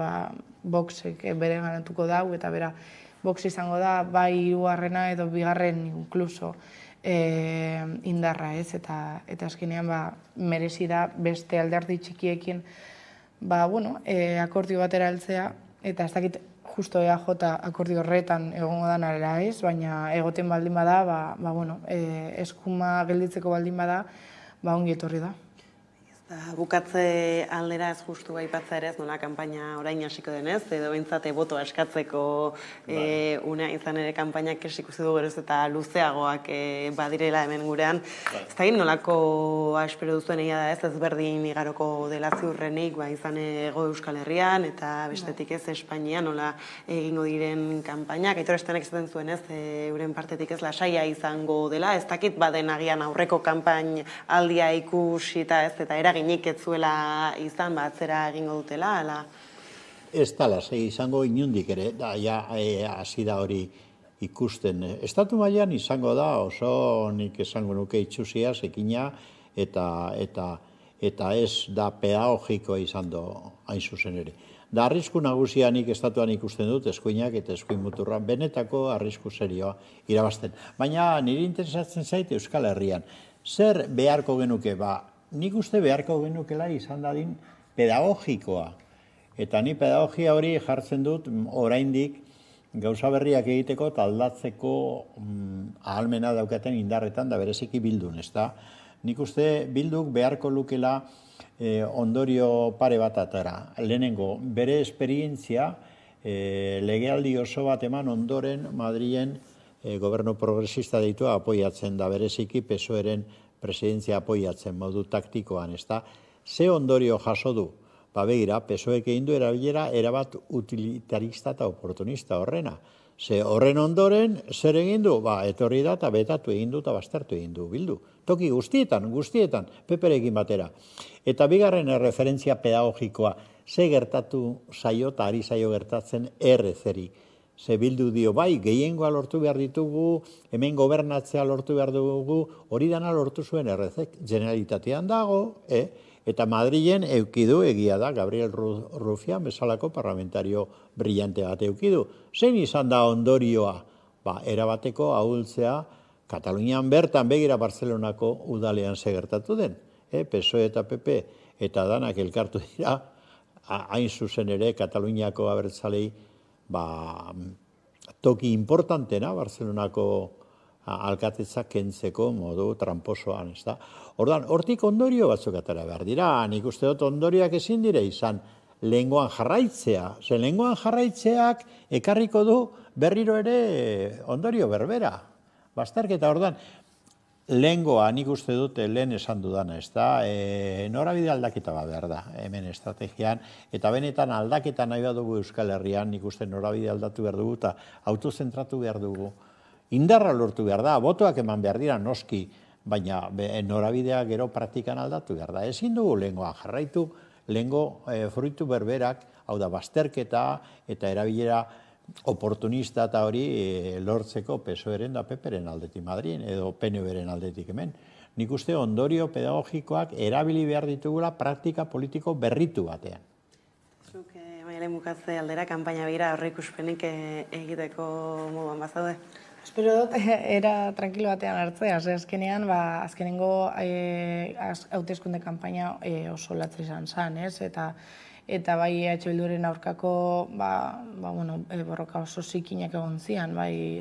Voxek bere ganatuko dau, eta bera Vox izango da, bai hirugarrena edo bigarren inkluso, indarra, ez, eta azkenean merezi da beste alderdi txikiekin akordio batera heltzea, eta ez dakit justo EAJ akordio horretan egongo da narela ez, baina egoten baldin bada, eskuma gelditzeko baldin bada, ongi etorri da. Bukatze aldera ez justu aipatza ere ez nola kanpaina orain hasiko denez, edo behintzate botoa eskatzeko unea izan ere kanpainak ikusi dugu geroz eta luzeagoak badirela hemen gurean. Ez da nolako espero duzuen egia da ez berdin igaroko dela ziurrenik izan Hego Euskal Herrian eta bestetik ez Espainian nola egingo diren kanpainak. Aitor Estebanek esaten zuen ez, euren partetik ez lasaia izango dela, ez dakit baden agian aurreko kanpain aldia ikusi eta ez eta eraginik ez zuela izan, atzera egingo dutela, ala? Ez da lasai izango inundik ere, hasi da hori ikusten. Estatu mailan izango da oso nik esango nuke itxusia, zekina, eta ez da pedagogikoa izan do hain zuzen ere. Da arrisku nagusia nik estatuan ikusten dut, eskuinak eta eskuin muturra, benetako arrisku serioa irabazten. Baina niri interesatzen zait Euskal Herrian. Zer beharko genuke, nik uste beharko genukela izan dadin pedagogikoa. Eta ni pedagogia hori jartzen dut oraindik gauza berriak egiteko eta aldatzeko ahalmena daukaten indarretan da bereziki Bildun, ezta? Nik uste Bilduk beharko lukela ondorio pare bat atera. Lehenengo, bere esperientzia legealdi oso bat eman ondoren Madrilen gobernu progresista deitua apoiatzen da bereziki PSOEren presidentzia apoiatzen modu taktikoan, ezta? Ze ondorio jaso du? Begira, PSOEk egin du erabilera erabat utilitarista eta oportunista horrena. Ze horren ondoren, zer egin du? Etorri da eta betatu egin du eta baztertu egin du Bildu. Toki guztietan, PPrekin batera. Eta bigarren referentzia pedagogikoa, ze gertatu zaio eta ari zaio gertatzen errezeri. Ze Bildu dio, gehiengoa lortu behar ditugu, hemen gobernatzea lortu behar dugu, hori dana lortu zuen errezek. Generalitatean dago, eta Madrilen eukidu, egia da, Gabriel Rufián bezalako parlamentario brillante bat eukidu. Zein izan da ondorioa? Erabateko ahultzea, Katalunian bertan begira Barcelonako udalean segertatu den. PSOE eta PP eta danak elkartu dira, hain zuzen ere Kataluniako abertzalei toki importantena Barcelonako alkatetzak kentzeko modu tramposoan, ez da. Ordan, hortik ondorio batzuk atera behar dira, nik uste dut ondorioak ezin dire izan lengoan jarraitzea. Zer lengoan jarraitzeak ekarriko du berriro ere ondorio berbera. Bazterketa, ordan, lengoa nik uste dut lehen esan dudana, ez da, norabide aldaketa bat behar da, hemen estrategian, eta benetan aldaketa nahi badugu Euskal Herrian, nik uste norabide aldatu behar dugu, eta autozentratu behar dugu. Indarra lortu behar da, botoak eman behar dira noski, baina norabidea gero praktikan aldatu behar da. Ezin dugu lengoan jarraitu, lengo fruitu berberak, hau da, bazterketa eta erabilera oportunista eta hori lortzeko PSOE-ren da PP-ren aldetik Madrin, edo PNV-ren aldetik hemen. Nik uste ondorio pedagogikoak erabili behar ditugula praktika politiko berritu batean. Zuk, Maialen bukatze aldera, kanpaina bira aurreikuspenik egiteko moduan bazaude? Espero dut, era tranquilo batean hartzea, azkenean, azkenengo hauteskunde kanpaina oso latza izan zen, ez? Eta bai Bilduren aurkako borroka oso zikinak egon zian, bai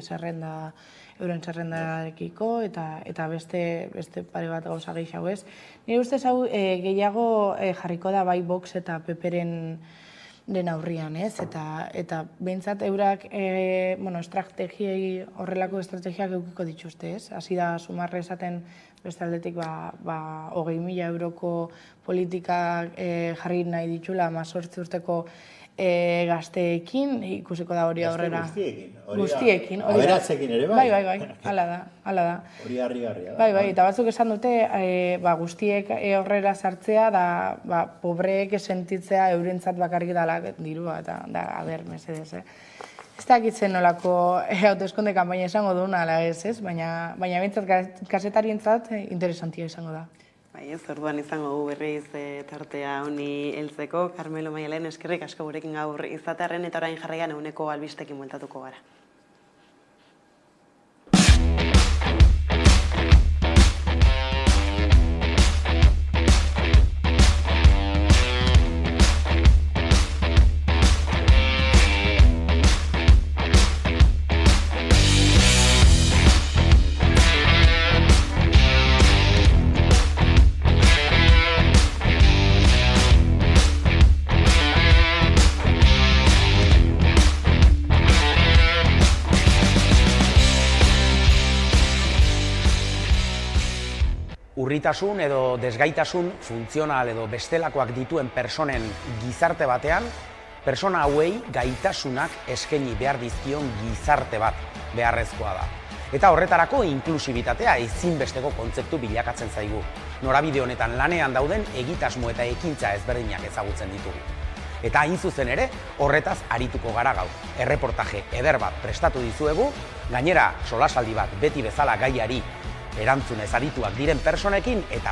euren zerrendarekiko eta beste pare bat gauza gehiago ez. Nire ustez hau gehiago jarriko da bai Vox eta PP-ren den aurrian, ez? Eta behintzat eurak horrelako estrategiak eukiko dituzte, ez? Hasi da sumarre esaten beste aldetik 20.000 euroko politikak jarri nahi ditula 18 urteko gazteekin, ikusiko da hori aurrera. Guztiekin. Aberatzekin ere bai? Bai, hala da. Hori harrigarria da. Bai, eta batzuk esan dute guztiek aurrera sartzea da pobreek sentitzea eurentzat bakarrik dala dirua eta aber, mesedez, Ez dakitzen nolako hauteskunde kanpaina izango duen, ala ez, baina bintzat kazetarientzat interesantia izango da. Bai, ez orduan izango gu berriz tartea honi heltzeko. Carmelo Maialen, eskerrik asko gurekin gaur izatearren eta orain jarraian eguneko albistekin bueltatuko gara. Urritasun edo desgaitasun funtzional edo bestelakoak dituen personen gizarte batean, persona hauei gaitasunak eskaini behar dizkion gizarte bat beharrezkoa da. Eta horretarako inklusibitatea ezinbesteko kontzeptu bilakatzen zaigu. Norabide honetan lanean dauden egitasmo eta ekintza ezberdinak ezagutzen ditugu. Eta hain zuzen ere, horretaz arituko gara gaur. Erreportaje eder bat prestatu dizuegu, gainera solasaldi bat beti bezala gaiari erantzunez arituak diren personekin eta